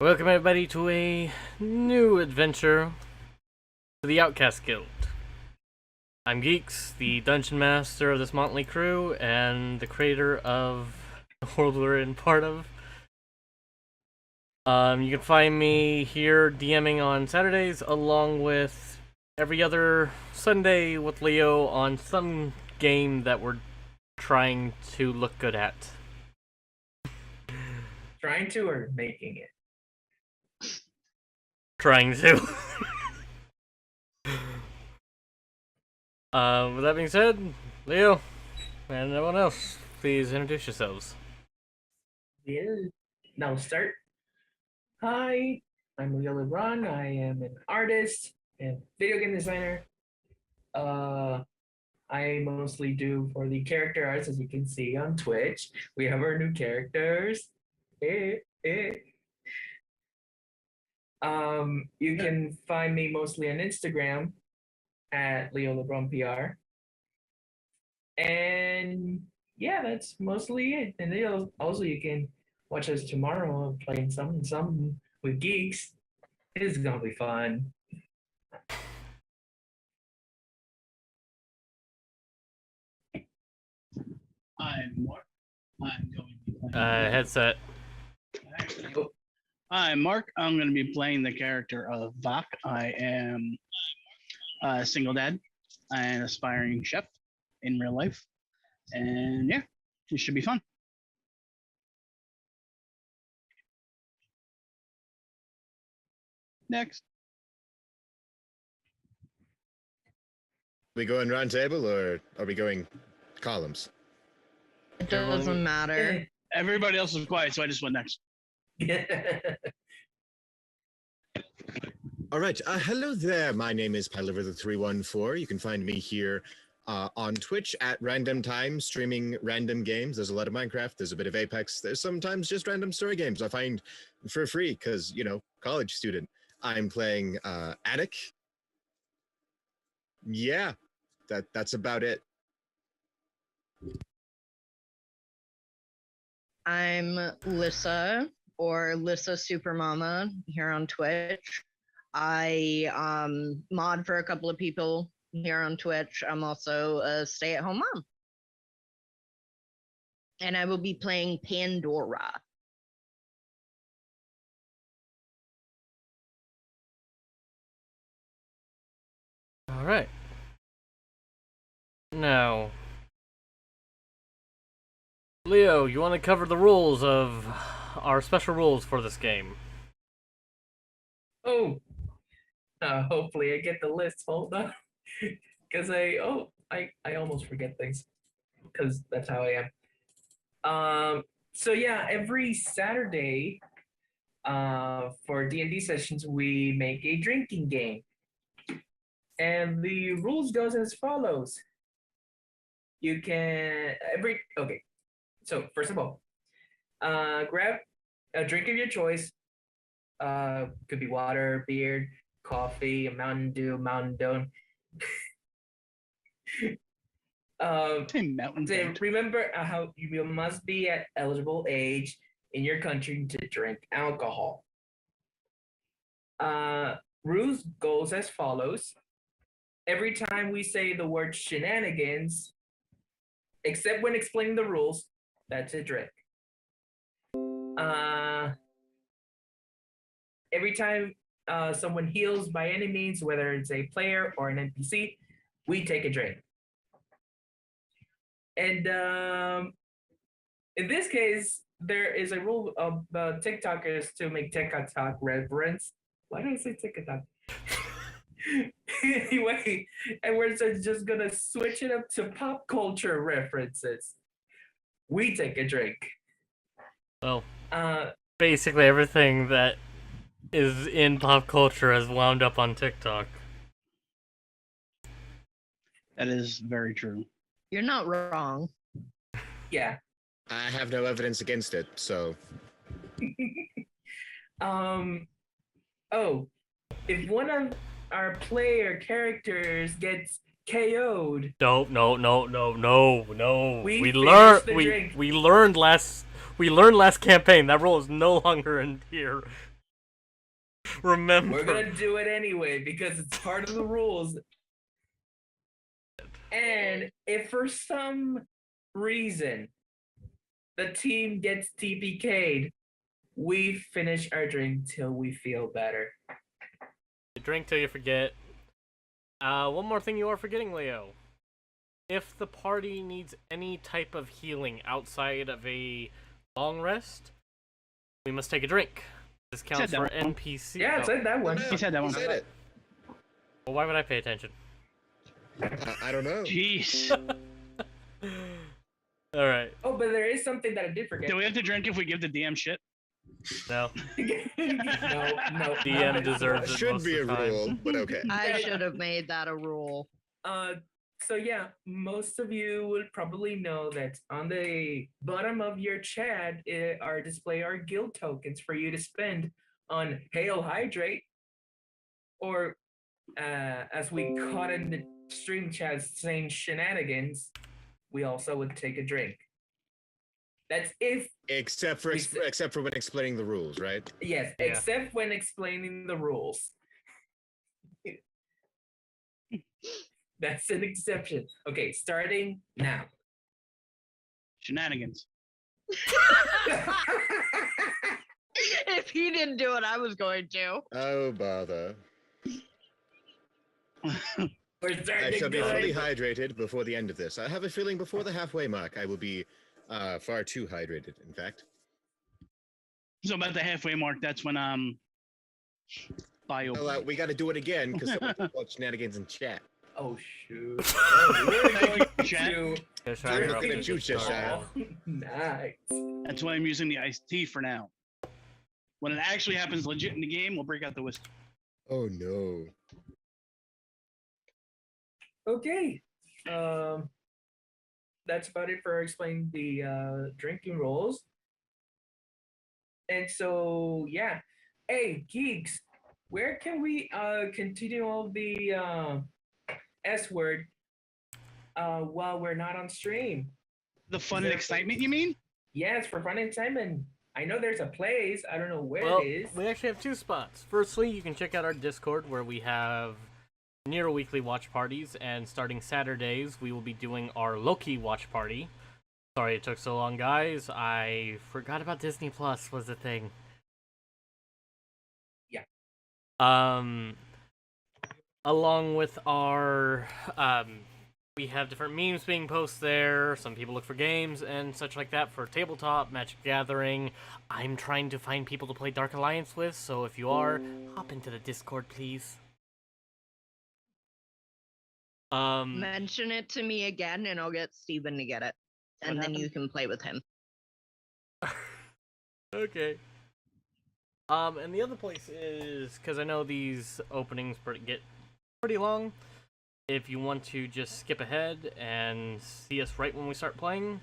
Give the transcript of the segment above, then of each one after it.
Welcome everybody to a new adventure to the Outcast Guild. I'm Geeks, the Dungeon Master of this motley crew, and the creator of the world we're in part of. You can find me here DMing on Saturdays, along with every other Sunday with Leo on some game that we're trying to look good at. Trying to or making it? Trying to. With that being said, Leo and everyone else, please introduce yourselves. Yeah. Now start. Hi, I'm Leo LeBron. I am an artist and video game designer. I mostly do for the character arts, as you can see on Twitch. We have our new characters. Eh, eh. You can find me mostly on Instagram at Leo LeBron PR. And yeah, that's mostly it. And then also you can watch us tomorrow playing some with geeks. It's gonna be fun. I'm Mark. I'm going to be playing. Headset. I'm Mark. I'm going to be playing the character of Vok. I am a single dad and aspiring chef in real life. And yeah, it should be fun. Next. We going round table or are we going columns? It doesn't matter. Everybody else was quiet, so I just went next. All right. Hello there. My name is Pyliver314. You can find me here on Twitch at random times, streaming random games. There's a lot of Minecraft. There's a bit of Apex. There's sometimes just random story games I find for free because, you know, college student. I'm playing Attic. Yeah, that's about it. I'm Lissa, or Lissa Supermama, here on Twitch. I mod for a couple of people here on Twitch. I'm also a stay-at-home mom. And I will be playing Pandora. Alright. Now, Leo, you want to cover the rules of our special rules for this game? Oh, hopefully I get the list. Hold on, because I almost forget things, because that's how I am. So yeah, every Saturday, for D&D sessions, we make a drinking game, and the rules goes as follows. You can okay. So first of all, grab a drink of your choice. Could be water, beer, coffee, a Mountain Dew, Mountain Dew. Mountain So Dew. remember how you must be at eligible age in your country to drink alcohol. Rules goes as follows. Every time we say the word shenanigans, except when explaining the rules, that's a drink. Every time someone heals by any means, whether it's a player or an NPC, we take a drink. And in this case, there is a rule of TikTokers to make TikTok reference. Why did I say TikTok? Anyway, and we're just gonna switch it up to pop culture references. We take a drink. Well, basically everything that is in pop culture has wound up on TikTok. That is very true. You're not wrong. Yeah. I have no evidence against it, so. Oh, if one of our player characters gets KO'd. No. We We finished learned the drink. we learned last campaign that rule is no longer in here. Remember. We're gonna do it anyway because it's part of the rules. And if for some reason the team gets TPK'd, we finish our drink till we feel better. Drink till you forget. One more thing you are forgetting, Leo. If the party needs any type of healing outside of a long rest, we must take a drink. This counts Said for that one. NPC. Yeah, I said that one. He said that one. Said it. Well, why would I pay attention? I don't know. Jeez. All right. Oh, but there is something that I did forget. Do we have to drink if we give the DM shit? No. no, DM deserves it Should most be a of the time. rule, but okay. I should have made that a rule. So yeah, most of you would probably know that on the bottom of your chat are display our guild tokens for you to spend on Hail Hydrate, or as we caught in the stream chat saying Shenanigans, we also would take a drink. That's if Except for when explaining the rules, right? yes, Yeah. except when explaining the rules. That's an exception. Okay, starting now. Shenanigans. If he didn't do it, I was going to. Oh bother! We're I starting shall be fully good. hydrated before the end of this. I have a feeling before the halfway mark, I will be far too hydrated. In fact, So about the halfway mark, that's when bio. well, we got to do it again because someone talked about shenanigans in chat. Oh shoot. Oh, we're going Chat. to Cheshire I'm up looking to at you, the start. Cheshire. nice. That's why I'm using the iced tea for now. When it actually happens legit in the game, we'll break out the whiskey. Oh no! Okay. That's about it for explaining the drinking rules. And so yeah. Hey, geeks, where can we continue all the S word while we're not on stream? The fun and excitement, you mean? Yes, for fun and excitement. I know there's a place. I don't know where Well, it is. we actually have two spots. Firstly, you can check out our Discord where we have near weekly watch parties, and starting Saturdays, we will be doing our Loki watch party. Sorry it took so long, guys. I forgot about Disney Plus was the thing. Yeah. Along with our, we have different memes being posted there. Some people look for games and such like that for tabletop, Magic Gathering. I'm trying to find people to play Dark Alliance with, so if you are, hop into the Discord, please. Mention it to me again, and I'll get Steven to get it. And then you can play with him. Okay. And the other place is, because I know these openings get pretty long, if you want to just skip ahead and see us right when we start playing,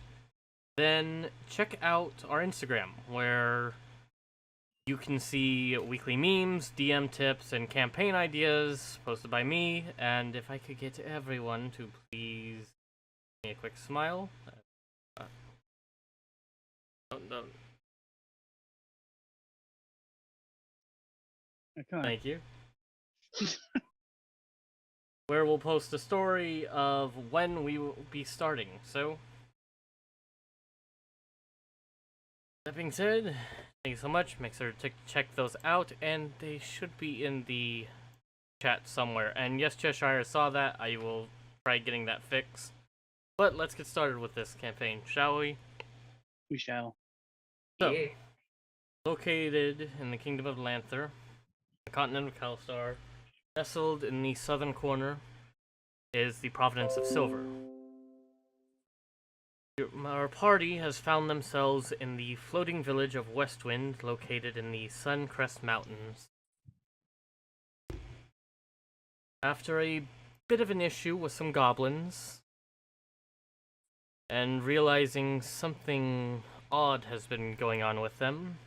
then check out our Instagram, where you can see weekly memes, DM tips, and campaign ideas posted by me. And if I could get everyone to please give me a quick smile. Don't. Okay. Thank you. Where we'll post a story of when we will be starting. So, that being said, thank you so much. Make sure to check those out, and they should be in the chat somewhere. And yes, Cheshire saw that. I will try getting that fixed. But let's get started with this campaign, shall we? We shall. So, Yeah. located in the Kingdom of Lanther, the continent of Kelstar, nestled in the southern corner, is the Providence of Silver. Our party has found themselves in the floating village of Westwind, located in the Suncrest Mountains. After a bit of an issue with some goblins, and realizing something odd has been going on with them,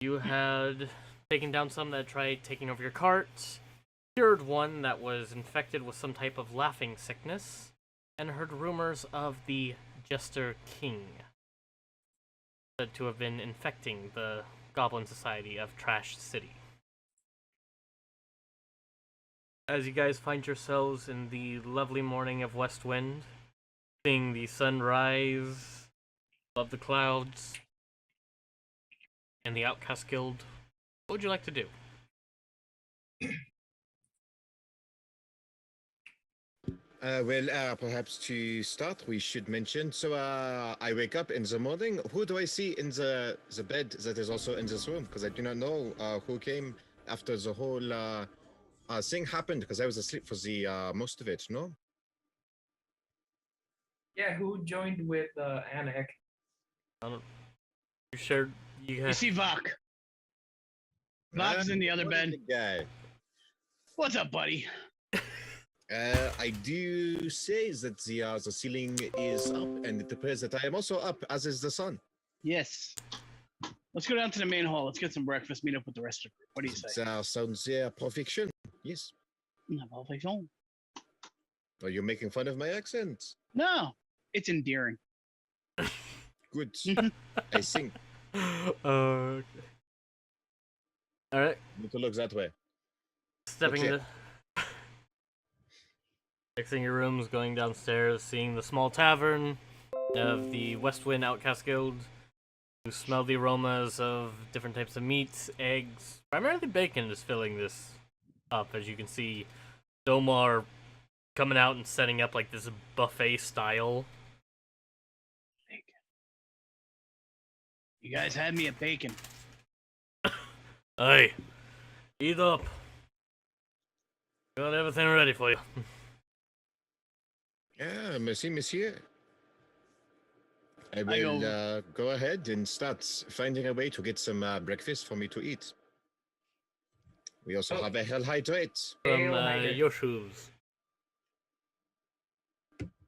you had taken down some that tried taking over your cart, cured one that was infected with some type of laughing sickness, and heard rumors of the Jester King, said to have been infecting the Goblin Society of Trash City. as you guys find yourselves in the lovely morning of West Wind, seeing the sun rise above the clouds and the Outcast Guild, what would you like to do? Perhaps to start, we should mention. So, I wake up in the morning. Who do I see in the bed that is also in this room? Because I do not know who came after the whole thing happened. Because I was asleep for the most of it. No. Yeah, who joined with Anik? I don't. You shared. You You have. see Vok. Vok's in the other What is bed. the guy? What's up, buddy? I do say that the ceiling is up, and it appears that I am also up, as is the sun. Yes. Let's go down to the main hall. Let's get some breakfast. Meet up with the rest of it. What do you say? Sounds perfection. Yes. Are you making fun of my accent? No, it's endearing. Good. I sing. Okay. All right. Need to look that way. Stepping Okay. into. Fixing your rooms, going downstairs, seeing the small tavern of the Westwind Outcast Guild. You smell the aromas of different types of meats, eggs. Primarily bacon is filling this up, as you can see Domar coming out and setting up like this buffet style. You guys had me at bacon. Hey, eat up. Got everything ready for you. Yeah, merci, monsieur. I I will go ahead and start finding a way to get some breakfast for me to eat. We also Oh. have a hell hydrate. From Hail, Hider. Yoshu's.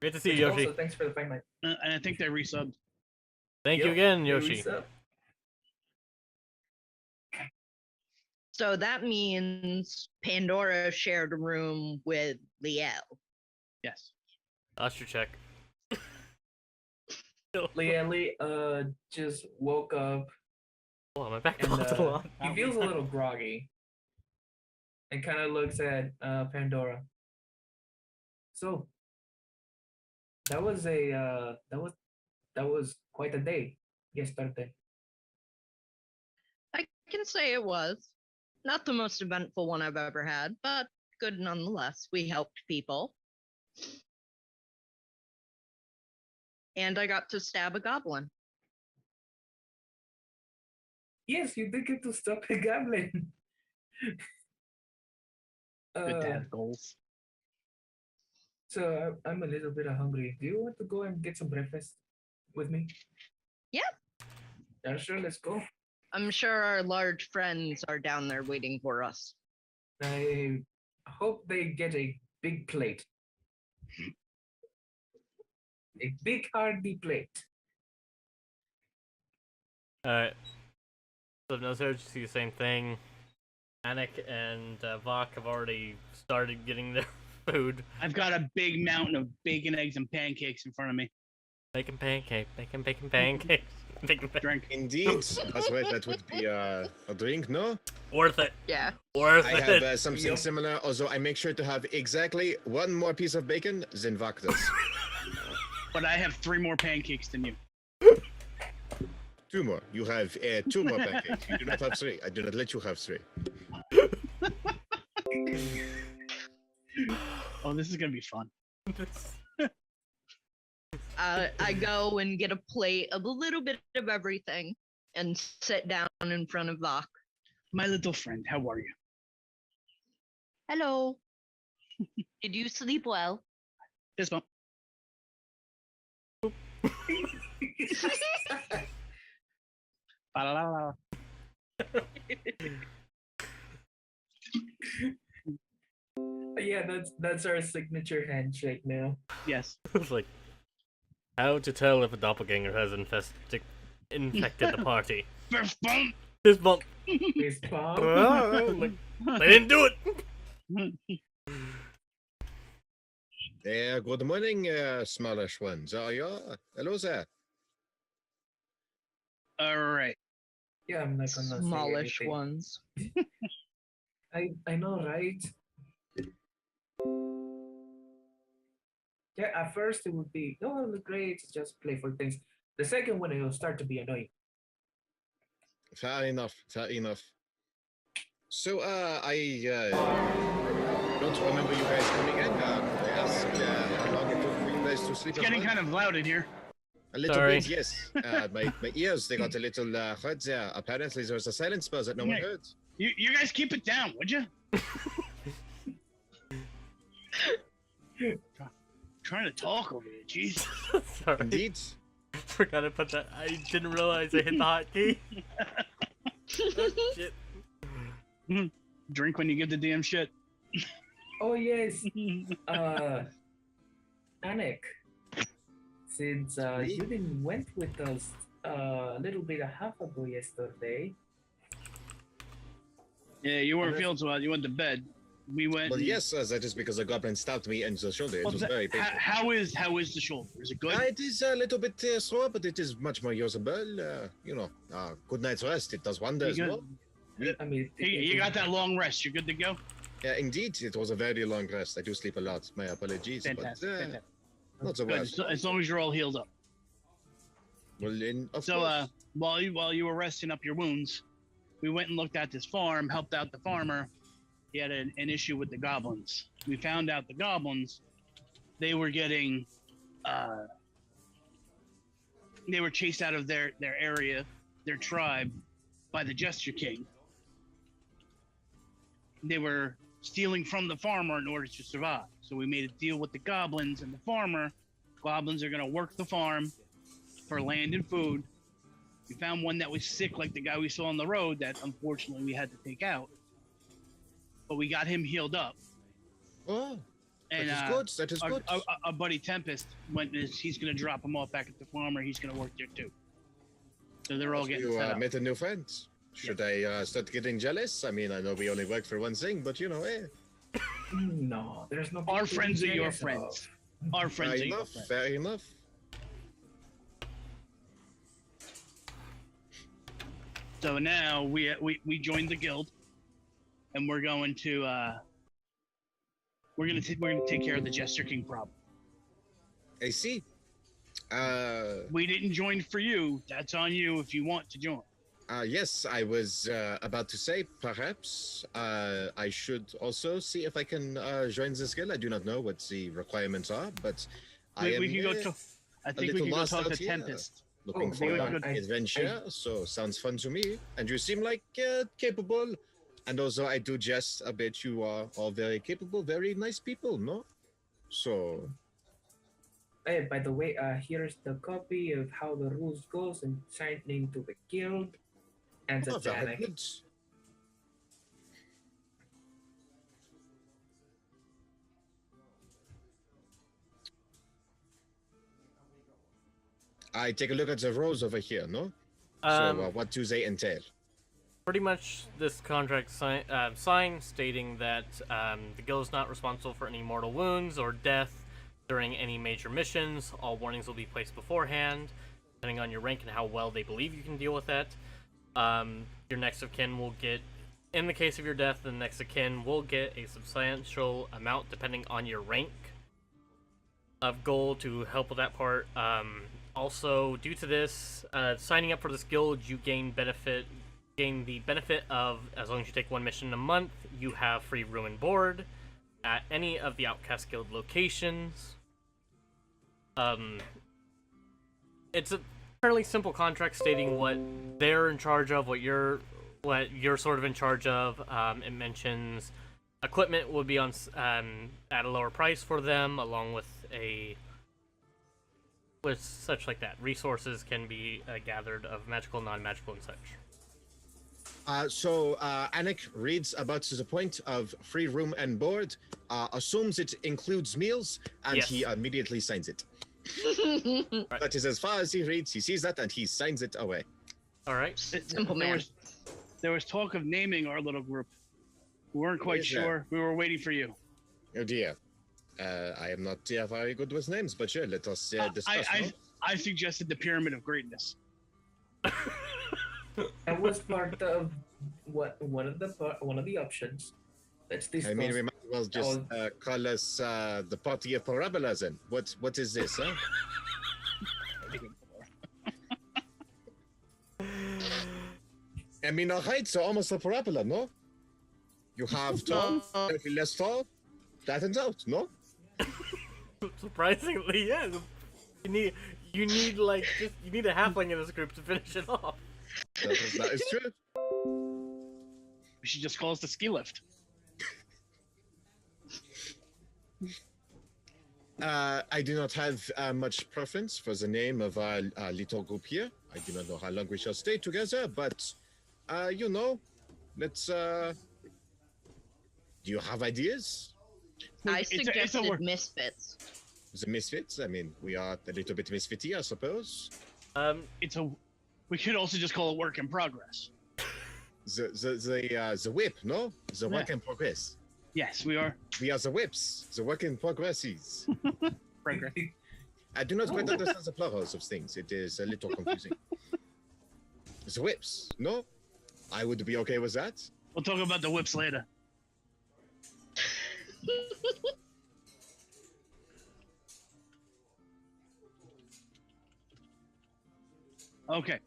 Great to see you, Yoshi. Also, thanks for the find night. And I think they resubbed. Thank you again, Yoshi. So that means Pandora shared a room with Liel. Yes. That's your check. Lieli just woke up Oh, my back and popped a lot. he feels a little groggy and kind of looks at Pandora. So that was quite a day yesterday. I can say it was. Not the most eventful one I've ever had, but good nonetheless. We helped people. And I got to stab a goblin. Yes, you did get to stop a goblin. Good to have goals. So I'm a little bit hungry. Do you want to go and get some breakfast with me? Yeah. Yeah, sure. Let's go. I'm sure our large friends are down there waiting for us. I hope they get a big plate. A big hearty plate. Alright. So no search, you see the same thing. Anik and Vok have already started getting their food. I've got a big mountain of bacon, eggs, and pancakes in front of me. Bacon pancake, bacon pancakes. Bacon pancake. Drink. Indeed. That's right. That would be a drink, no? Worth it. Yeah. Worth I it. have something Yep. similar, although I make sure to have exactly one more piece of bacon than Vak does. But I have 3 more pancakes than you. 2 more. You have 2 more pancakes. You do not have 3. I do not let you have 3. Oh, this is gonna be fun. I go and get a plate of a little bit of everything and sit down in front of Vok. My little friend, how are you? Hello. Did you sleep well? Fist bump. Ba-la-la-la. Yeah, that's our signature handshake now. Yes. It's like, how to tell if a doppelganger has infected the party. Fist bump. This bump. Fist bump. They didn't do it. Good morning, smallish ones. Hello there. All right. Yeah, I'm not gonna Smallish say anything. ones. I know, right? Yeah, at first it would be, oh, it'll be great, it's just playful things. The second one, it'll start to be annoying. Fair enough. Fair enough. So, I don't remember you guys coming in. Could I ask how long it took for you guys to sleep? It's getting kind of loud in here. A little Sorry. bit, yes. My ears, they got a little hurt there. Apparently, there was a silent spell that no one Yeah. heard. You guys keep it down, would you? Trying to talk over here, jeez. Sorry. Indeed. Forgot to put that. I didn't realize I hit the hotkey. Oh, shit. Drink when you give the damn shit. Oh, yes. Anik, since you didn't went with us a little bit a half ago yesterday. Yeah, you weren't feeling so well. You went to bed. We went. Well, and- yes, that is because the goblin stabbed me in the shoulder. It Well, was that- very painful. how is the shoulder? Is it good? It is a little bit sore, but it is much more usable. Good night's rest. It does wonders. You Well, I mean, You got that long rest. You're good to go. yeah, indeed, it was a very long rest. I do sleep a lot. My apologies. Fantastic. But, Fantastic. not so Good. bad. As long as you're all healed up. Well, of So, course. while you were resting up your wounds, we went and looked at this farm, helped out the farmer. He had an issue with the goblins. We found out the goblins, they were getting, they were chased out of their area, their tribe, by the Jester King. They were stealing from the farmer in order to survive. So we made a deal with the goblins and the farmer. Goblins are going to work the farm for land and food. We found one that was sick, like the guy we saw on the road, that unfortunately we had to take out. But we got him healed up. Oh, And that is good. That is good. our buddy Tempest he's going to drop him off back at the farmer. He's going to work there too. So they're all So getting you set up. met a new friend. Should I start getting jealous? I mean, I know we only work for one thing, but No, there's no. Our big friends are your jealous of. friends. Our friends fair are your enough. friends. Fair enough. So now we joined the guild, and we're going to take care of the Jester King problem. I see. We didn't join for you. That's on you if you want to join. Yes, I was about to say perhaps I should also see if I can join this guild. I do not know what the requirements are, but I am We can go to. I think we little can go lost talk out to here. Tempest. looking Oh, for maybe we an could- adventure. So sounds fun to me, and you seem like capable. And also, I do jest a bit. You are all very capable, very nice people, no? So Hey, by the way, here's the copy of how the rules goes and signing to the guild and the very Janek. good. I take a look at the roles over here, no? So what do they entail? Pretty much this contract signed stating that the guild is not responsible for any mortal wounds or death during any major missions. All warnings will be placed beforehand, depending on your rank and how well they believe you can deal with that. Your next of kin will get, in the case of your death, the next of kin will get a substantial amount depending on your rank of gold to help with that part. Also, due to this, signing up for this guild, you gain the benefit of, as long as you take one mission a month, you have free room and board at any of the Outcast Guild locations. It's a fairly simple contract stating what they're in charge of, what you're sort of in charge of. It mentions equipment will be on at a lower price for them, along with such like that. Resources can be gathered of magical, non-magical, and such. So Anik reads about to the point of free room and board, assumes it includes meals, and Yes. he immediately signs it. That is as far as he reads. He sees that and he signs it away. All right. Simple man. There was talk of naming our little group. We weren't quite Is there? sure. We were waiting for you. Oh dear. I am not very good with names, but sure, let us discuss. no? I suggested the Pyramid of Greatness. That was part of one of the options. Let's discuss. I mean, we might Well, just call us the party of parabolas then. What is this, huh? I mean, our heights are almost a parabola, no? You have tall, slightly less tall, flattens out, no? Surprisingly, yeah. You need like you need a halfling in this group to finish it off. That is true. We should just call us the ski lift. I do not have much preference for the name of our little group here. I do not know how long we shall stay together, but you know, let's. Do you have ideas? I It's a suggested work. misfits. The misfits. I mean, we are a little bit misfitty, I suppose. We could also just call it work in progress. The whip, no? The work in progress. Yes, we are. We are the whips. The work in progresses. Progress. I do not quite understand the plurals of things. It is a little confusing. The whips, no? I would be okay with that. We'll talk about the whips later. Okay.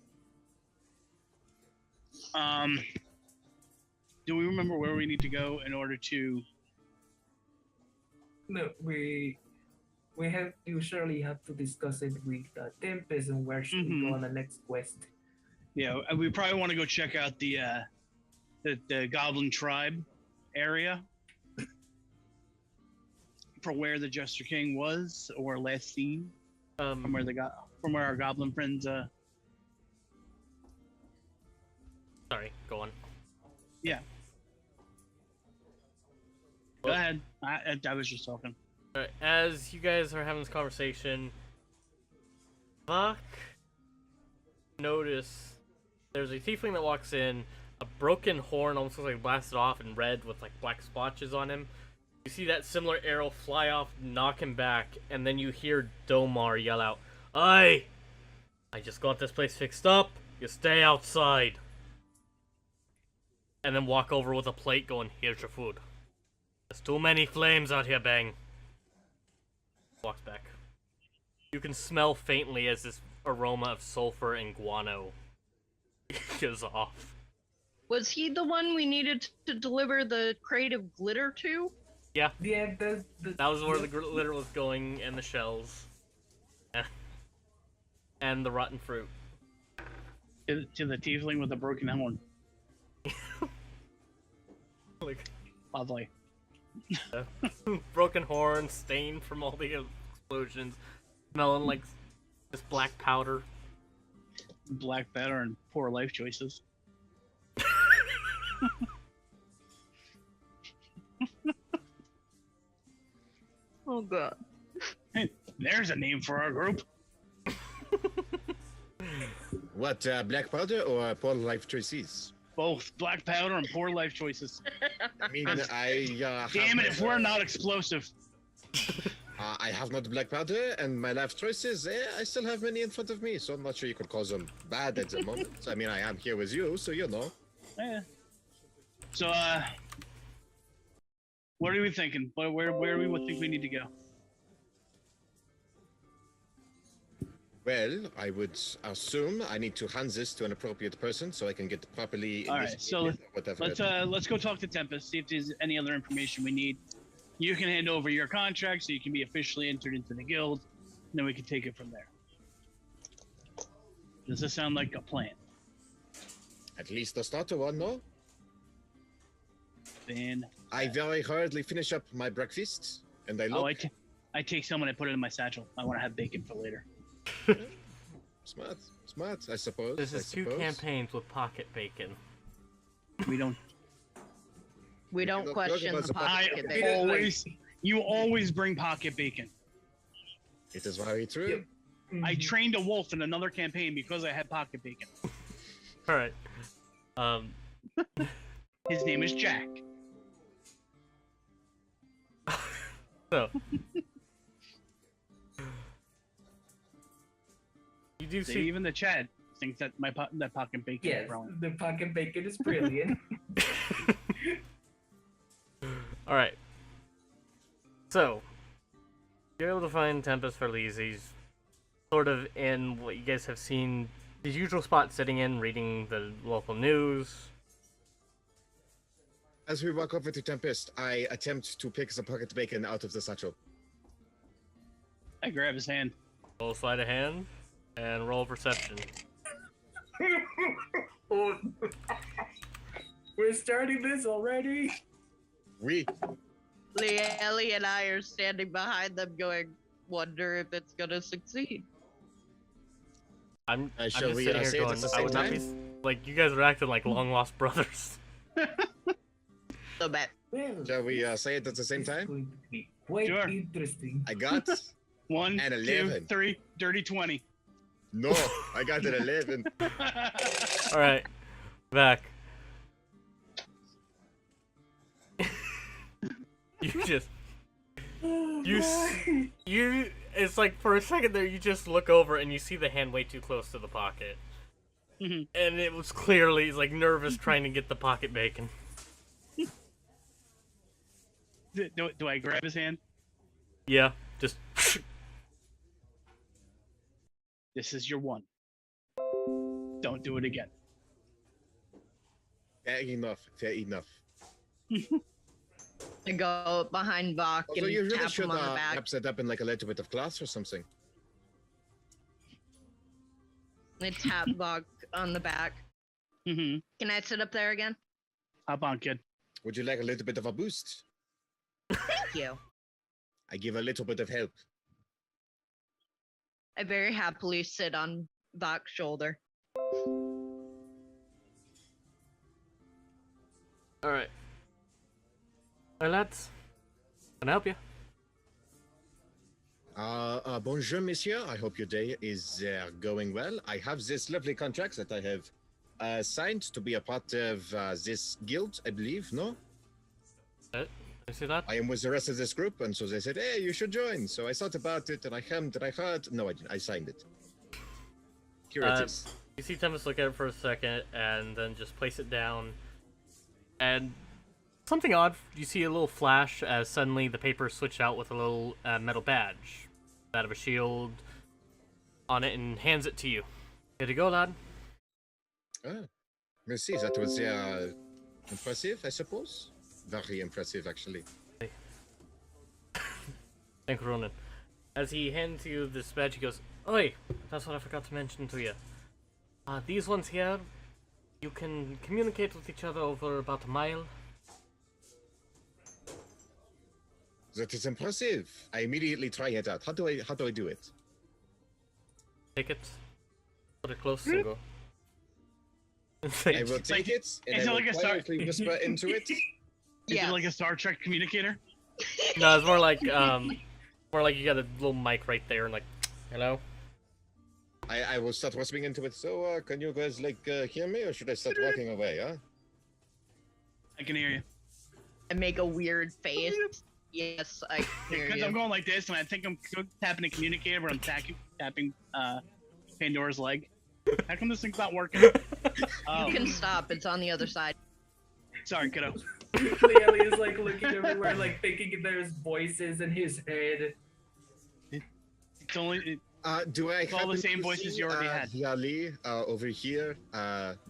Do we remember where we need to go in order to? No, we surely have to discuss it with Tempest and where should we go on the next quest. Yeah, we probably want to go check out the Goblin tribe area for where the Jester King was or last seen. From where our Goblin friends. Sorry, go on. Yeah. Go ahead. I was just talking. Alright, as you guys are having this conversation, Buck notice there's a tiefling that walks in, a broken horn almost looks like blasted off in red with like black splotches on him. You see that similar arrow fly off, knock him back, and then you hear Domar yell out, "Aye! I just got this place fixed up, you stay outside." And then walk over with a plate going, "Here's your food. There's too many flames out here, Bang." Walks back. You can smell faintly as this aroma of sulfur and guano goes off. Was he the one we needed to deliver the crate of glitter to? Yeah, Yeah, that was where the glitter was going, and the shells. And the rotten fruit. To the tiefling with the broken horn. Like, Lovely. broken horn, stained from all the explosions, smelling like this black powder. Black batter and poor life choices. Oh god. Hey, there's a name for our group. What, black powder or poor life choices? Both black powder and poor life choices. I mean, I Damn it! If we're not explosive. I have not black powder, and my life choices, I still have many in front of me, so I'm not sure you could call them bad at the moment. I mean, I am here with you, so you know. Yeah. So, what are we thinking? Where do we think we need to go? Well, I would assume I need to hand this to an appropriate person so I can get properly. All right, so whatever. let's go talk to Tempest, see if there's any other information we need. You can hand over your contract so you can be officially entered into the guild, and then we can take it from there. Does this sound like a plan? At least the starter one, no? Then I very hurriedly finish up my breakfast, and I look. I take some and I put it in my satchel. I want to have bacon for later. Smart, I suppose. This is two campaigns with pocket bacon. We don't. We don't Look, question look at the the pocket pocket. bacon. You always bring pocket bacon. It is very true. Yep. I trained a wolf in another campaign because I had pocket bacon. Alright. His name is Jack. So. You do So see. even the Chad thinks that that pocket bacon Yes, is growing. the pocket bacon is brilliant. Alright. So, you're able to find Tempest for Liege. He's sort of in what you guys have seen his usual spot, sitting in, reading the local news. As we walk over to Tempest, I attempt to pick some pocket bacon out of the satchel. I grab his hand. Roll sleight of hand and roll perception. We're starting this already. We. Ellie and I are standing behind them going, wonder if it's gonna succeed. I'm Shall just we, sitting here say it at going, the I same would not be time? like, you guys are acting like long lost brothers. So bad. Well, Shall we say it at the same this is time? going to be quite Sure. interesting. I got 1, And 2, 11. 3, dirty 20. no. I got an 11. All right, back. You just you. It's like for a second there, you just look over and you see the hand way too close to the pocket, Mhm. and it was clearly like nervous trying to get the pocket bacon. Do I grab his hand? Yeah, just This is your one. Don't do it again. Fair enough. Fair enough. I go behind Bach Although and you really tap should him on the back. wrap it up in like a little bit of glass or something. I tap Bach on the back. Mm-hmm. Can I sit up there again? Hop on, kid. Would you like a little bit of a boost? Thank you. I give a little bit of help. I very happily sit on Bach's shoulder. all right. Well, lads, can I help you? Bonjour, monsieur. I hope your day is going well. I have this lovely contract that I have signed to be a part of this guild, I believe, no? I see that. I am with the rest of this group, and so they said, hey, you should join. So I thought about it, and I hemmed, and I heard. No, I didn't. I signed it. Here it is. You see Tempest look at it for a second and then just place it down. And something odd, you see a little flash as suddenly the paper switched out with a little metal badge. That of a shield on it and hands it to you. Here you go, lad. Ah, merci. That was impressive, I suppose. Very impressive, actually. Thank you, Ronan. As he hands you this badge, he goes, Oi, that's what I forgot to mention to you. These ones here, you can communicate with each other over about a mile. That is impressive. I immediately try it out. How do I do it? Take it, put it close, and go. I will take it and is I it will like a star- quietly whisper into it. Is Yeah. it like a Star Trek communicator? No, it's more like you got a little mic right there and like, hello. I will start whispering into it. So, can you guys hear me, or should I start walking away? Huh? I can hear you. I make a weird face. Yes, I can hear Because you. I'm going like this, and I think I'm tapping a communicator, but I'm tapping Pandora's leg. How come this thing's not working? Oh, You can stop. It's on the other side. sorry, kiddo. Clearly is like looking everywhere, like thinking there's voices in his head. It's only Do I It's all the happen same to voices see, you already had. Yali over here,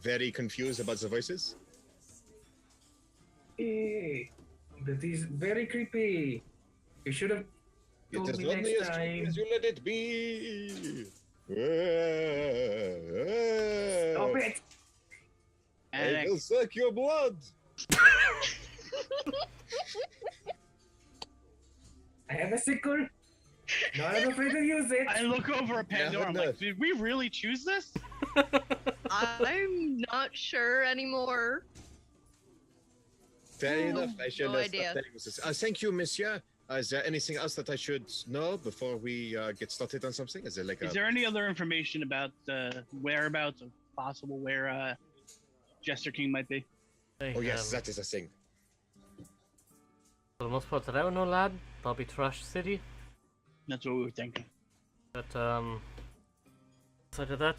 very confused about the voices? Hey, that is very creepy. You should have It told is me lonely next as creepy time. as you let it be. Stop it! I and will suck your blood. I have a sickle. No, I'm afraid to use it. I look over at Pandora. I'm like, enough. did we really choose this? I'm not sure anymore. Fair enough. I shall no stop idea. telling you this. Thank you, monsieur. Is there anything else that I should know before we get started on something? Is there like Is there any other information about the whereabouts of possible where Jester King might be? Hey, Oh yes, that is a thing. for the most part that I don't know, lad, probably Trash City. That's what we were thinking. But aside of that,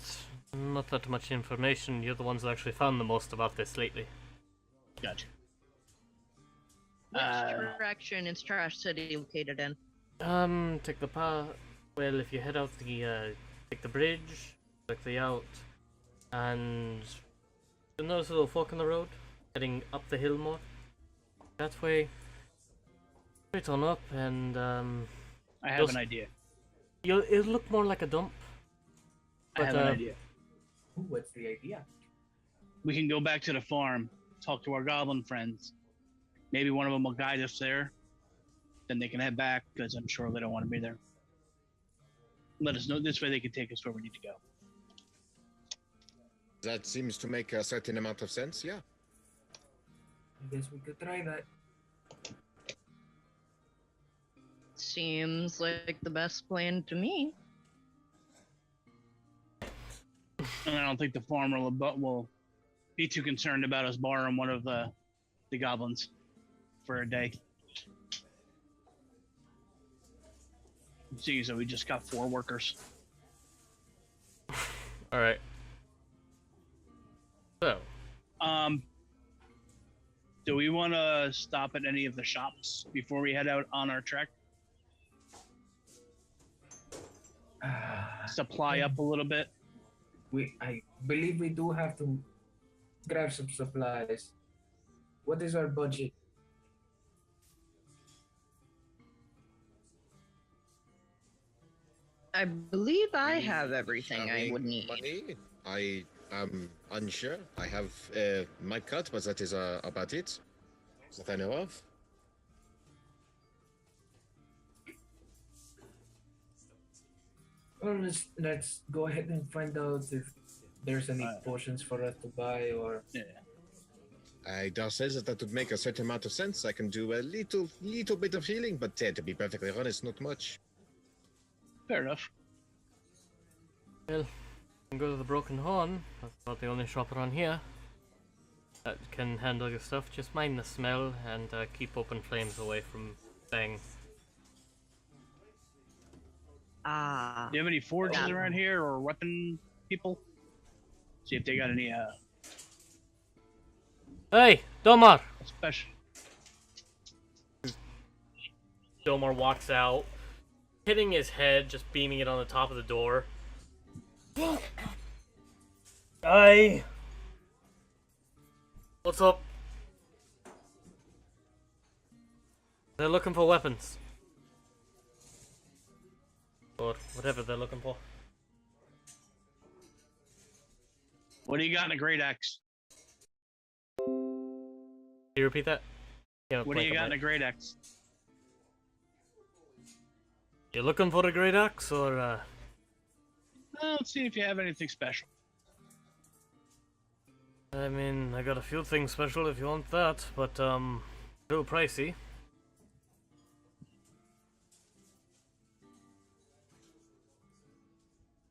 not that much information. You're the ones that actually found the most about this lately. Gotcha. Which Uh, direction is Trash City located in? Take the path. Well, if you head out the, take the bridge, quickly out, and you'll notice a little fork in the road, heading up the hill more. That way, straight on up, and I have You'll an s- idea. it'll look more like a dump. I have an But, idea. Ooh, what's the idea? We can go back to the farm, talk to our goblin friends. Maybe one of them will guide us there. Then they can head back because I'm sure they don't want to be there. Let us know. This way they can take us where we need to go. That seems to make a certain amount of sense, yeah. I guess we could try that. Seems like the best plan to me. And I don't think the farmer will be too concerned about us borrowing one of the goblins for a day. See, so we just got 4 workers. Alright. So, Do we want to stop at any of the shops before we head out on our trek? Supply up a little bit. I believe we do have to grab some supplies. What is our budget? I believe I have everything I Having would need. Money? I am unsure. I have my cut, but that is about it that I know of. Well, let's go ahead and find out if there's any potions for us to buy or. Yeah. I dare say that that would make a certain amount of sense. I can do a little bit of healing, but to be perfectly honest, not much. Fair enough. well, you can go to the Broken Horn. That's about the only shop around here that can handle your stuff. Just mind the smell and keep open flames away from Bang. Ah. Do you have any forges Yeah. around here or weapon people? See if they got any Hey, Domar! special. Domar walks out, hitting his head, just beaming it on the top of the door. Hey! What's up? They're looking for weapons. Or whatever they're looking for. What do you got in a great axe? Can you repeat that? Can't What do you blank got on in a it. great axe? You looking for a great axe or Let's see if you have anything special. I mean, I got a few things special if you want that, but a little pricey.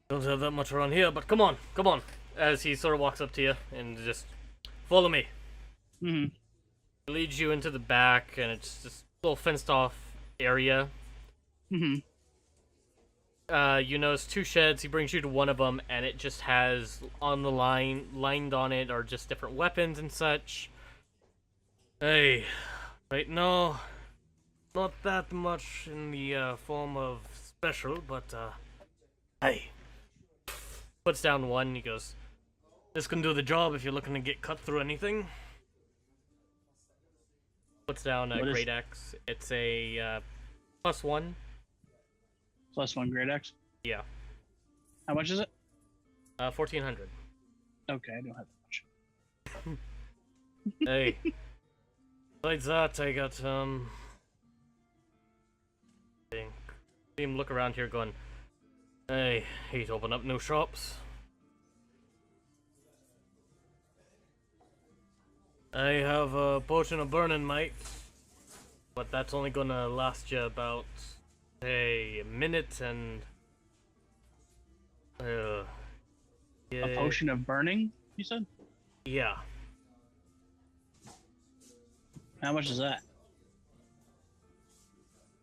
Don't have that much around here, but come on, come on. As he sort of walks up to you and just follow me. Mm-hmm. He leads you into the back, and it's just a little fenced off area. Mm-hmm. You notice 2 sheds. He brings you to one of them, and it just has on the lined on it are just different weapons and such. Hey, right now, not that much in the form of special, but hey. Puts down one. He goes, "This can do the job if you're looking to get cut through anything." Puts down a What is- great axe. It's a +1. +1 great axe. Yeah, How much is it? 1400. Okay, I don't have that much. Hey. Besides that, I got think. See him look around here going, "Hey, he's open up new shops." I have a potion of burning might, but that's only gonna last you about, say, a minute and A yeah, potion of burning, you said? yeah. How much is that?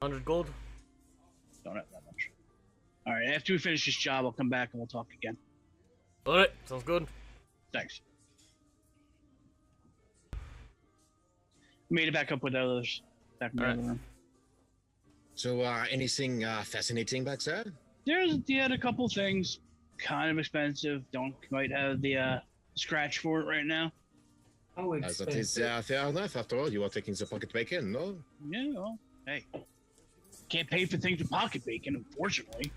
100 gold. Don't have that much. Alright, after we finish this job, I'll come back and we'll talk again. All right, sounds good. Thanks. Made it back up with others. Back in the Alright. other room. So, anything fascinating back there? He had a couple things. Kind of expensive. Don't quite have the scratch for it right now. How As that is expensive. fair enough. After all, you are taking the pocket bacon, no? Yeah, well, hey. Can't pay for things with pocket bacon, unfortunately.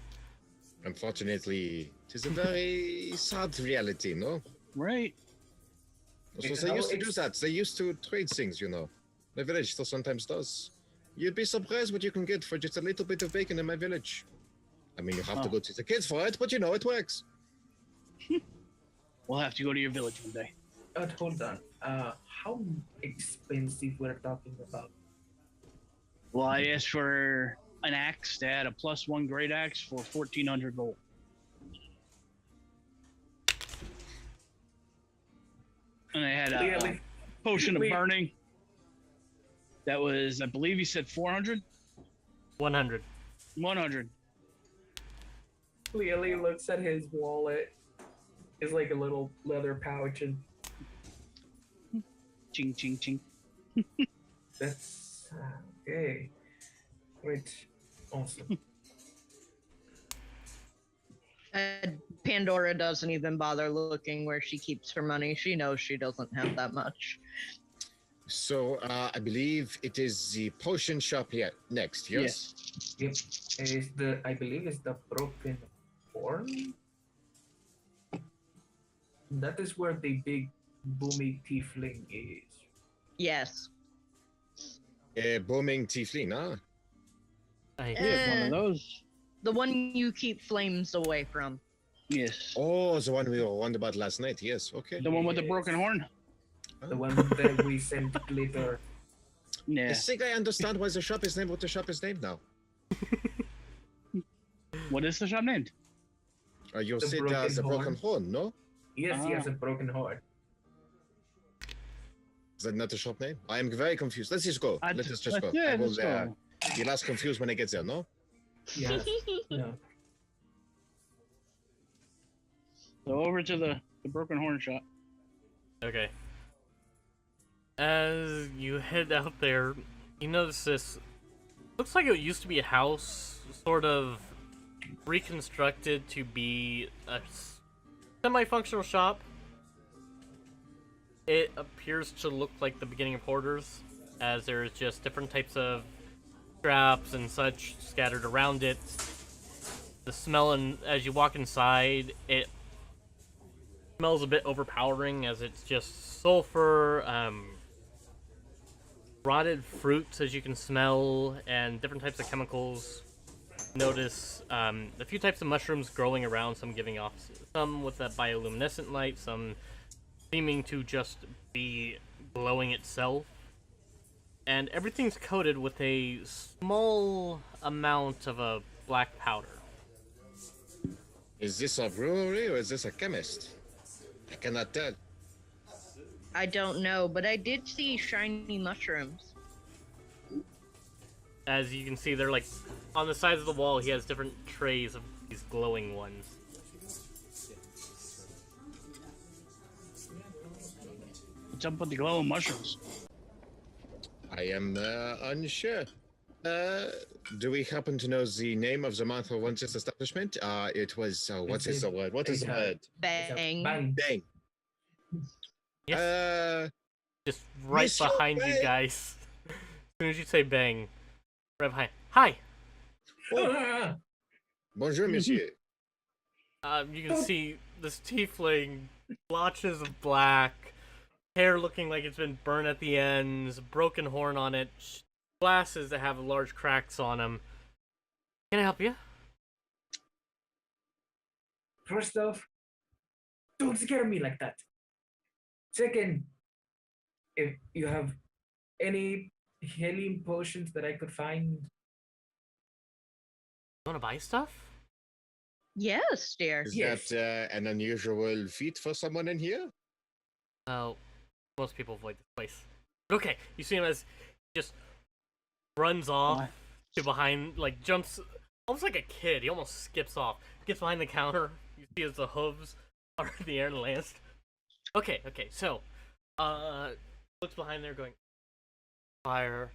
Unfortunately, it is a very sad reality, no? Right. So It's they how used to do ex- that. They used to trade things, you know. My village still sometimes does. You'd be surprised what you can get for just a little bit of bacon in my village. I mean, you have to Oh. go to the kids for it, but you know, it works. We'll have to go to your village one day. Hold on. How expensive we're talking about? Well, I asked for an axe to add a +1 great axe for 1,400 gold. And I had a Clearly, potion of we- burning. That was, I believe you said 400? 100. 100. clearly looks at his wallet. It's like a little leather pouch, and Ching, ching, ching. that's okay. Great, awesome. Pandora doesn't even bother looking where she keeps her money. She knows she doesn't have that much. So, I believe it is the potion shop here next, yes? Yep, is the I believe it's the broken horn. That is where the big boomy tiefling is. Yes. Booming tiefling, huh? I, We have one Eh. of those. The one you keep flames away from. Yes. Oh, the one we were wondering about last night, yes, okay. The one with the broken Yes. horn? The one that we sent glitter. I Yeah. think I understand why the shop is named what the shop is named now. What is the shop named? You The said broken the broken horn. horn, no? Yes, he has Ah. a broken horn. Is that not the shop name? I am very confused. Let's just go. Let us just go. Yeah, I will, let's go. be less confused when I get there, no? Yes. No. So over to the broken horn shop. okay. As you head out there, you notice this. Looks like it used to be a house, sort of reconstructed to be a semi-functional shop. It appears to look like the beginning of Hoarders, as there's just different types of scraps and such scattered around it. The smell, as you walk inside, it smells a bit overpowering, as it's just sulfur, rotted fruits, as you can smell, and different types of chemicals. Notice a few types of mushrooms growing around, some giving off, some with a bioluminescent light, some seeming to just be glowing itself. And everything's coated with a small amount of a black powder. Is this a brewery or is this a chemist? I cannot tell. I don't know, but I did see shiny mushrooms. As you can see, they're like on the sides of the wall. He has different trays of these glowing ones. What's up with the glowing mushrooms? I am unsure. Do we happen to know the name of the man who runs this establishment? It was, what is the word? What is the word? Bang. Bang. Dang. Yes, just right Monsieur behind you Bang. guys. As soon as you say bang, right behind. Hi. Ah! Bonjour, monsieur. You can see this tiefling, blotches of black, hair looking like it's been burnt at the ends, broken horn on it, glasses that have large cracks on them. Can I help you? First off, don't scare me like that. Second, if you have any healing potions that I could find, You want to buy stuff? Yes, dear. Is Yes. that an unusual feat for someone in here? Oh, most people avoid this place. But okay, you see him as he just runs off Why? to behind, like jumps, almost like a kid. He almost skips off, gets behind the counter. You see as the hooves are in the air and lands. Okay, so, looks behind there going, fire.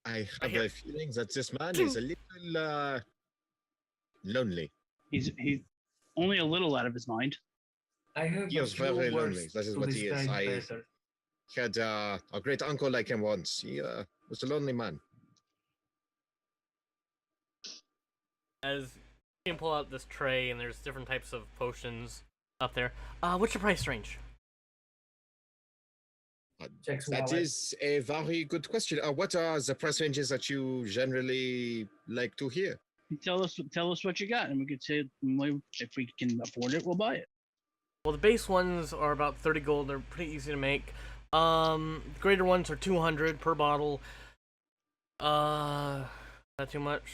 I have hear- a feeling that this man is a little lonely. He's only a little out of his mind. I have He a is few very words lonely. That is to what he is. describe I better. had a great uncle like him once. He was a lonely man. As you can pull out this tray, and there's different types of potions up there. What's your price range? Checks That wallet. is a very good question. What are the price ranges that you generally like to hear? Tell us what you got, and we could say if we can afford it, we'll buy it. Well, the base ones are about 30 gold. They're pretty easy to make. Greater ones are 200 per bottle. Not too much.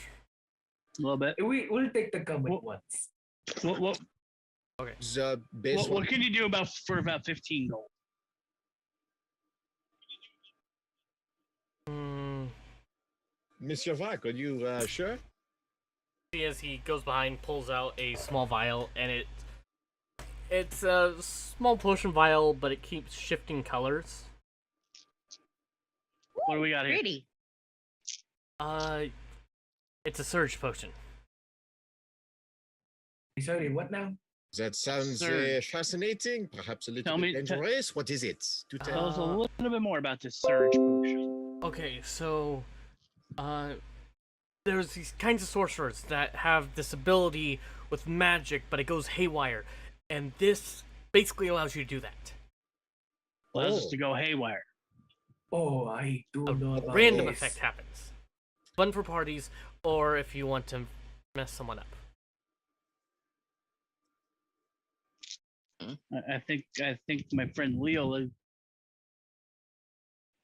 A little bit. We'll take the common Well- ones. The base What can you do for about 15 gold? Monsieur Vac, are you sure? See, as he goes behind, pulls out a small vial, and it's a small potion vial, but it keeps shifting colors. What do we got here? Pretty. It's a surge potion. Sorry, what now? That sounds Sir. fascinating. Perhaps a little Tell bit me- dangerous. What is it? Do Tell tell. us a little bit more about this surge potion. Okay, so, there's these kinds of sorcerers that have this ability with magic, but it goes haywire, and this basically allows you to do that. Allows us Oh. to go haywire. Oh, I do A know about random this. effect happens. Fun for parties, or if you want to mess someone up. I think my friend Leo.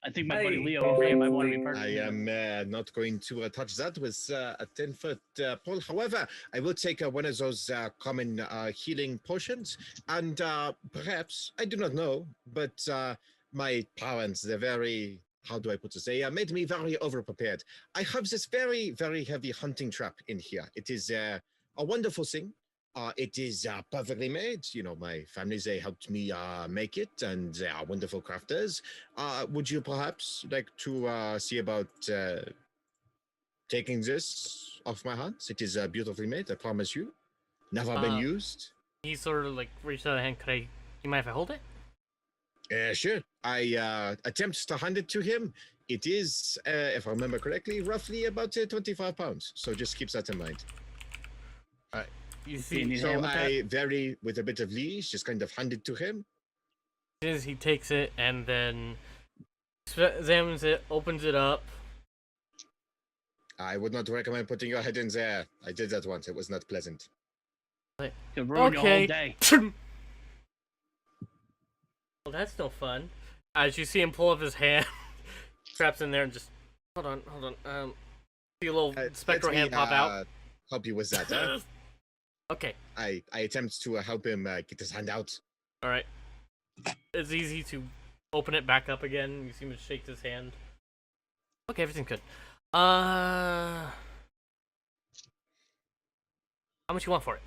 I think my buddy Hey, Leo over here might want to be I part of I it. am not going to touch that with a 10-foot pole. However, I will take one of those common healing potions, and perhaps, I do not know, but my parents, they're very, how do I put this? They made me very overprepared. I have this very, very heavy hunting trap in here. It is a wonderful thing. It is perfectly made. You know, my family, they helped me make it, and they are wonderful crafters. Would you perhaps like to see about taking this off my hands? It is beautifully made, I promise you. Never been used. He sort of like reached out a hand. You mind if I hold it? Sure. I attempt to hand it to him. It is, if I remember correctly, roughly about 25 pounds. So just keep that in mind. You Do see, you need So hand with that? I very, with a bit of Liege, just kind of hand it to him. as he takes it and then examines it, opens it up. I would not recommend putting your head in there. I did that once. It was not pleasant. Could ruin your whole Okay. day. Well, that's no fun. As you see him pull up his hand, traps in there and just hold on. See a little spectral Let me, hand pop out. Help you with that. Huh? Okay, I attempt to help him get his hand out. all right. It's easy to open it back up again. You see him shake his hand. Okay, everything's good. How much you want for it?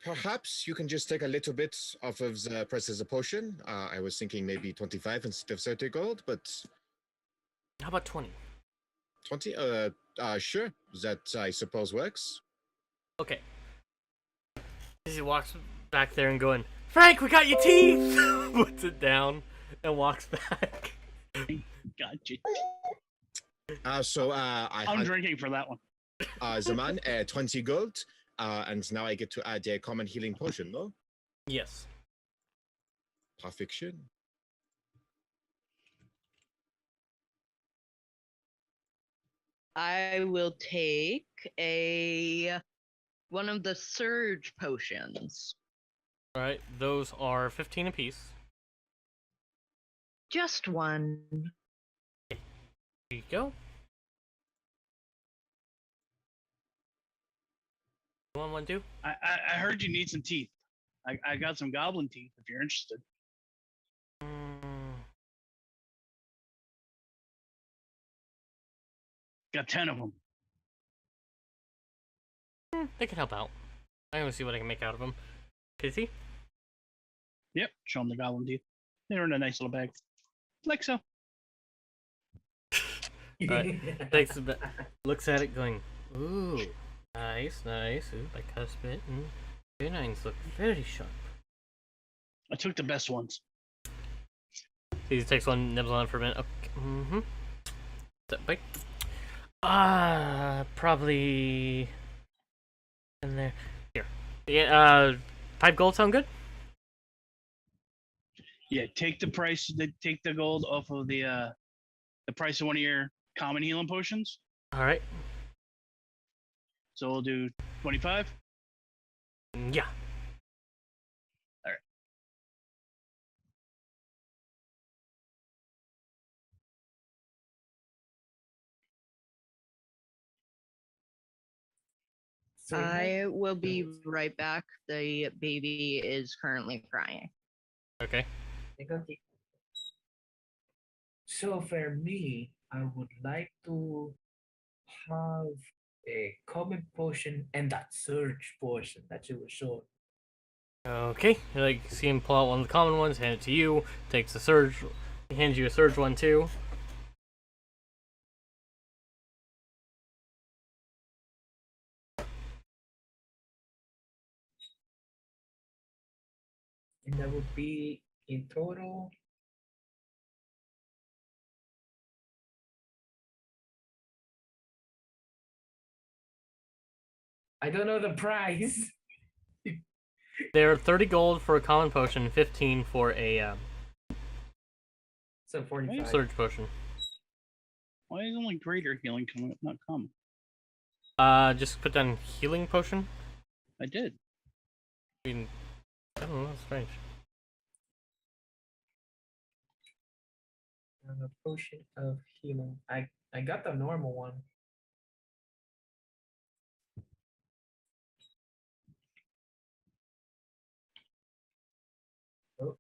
Perhaps you can just take a little bit off of the price of the potion. I was thinking maybe 25 instead of 30 gold, but How about 20? 20? Sure. That I suppose works. Okay. As he walks back there and going, Frank, we got your teeth! Puts it down and walks back. Gotcha. So I I'm had drinking for that one. the man 20 gold, and now I get to add a common healing potion, no? Yes. Perfection. I will take one of the surge potions. Alright, those are 15 apiece. Just one. Here you go. You want one too? I heard you need some teeth. I got some goblin teeth if you're interested. Got 10 of them. They can help out. I'm gonna see what I can make out of them. Pissy? Yep, show them the goblin teeth. They're in a nice little bag. Like so. Right. Takes a bit, looks at it, going, "Ooh, nice, nice. Ooh, my cuspid and canines look very sharp." I took the best ones. He takes one, nibbles on it for a minute. Okay. Mm-hmm. Step bite. Probably in there. Here. Yeah. 5 gold sound good? Yeah, take the price. Take the gold off of the price of one of your common healing potions. All right. So we'll do 25. Yeah. So I will be right back. The baby is currently crying. Okay. okay. So for me, I would like to have a common potion and that surge potion that you were showing. Okay. You like see him pull out one of the common ones, hand it to you. Takes the surge. He hands you a surge one too. And that would be in total. I don't know the price. They're 30 gold for a common potion, 15 for a So 45. surge potion. Why is only greater healing coming up, not common? Just put down healing potion. I did. I mean, I don't know. That's strange. A potion of healing. I got the normal one. Oh.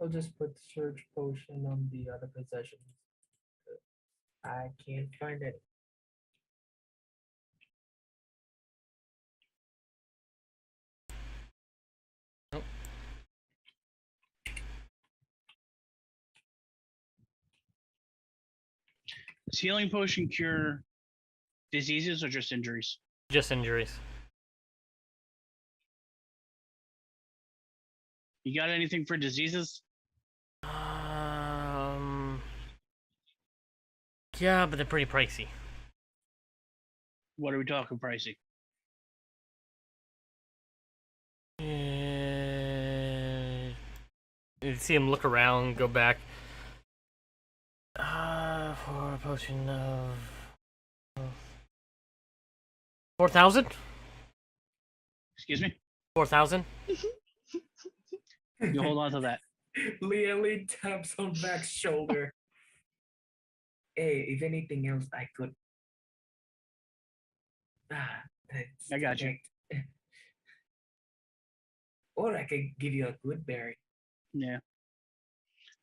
I'll just put surge potion on the other possessions. I can't find it. Nope. Does healing potion cure diseases or just injuries? Just injuries. You got anything for diseases? Yeah, but they're pretty pricey. What are we talking pricey? You see him look around, go back. For a potion of 4,000. Excuse me? 4,000. You hold on to that. Leah Lee taps on Vac's shoulder. Hey, if anything else, I could. I got you. Or I could give you a good berry. Yeah.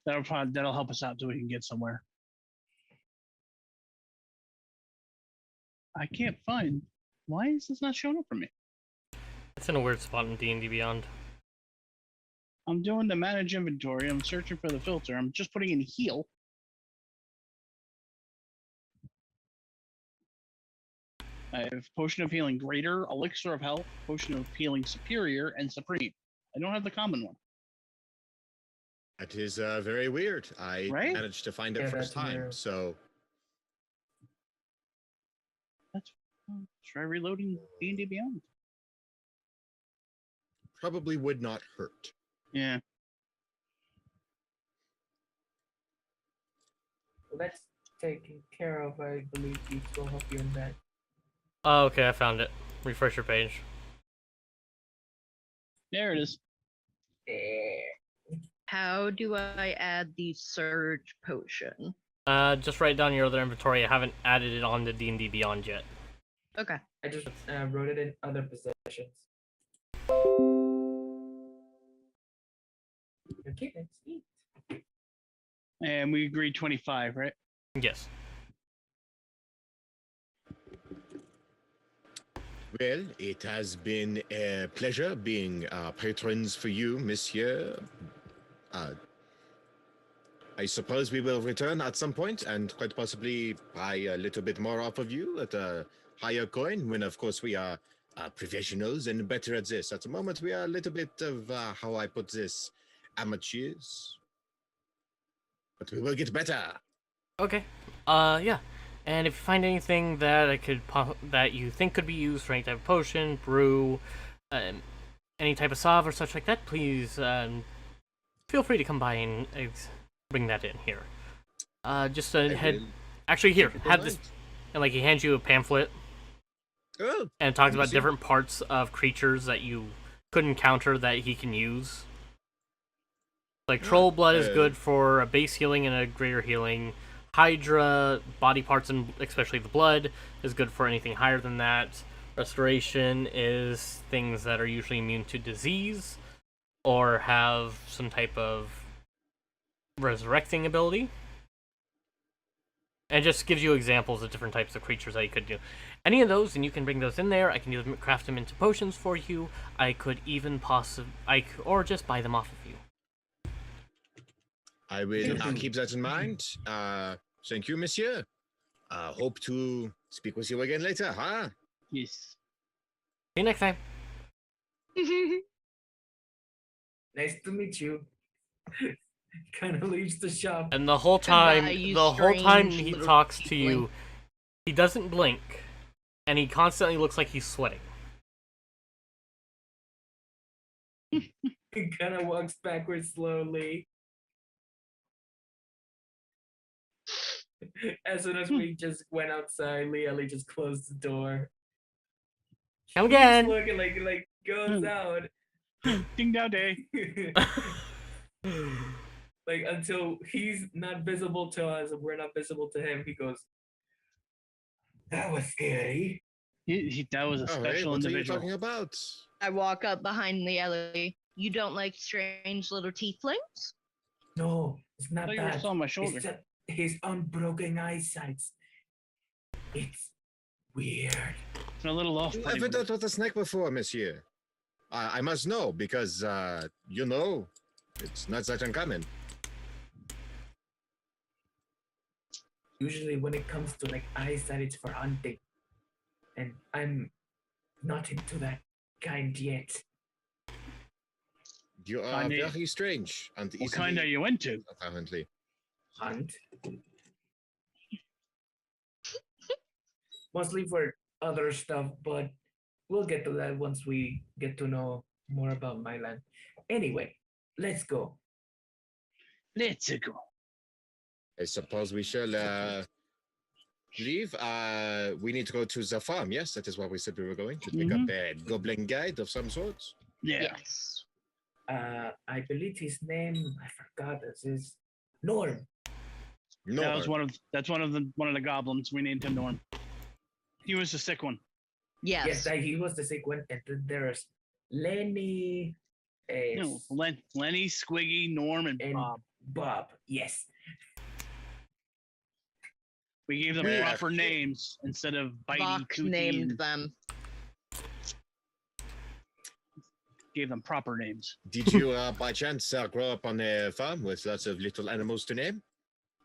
That'll help us out so we can get somewhere. I can't find. Why is this not showing up for me? It's in a weird spot in D&D Beyond. I'm doing the manage inventory. I'm searching for the filter. I'm just putting in heal. I have potion of healing greater, elixir of health, potion of healing superior, and supreme. I don't have the common one. That is very weird. I Right? managed to find it Yeah, first that's time, weird. so Try reloading D&D Beyond. probably would not hurt. Yeah. That's taken care of. I believe Geeks will help you in that. Oh, okay, I found it. Refresh your page. There it is. There. How do I add the surge potion? Just write down your other inventory. I haven't added it on to D&D Beyond yet. Okay. I just wrote it in other possessions. Okay, that's neat. And we agreed 25, right? Yes. Well, it has been a pleasure being patrons for you, monsieur. I suppose we will return at some point and quite possibly buy a little bit more off of you at a higher coin when, of course, we are professionals and better at this. At the moment, we are a little bit of, how I put this, amateurs. But we will get better. Okay. Yeah. And if you find anything that that you think could be used for any type of potion, brew, any type of salve or such like that, please feel free to come by and bring that in here. Just head. Actually, here, have this. And like he hands you a pamphlet. Oh, and it talks about see. different parts of creatures that you could encounter that he can use. Like troll blood is good for a base healing and a greater healing. Hydra body parts and especially the blood is good for anything higher than that. Restoration is things that are usually immune to disease or have some type of resurrecting ability. And it just gives you examples of different types of creatures that you could do. Any of those, and you can bring those in there. I can either craft them into potions for you. I could even or just buy them off of you. I will keep that in mind. Thank you, monsieur. Hope to speak with you again later, huh? Yes. See you next time. Nice to meet you. Kind of leaves the shop. And the whole Goodbye, time, you he strange little talks to tiefling. you, he doesn't blink, and he constantly looks like he's sweating. He kind of walks backwards slowly. As soon as we just went outside, Ellie just closed the door. Come He's again. looking like goes out. Ding dong day. Like until he's not visible to us and we're not visible to him, he goes, "That was scary." That was a Oh, hey, special what are you individual. talking about? I walk up behind the Ellie. You don't like strange little tieflings? No, it's I not thought you were that. still on my shoulder. It's just his unbroken eyesight. It's weird. It's a little off. You ever dealt with a snake before, monsieur? I must know, because, you know, it's not that uncommon. Usually when it comes to like eyesight, it's for hunting. And I'm not into that kind yet. You are Kinda- very strange and What kind are you into? apparently. Hunt? Mostly for other stuff, but we'll get to that once we get to know more about my land. Anyway, let's go. Let's go. I suppose we shall leave. We need to go to the farm, yes? That is where we said we were going, to pick up a goblin guide of some sort. Yeah. Yes. I believe his name, I forgot, this is Norm. No. That was one of the goblins. We named him Norm. He was the sick one. Yes. Yes, he was the sick one. And then there's Lenny. No, Lenny, Squiggy, Norm, and and Bob. Bob, yes. We gave them Yeah. proper names instead of Bitey, Bach Cootie, named and them. gave them proper names. Did you, by chance, grow up on a farm with lots of little animals to name?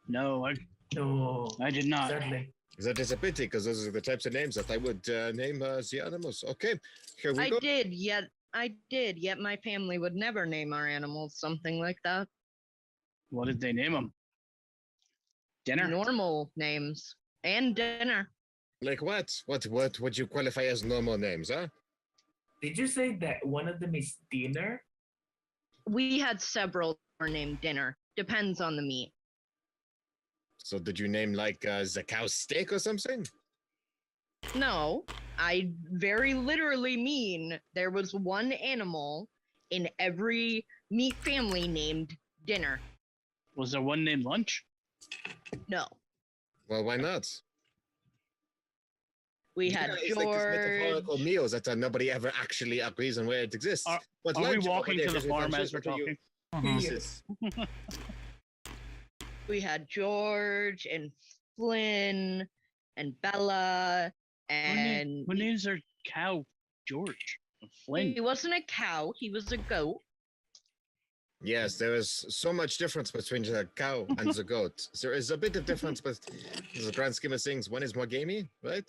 No, No, I did not. sadly. That is a pity, because those are the types of names that I would name the animals. Okay, here we I go. did, yet my family would never name our animals something like that. What did they name him? Dinner. Normal names. And dinner. Like what? What would you qualify as normal names, huh? Did you say that one of them is dinner? We had several that were named dinner. Depends on the meat. So did you name like the cow steak or something? No, I very literally mean there was one animal in every meat family named dinner. Was there one named Lunch? No. Well, why not? We had It's like this metaphorical George. meals that nobody ever actually agrees on where it exists. But Are we lunch over walking there to the is farm lunch, as we're what do you- talking? Mhm. Yes. We had George and Goblin and Bella and Who names their cow George? Flynn. he wasn't a cow, he was a goat. Yes, there is so much difference between the cow and the goat. There is a bit of difference, but in the grand scheme of things, one is more gamey, right?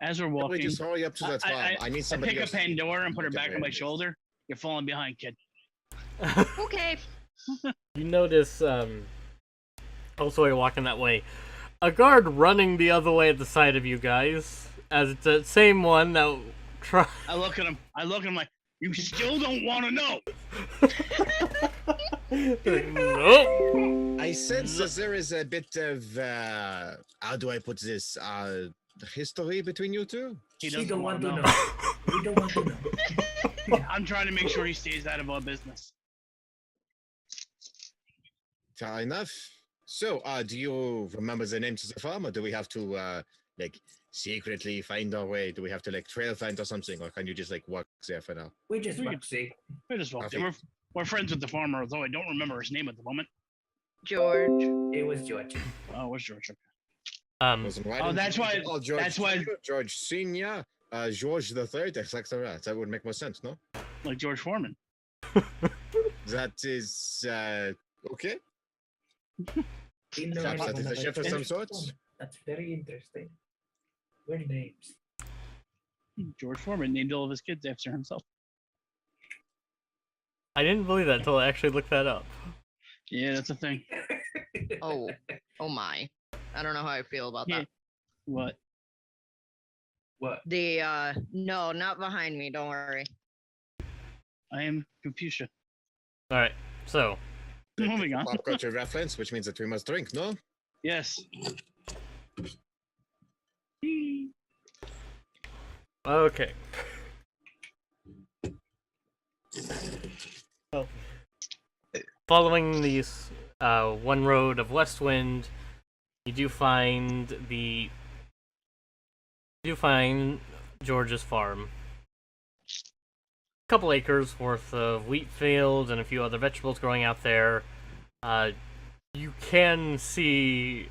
As we're We walking, just hurry up to that farm. I need I somebody pick up else to- Pandora and put her Get back on rid my of this. shoulder. You're falling behind, kid. Okay. You notice, also while you're walking that way, a guard running the other way at the side of you guys, as it's the same one that try. I look at him. Like, you still don't want to know. Nope. I sense that there is a bit of, how do I put this, history between you two? He We doesn't don't want want to to know. know. We don't want to know. I'm trying to make sure he stays out of our business. Fair enough. So, do you remember the names of the farm, or do we have to, like, secretly find our way? Do we have to, like, trail find or something, or can you just, like, walk there for now? We just We want to see. We just walked in. We're friends with the farmer, although I don't remember his name at the moment. George. It was George. Oh, where's George? Wasn't right Oh, in- that's why- Oh, George that's why- Senior, George Senior, George the Third, etc. That would make more sense, no? Like George Foreman. That is, okay. You know Perhaps that anyone is a about chef of some George sort? Foreman? That's very interesting. Weird names. George Foreman named all of his kids after himself. I didn't believe that until I actually looked that up. Yeah, that's a thing. Oh, oh my. I don't know how I feel about Yeah. that. What? What? The no, not behind me, don't worry. I am Confucia. Alright, so, Moving on. Pop culture reference, which means that we must drink, no? Yes. okay. So, following these one road of Westwind, you do find George's farm. Couple acres worth of wheat fields and a few other vegetables growing out there. You can see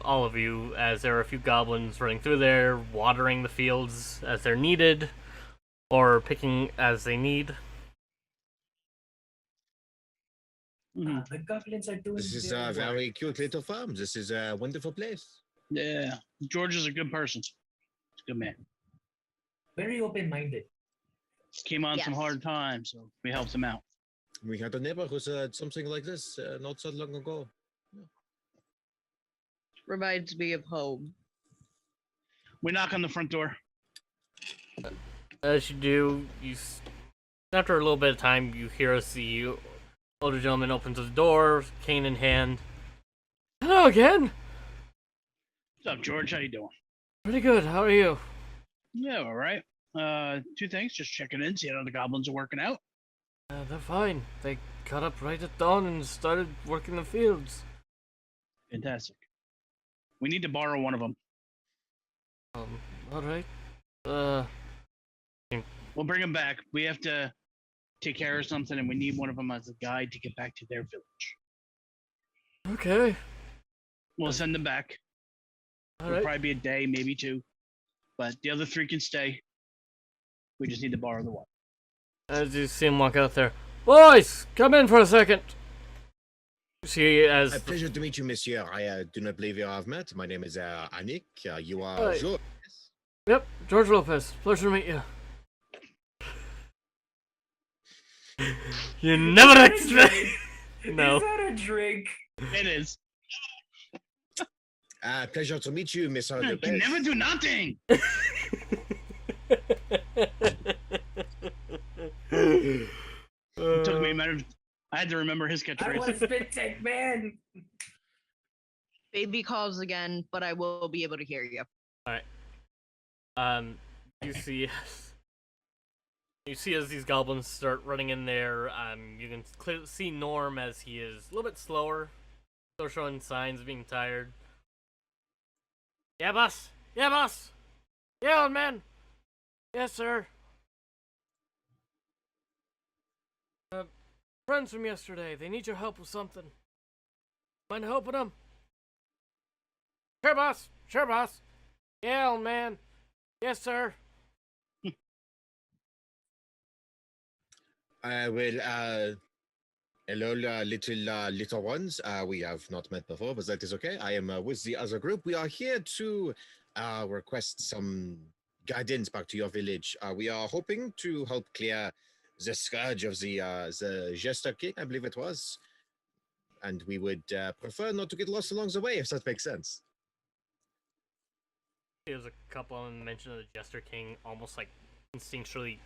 all of you as there are a few goblins running through there, watering the fields as they're needed, or picking as they need. Mhm. The goblins are doing This is their a work. very cute little farm. This is a wonderful place. Yeah. George is a good person. He's a good man. Very open-minded. Came on some Yes. hard times, so we helped him out. We had a neighbor who said something like this not so long ago. Reminds me of home. We knock on the front door. As you do, after a little bit of time, you hear the older gentleman opens the door, cane in hand. Hello again. What's up, George? How you doing? Pretty good. How are you? Yeah, all right. Two things. Just checking in, see how the goblins are working out. They're fine. They got up right at dawn and started working the fields. Fantastic. We need to borrow one of them. All right. We'll bring them back. We have to take care of something, and we need one of them as a guide to get back to their village. Okay. We'll send them back. All It'll right. probably be a day, maybe two. But the other three can stay. We just need to borrow the one. As you see him walk out there, boys, come in for a second. You see, as A pleasure to meet you, monsieur. I do not believe you have met. My name is Anik. You are Hi. George. yep, George Lopez. Pleasure to meet you. You never expect. No. Is that a drink? It is. Pleasure to meet you, Miss You Lopez. can never do nothing. It took me a minute. I had to remember his I catchphrase. want to spit take, man. Baby calls again, but I will be able to hear you. You see as these goblins start running in there. You can clearly see Norm as he is a little bit slower, still showing signs of being tired. Yeah, boss. Yeah, boss. Yeah, old man. Yes, sir. Friends from yesterday. They need your help with something. Mind helping them? Sure, boss. Sure, boss. Yeah, old man. Yes, sir. Well, hello, little ones. We have not met before, but that is okay. I am with the other group. We are here to request some guidance back to your village. We are hoping to help clear the scourge of the Jester King, I believe it was. And we would prefer not to get lost along the way, if that makes sense. There's a couple of them mentioned the Jester King almost like instinctually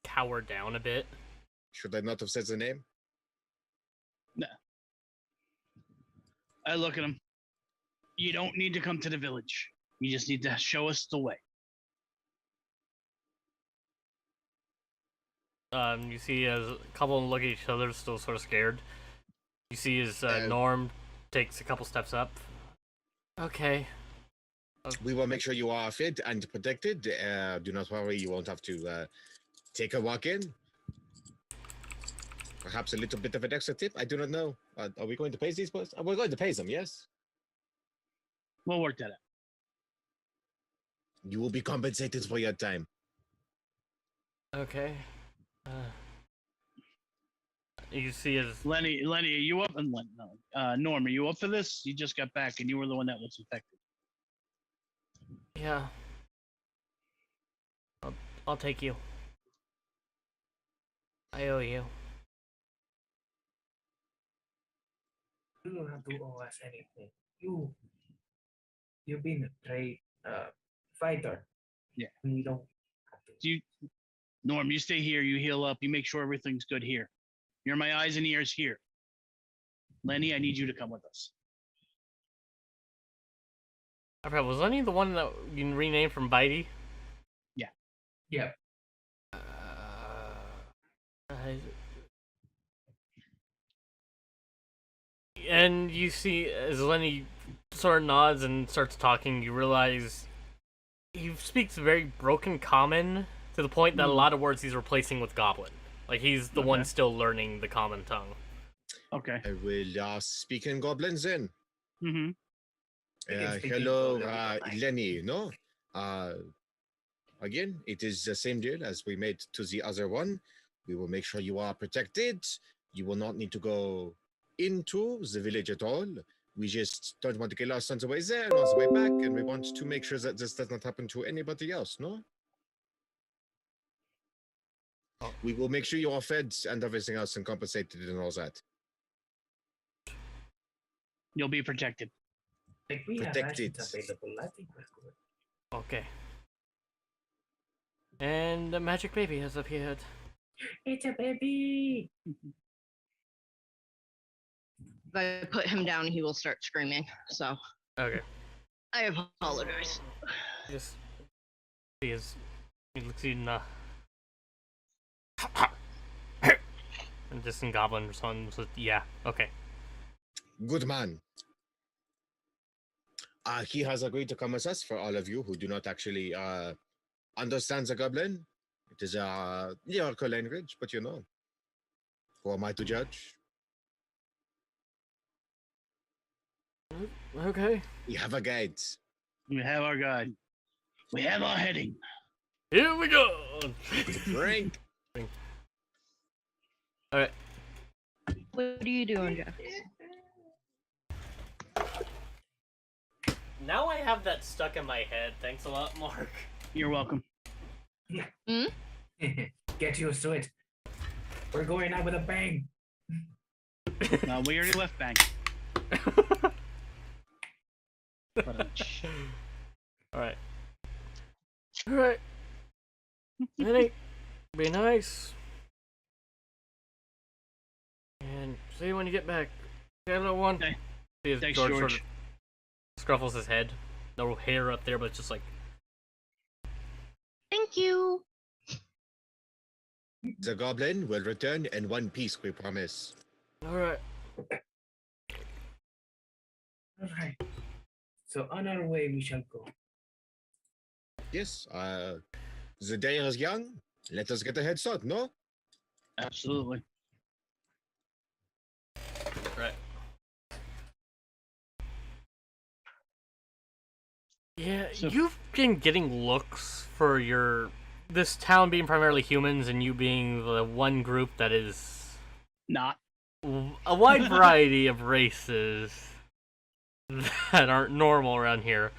cower down a bit. Should I not have said the name? No. I look at him. You don't need to come to the village. You just need to show us the way. You see as a couple of them look at each other, still sort of scared. You see as Norm takes a couple steps up. Okay. We will make sure you are fed and protected. Do not worry, you won't have to take a walk in. Perhaps a little bit of an extra tip. I do not know. Are we going to pay these boys? We're going to pay them, yes? We'll work that out. You will be compensated for your time. Okay. You see as Lenny, are you up? And no, Norm, are you up for this? You just got back, and you were the one that was infected. yeah. I'll take you. I owe you. You don't have to owe us anything. You've been a great fighter. Yeah. We don't have to. Norm, you stay here. You heal up. You make sure everything's good here. You're my eyes and ears here. Lenny, I need you to come with us. I forgot, was Lenny the one that you renamed from Bitey? Yeah. And you see as Lenny sort of nods and starts talking, you realize he speaks very broken common to the point that a lot of words he's replacing with Goblin. Like he's the one still learning the common tongue. Okay. I will speak in Goblins then. Mm-hmm. Hello, Lenny, no? Again, it is the same deal as we made to the other one. We will make sure you are protected. You will not need to go into the village at all. We just don't want to get lost on the way there and on the way back, and we want to make sure that this does not happen to anybody else, no? Oh. We will make sure you are fed and everything else and compensated and all that. You'll be protected. Like we have Protected. rations available. I think we're good. Okay. And the magic baby has appeared. It's a baby. If I put him down, he will start screaming. So Okay. I apologize. Just he looks in and just in Goblin responds with yeah, okay. Good man. He has agreed to come with us for all of you who do not actually understand the Goblin. It is a lyrical language, but you know. Who am I to judge? Okay. We have a guide. We have our guide. We have our heading. Here we go. Frank. Alright. What are you doing, Jeff? Now I have that stuck in my head. Thanks a lot, Mark. You're welcome. Get used to it. We're going out with a bang. We already left bank. Alright. Alright. Lenny, be nice. And see you when you get back. Okay, little one. Okay. See as Thanks, George George. sort of scruffles his head. No hair up there, but it's just like Thank you. The Goblin will return in one piece, we promise. alright. All right. So on our way we shall go. Yes, the day is young. Let us get a head start, no? Absolutely. Yeah, So- you've been getting looks for this town being primarily humans and you being the one group that is Not. a wide variety of races that aren't normal around here.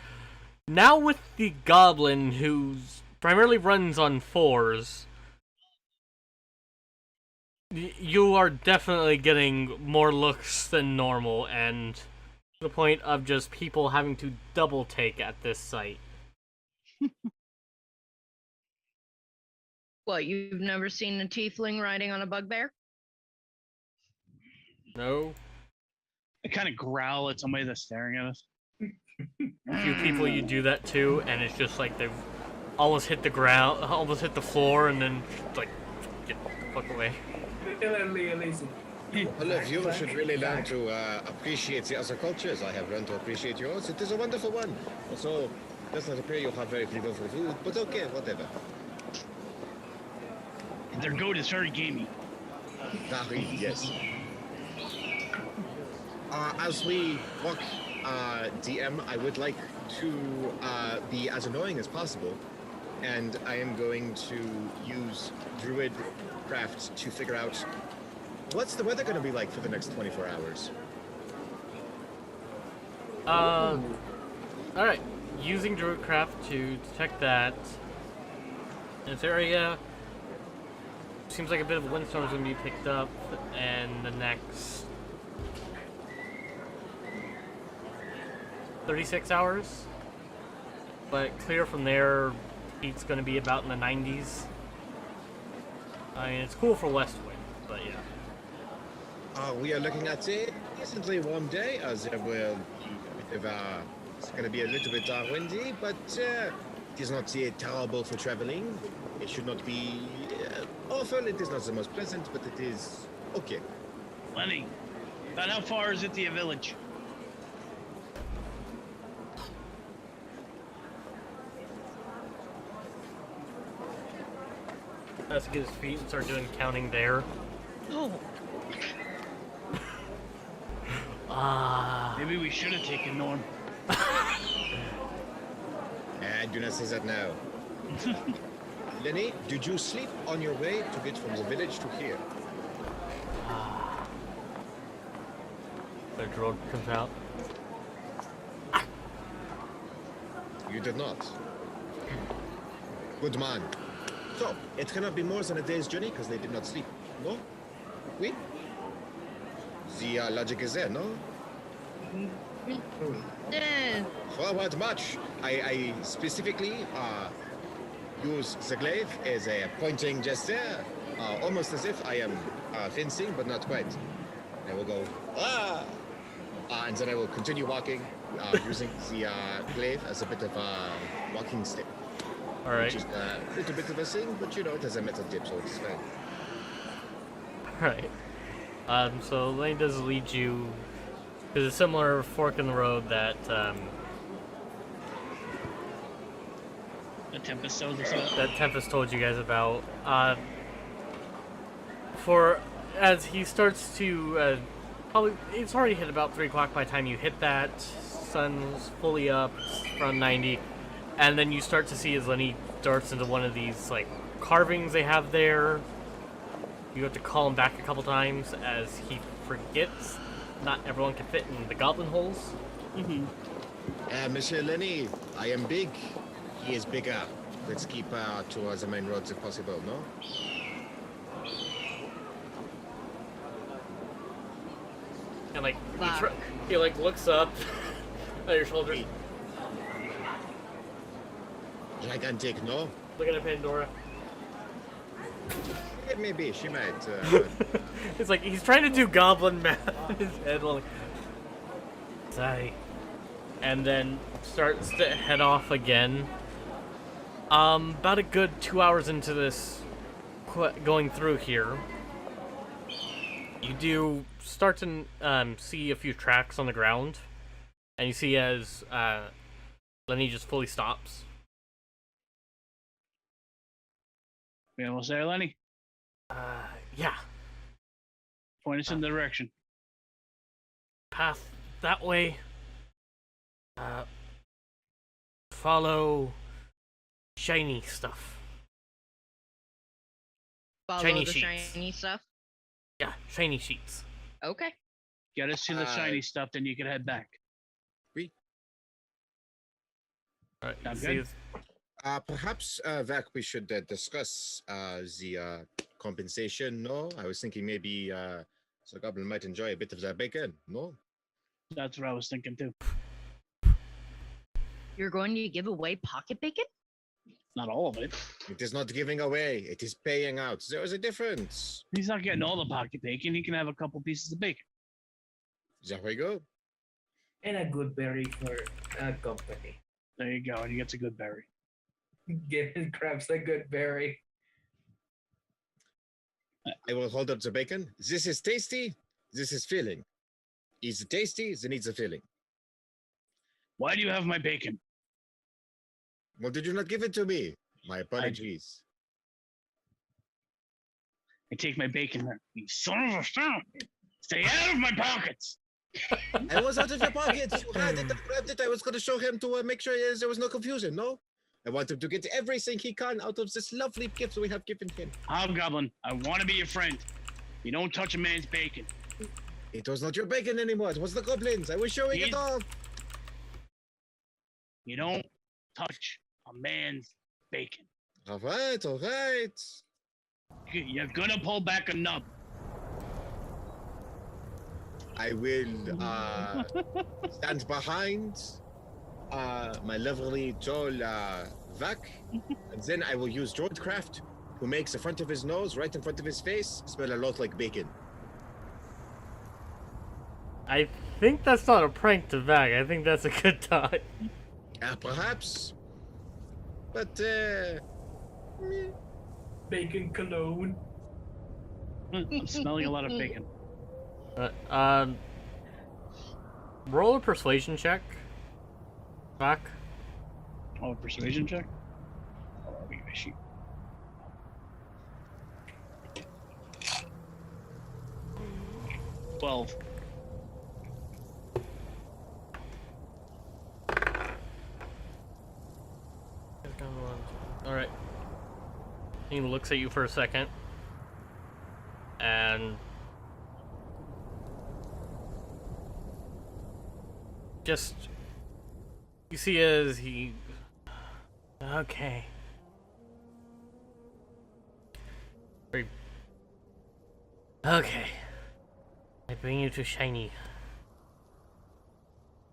Now with the Goblin, who primarily runs on 4s, you are definitely getting more looks than normal, and to the point of just people having to double take at this site. What, you've never seen a tiefling riding on a bugbear? No? I kind of growl at somebody that's staring at us. A few people you do that to, and it's just like they've almost hit the ground, almost hit the floor, and then like get the fuck away. Hello, viewers should really learn to appreciate the other cultures. I have learned to appreciate yours. It is a wonderful one. Also, it does not appear you have very flavorful food, but okay, whatever. Their goat is very gamey. Very, yes. As we walk, DM, I would like to be as annoying as possible, and I am going to use Druid Craft to figure out what's the weather going to be like for the next 24 hours. Alright. Using Druidcraft to detect that. In this area, seems like a bit of a windstorm's gonna be picked up, and the next 36 hours. But clear from there, heat's gonna be about in the 90s. I mean, it's cool for west wind, but yeah. We are looking at a decently warm day, as there will be a bit of it's going to be a little bit windy, but it is not terrible for traveling. It should not be awful. It is not the most pleasant, but it is okay. Lenny, about how far is it to your village? Has to get his feet and start doing counting there. Oh, Maybe we should have taken Norm. Do not say that now. Lenny, did you sleep on your way to get from the village to here? The droid comes out. You did not. Good man. So, it cannot be more than a day's journey because they did not sleep. No? Oui? The logic is there, no? eh, Forward march. I specifically use the glaive as a pointing gesture, almost as if I am fencing, but not quite. I will go, and then I will continue walking, using the glaive as a bit of a walking stick. Alright. Which is a little bit of a thing, but you know, it has a metal tip, so it's fine. Alright. So Lane does lead you to a similar fork in the road that, The Tempest told us about. that Tempest told you guys about. As he starts to, probably, it's already hit about 3 o'clock by the time you hit that. Sun's fully up, it's around 90. And then you start to see as Lenny darts into one of these, like, carvings they have there. You have to call him back a couple times as he forgets not everyone can fit in the goblin holes. Monsieur Lenny, I am big. He is bigger. Let's keep towards the main roads if possible, no? And, like, Fuck. he like, looks up at your shoulders, Gigantic, no? looking at Pandora. Maybe, she might. It's like, he's trying to do goblin math in his head, like, sigh. And then starts to head off again. About a good 2 hours into this going through here, you do start to see a few tracks on the ground, and you see as Lenny just fully stops. We almost there, Lenny. Yeah, Point us in the direction. path that way. follow shiny stuff. Follow Shiny the sheets. shiny stuff. Yeah, shiny sheets. Okay. Get us to the shiny stuff, then you can head back. All right, Sound see good? if- Perhaps, Vac, we should discuss the compensation. No, I was thinking maybe Sir Goblin might enjoy a bit of that bacon. No, That's what I was thinking too. You're going to give away pocket bacon? Not all of it. it is not giving away. It is paying out. There is a difference. He's not getting all the pocket bacon. He can have a couple pieces of bacon. There we go. And a good berry for a company. There you go. And he gets a good berry. Grabs a good berry. I will hold up the bacon. This is tasty. This is filling. Is it tasty? Then it's a filling. Why do you have my bacon? Well, did you not give it to me? My apologies. I take my bacon there. You son of a son! Stay out of my pockets! I was out of your pockets. You had it. I grabbed it. I was going to show him to make sure there was no confusion. No, I want him to get everything he can out of this lovely gift we have given him. Hobgoblin, I want to be your friend. You don't touch a man's bacon. It was not your bacon anymore. It was the goblins. I was showing it off. You don't touch a man's bacon. All right, all right. You're gonna pull back a nub. I will stand behind my lovely tall Vac, and then I will use Droidcraft, who makes the front of his nose right in front of his face smell a lot like bacon. I think that's not a prank to Vac. I think that's a good time. Perhaps. But, meh. Bacon cologne. I'm smelling a lot of bacon. Roll a persuasion check. Vac. Oh, a persuasion check? Oh, let me get my sheet. $12. Alright. He looks at you for a second. And just you see as he okay. Okay. I bring you to shiny.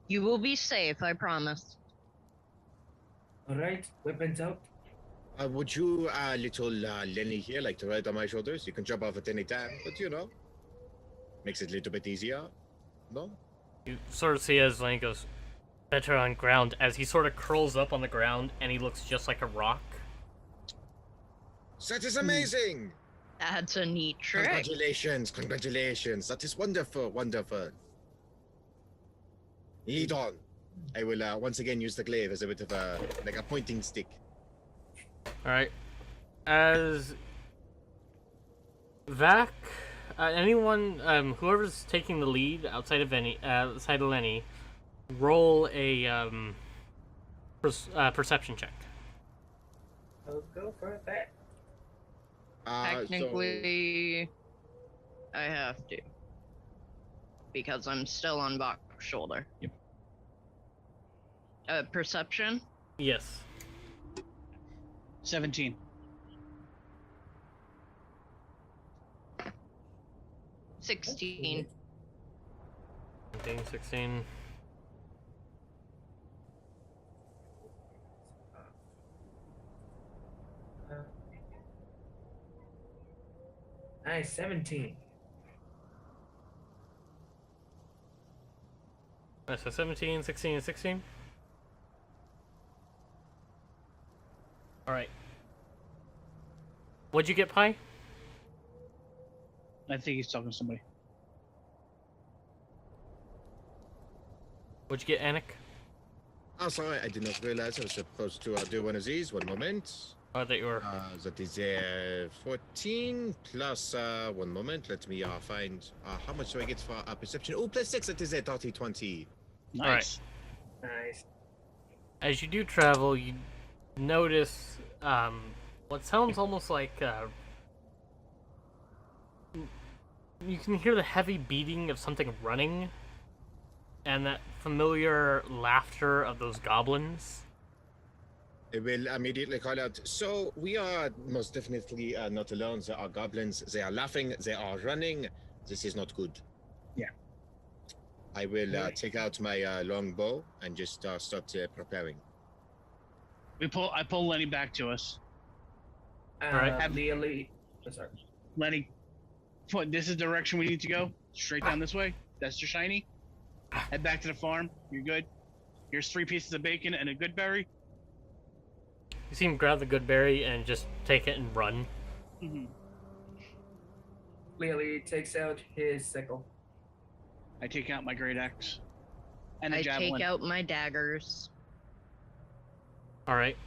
You will be safe, I promise. All right, weapons out. Would you, little Lenny here, like to ride on my shoulders? You can jump off at any time, but you know, makes it a little bit easier. No? You sort of see as Lane goes better on ground as he sort of curls up on the ground and he looks just like a rock. That is amazing! That's a neat trick. Congratulations, congratulations. That is wonderful, wonderful. Lead on. I will once again use the glaive as a bit of a, like a pointing stick. Alright. As Vac, anyone, whoever's taking the lead outside of Lenny, roll a perception check. I'll go for that. Technically, I have to. Because I'm still on Bach's shoulder. Yep. Perception? Yes. 17. 16. 17, 16. Nice, 17. Alright, so 17, 16, and 16. Alright. What'd you get, Pi? I think he's talking to somebody. What'd you get, Anik? Oh, sorry, I did not realize I was supposed to do one of these. One moment. Oh, that you were. That is 14 plus, one moment. Let me find, how much do I get for perception? Oh, plus 6, that is 30, 20. Nice. Nice. as you do travel, you notice what sounds almost like you can hear the heavy beating of something running, and that familiar laughter of those goblins. I will immediately call out. So we are most definitely not alone. There are goblins. They are laughing. They are running. This is not good. Yeah. I will take out my long bow and just start preparing. I pull Lenny back to us. Alright. Lee. Oh, sorry. Lenny, this is the direction we need to go. Straight down this way. That's your shiny. Head back to the farm. You're good. Here's 3 pieces of bacon and a good berry. You see him grab the good berry and just take it and run. Mm-hmm. Lee takes out his sickle. I take out my great axe and a I javelin. take out my daggers. Alright.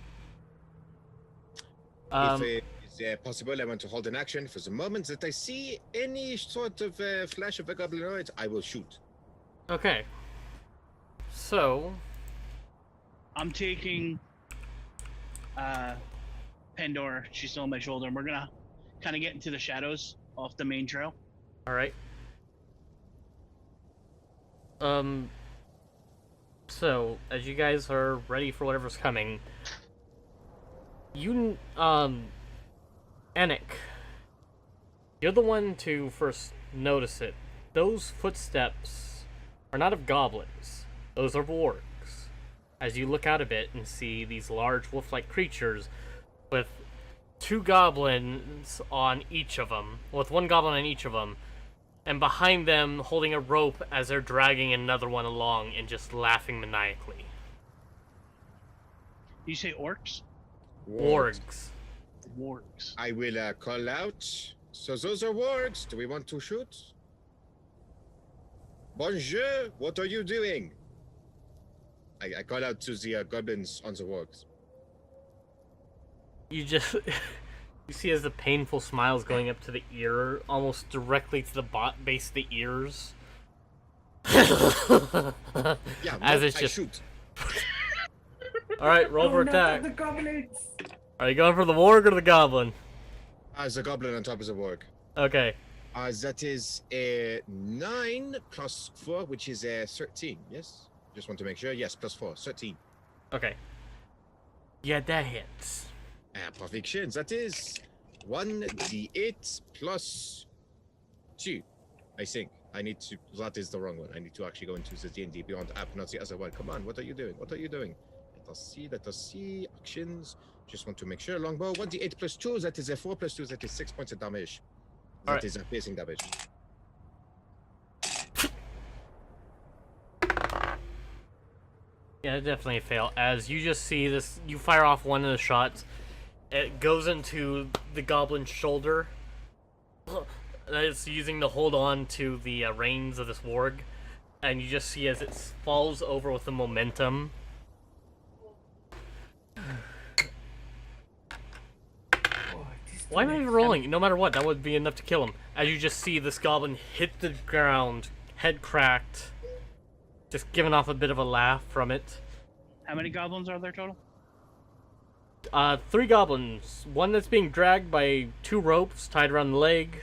If it is possible, I want to hold an action. For the moment that I see any sort of flash of a goblinoid, I will shoot. Okay. So, I'm taking Pandora. She's still on my shoulder, and we're gonna kind of get into the shadows off the main trail. alright. So, as you guys are ready for whatever's coming, you, Anik, you're the one to first notice it. Those footsteps are not of goblins. Those are wargs. As you look out a bit and see these large wolf-like creatures with 2 goblins on each of them, with 1 goblin on each of them, and behind them holding a rope as they're dragging another one along and just laughing maniacally. You say orcs? Wargs. Wargs. I will call out. So those are wargs. Do we want to shoot? Bonjour, what are you doing? I call out to the goblins on the wargs. You just... you see as the painful smile's going up to the ear, almost directly to the base of the ears. Yeah, As no, it's I just... shoot. Alright, roll for not attack. the goblins! Are you going for the warg or the goblin? The goblin on top of the warg. Okay. That is a 9 plus 4, which is a 13. Yes? Just want to make sure. Yes, plus 4, 13. Okay. Yeah, that hits. Perfection. That is 1d8 plus 2. I think. I need to... That is the wrong one. I need to actually go into the D&D Beyond app, not the other one. Come on, what are you doing? What are you doing? Let us see. Actions. Just want to make sure. Longbow. 1d8 plus 2. That is a 4 plus 2. That is 6 points of damage. That Alright. is a piercing damage. Yeah, definitely a fail. As you just see this, you fire off one of the shots. It goes into the goblin's shoulder. It's using to hold on to the reins of this warg. And you just see as it falls over with the momentum. Why am I even rolling? No matter what, that would be enough to kill him. As you just see this goblin hit the ground, head cracked, just giving off a bit of a laugh from it. How many goblins are there total? 3 goblins. One that's being dragged by 2 ropes tied around the leg.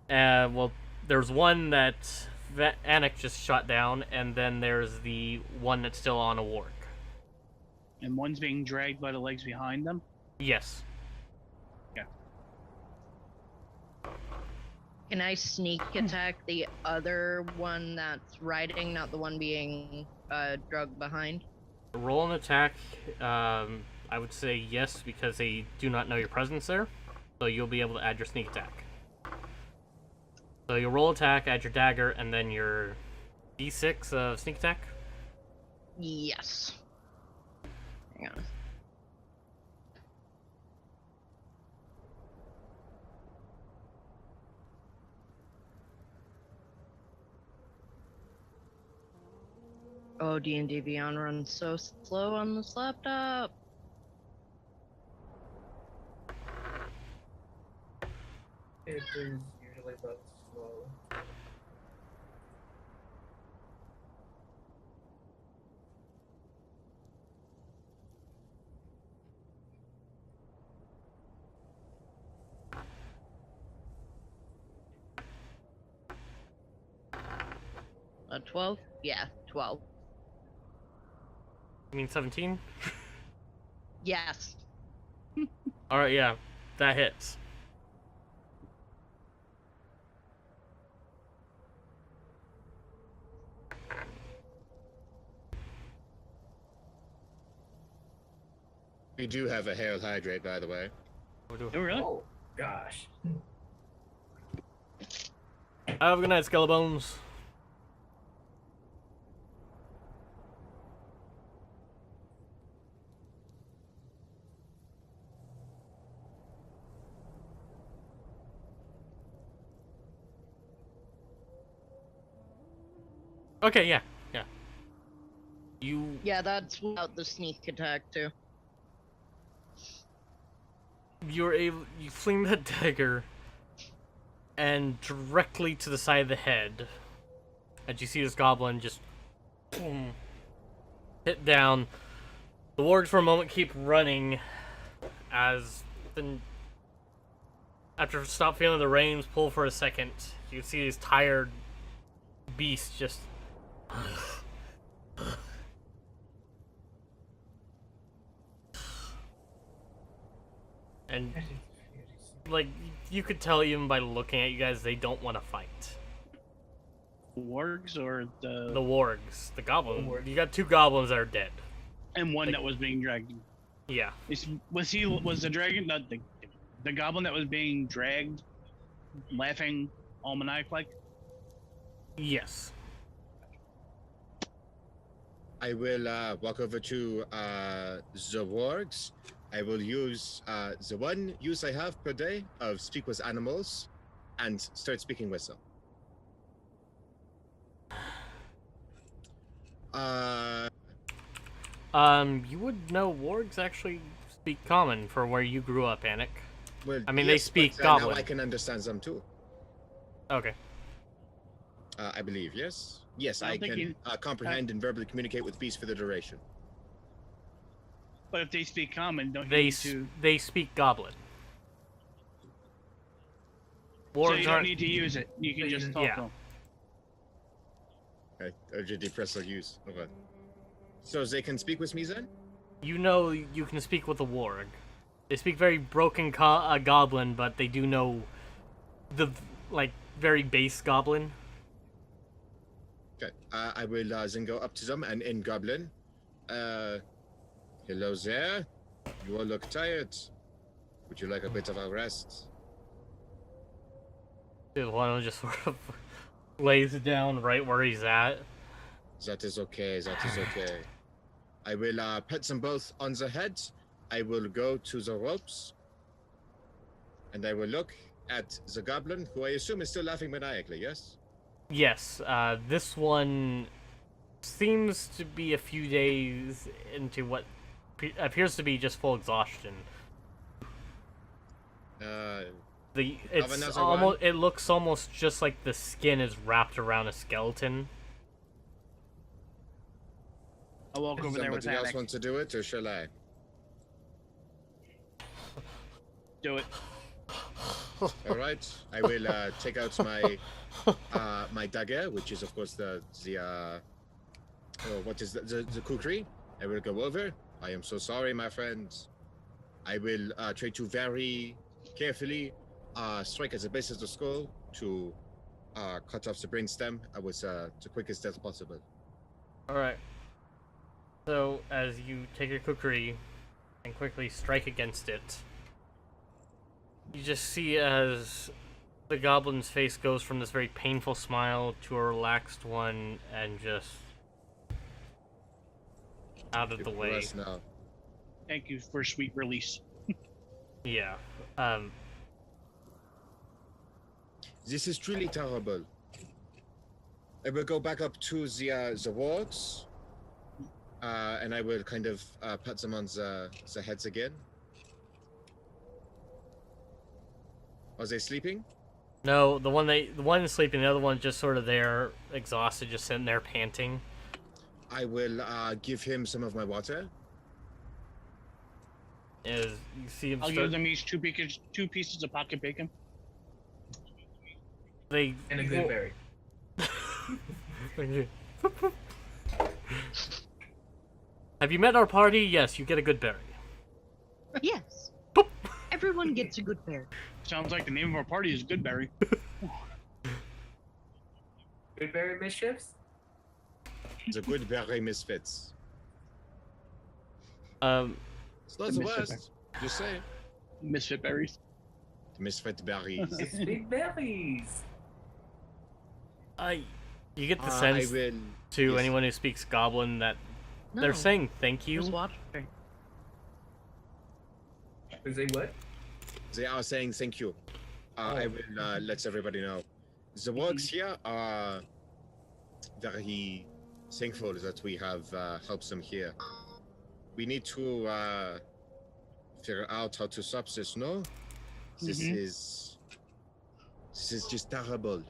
Well, there's one that Anik just shot down, and then there's the one that's still on a warg. And one's being dragged by the legs behind them? Yes. Can I sneak attack the other one that's riding, not the one being drugged behind? Roll an attack. I would say yes, because they do not know your presence there. So you'll be able to add your sneak attack. So you'll roll attack, add your dagger, and then your d6 of sneak attack. Yes. Hang on. Oh, D&D Beyond runs so slow on this laptop. It is usually about slow. A 12? Yeah, 12. You mean 17? Yes. Alright, yeah. That hits. We do have a hail hydrate, by the way. Oh, really? Oh gosh. Have a good night, Skelebones. Okay, yeah. You Yeah, that's without the sneak attack, too. you're able you fling that dagger and directly to the side of the head. As you see this goblin just boom, hit down. The wargs for a moment keep running as then after stop feeling the reins pull for a second, you see these tired beasts just and like you could tell even by looking at you guys they don't want to fight. Wargs or The the wargs, the goblin. The wargs. You got two goblins that are dead. and one that was being dragged? Yeah. Was the dragon the goblin that was being dragged, laughing almanac like? Yes. I will walk over to the wargs. I will use the one use I have per day of speak with animals and start speaking with them. You would know wargs actually speak common for where you grew up, Anik. Well, I mean, they speak but, now Goblin. I can understand them too. Okay. I believe, yes? Yes, I I don't think can you- comprehend and verbally communicate with beasts for the duration. But if they speak common, don't you They need to? they speak goblin. So Wargs you don't aren't. need to use it. You can just talk Yeah. to them. Okay, urgently press or use. Okay. So they can speak with me then? You know you can speak with a warg. They speak very broken goblin, but they do know the like very base goblin. Okay. I will then go up to them and in Goblin. Hello there. You all look tired. Would you like a bit of a rest? The one just sort of lays down right where he's at. That is okay. That is okay. I will pet them both on the head. I will go to the ropes. And I will look at the goblin, who I assume is still laughing maniacally, yes? Yes, this one seems to be a few days into what appears to be just full exhaustion. It's another almost it looks almost just like the skin is wrapped around a skeleton. I'll walk Does over there with somebody else Anik. want to do it, or shall I? Do it. All right. I will take out my dagger, which is of course the what is the kukri. I will go over. I am so sorry, my friends. I will try to very carefully strike at the base of the skull to cut off the brainstem with the quickest death possible. Alright. So, as you take your kukri and quickly strike against it, you just see as the goblin's face goes from this very painful smile to a relaxed one and just out of the way. Bless now. Thank you for sweet release. Yeah. This is truly terrible. I will go back up to the wards, and I will kind of pat them on the heads again. Are they sleeping? No, the one is sleeping, the other one's just sort of there, exhausted, just sitting there panting. I will give him some of my water. As you see him I'll start, give them each two pieces of pocket bacon. they And a good berry. Okay. Have you met our party? Yes, you get a good berry. Yes. Boop. Everyone gets a good berry. Sounds like the name of our party is Goodberry. Good berry mischiefs? The good berry misfits. It's not The the misfit worst. Just say Misfit berries. the misfit berries. Sweet berries. You get the I sense will. to yes. anyone who speaks Goblin that No, they're saying thank just you. water. Is they what? They are saying thank you. I will let everybody know. The works here are very thankful that we have helped them here. We need to figure out how to stop this. No, this is just terrible.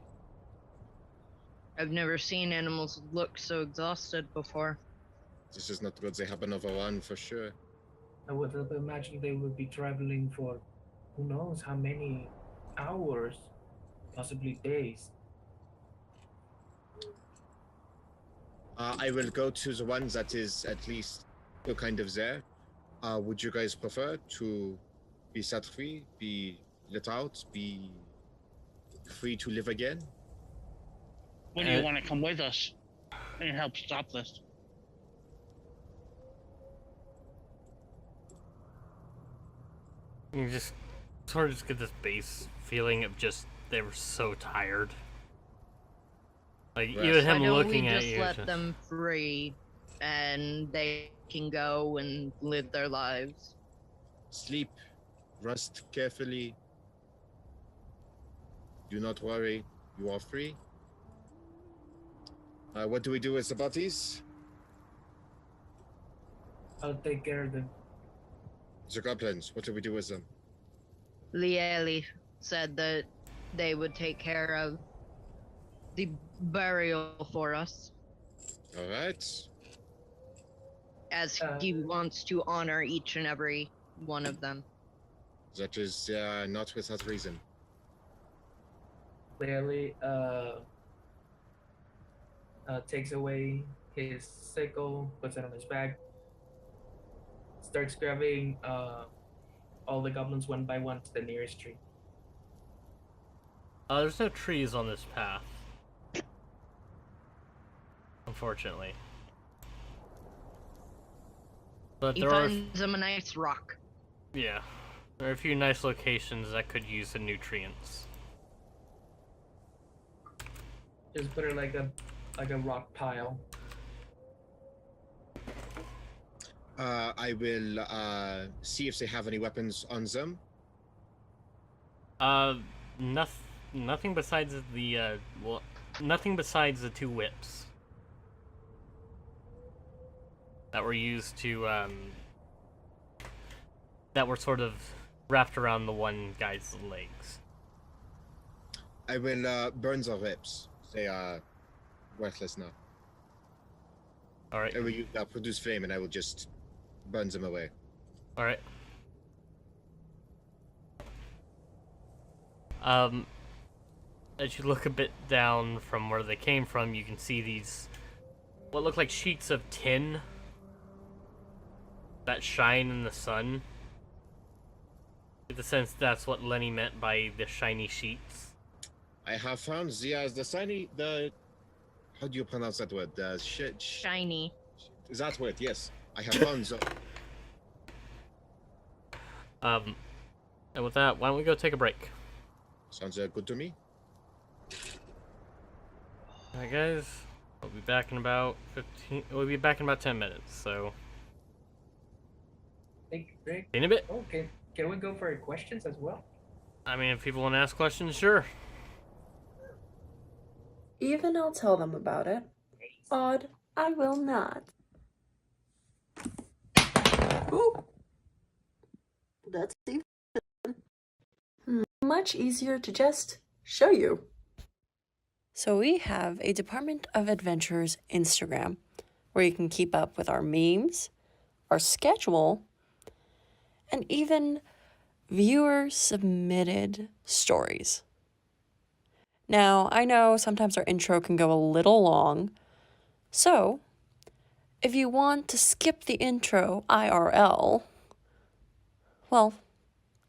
I've never seen animals look so exhausted before. This is not good. They have another one for sure. I would have imagined they would be traveling for who knows how many hours, possibly days. I will go to the one that is at least still kind of there. Would you guys prefer to be set free, be let out, be free to live again? When do you want to come with us and help stop this? You just sort of just get this base feeling of just they were so tired. Like Right. even Why him don't looking we at just you. let just- them free, and they can go and live their lives? Sleep, rest carefully. Do not worry, you are free. What do we do with the bodies? I'll take care of them. The goblins, what do we do with them? Liege said that they would take care of the burial for us, All right. as he wants to honor each and every one of them. That is not without reason. Clearly, takes away his sickle, puts it on his back, starts grabbing all the goblins one by one to the nearest tree. There's no trees on this path. Unfortunately. But He there are, finds them a nice rock. yeah, there are a few nice locations that could use the nutrients. Just put it like a rock pile. I will see if they have any weapons on them. Nothing besides the nothing besides the two whips that were used to that were sort of wrapped around the one guy's legs. I will burn the whips. They are worthless now. All right, I will produce flame and I will just burn them away. all right. As you look a bit down from where they came from, you can see these what look like sheets of tin that shine in the sun. Get the sense that's what Lenny meant by the shiny sheets. I have found the how do you pronounce that word? Shiny. That word, yes. I have found the And with that, why don't we go take a break? sounds good to me. Alright guys, we'll be back in about 10 minutes, so Take a break. in a bit. Okay. Can we go for questions as well? I mean, if people want to ask questions, sure. Even I'll tell them about it. Odd, I will not. Ooh. That's even much easier to just show you. So we have a Department of Adventures Instagram where you can keep up with our memes, our schedule, and even viewer submitted stories. Now, I know sometimes our intro can go a little long, so if you want to skip the intro IRL, well,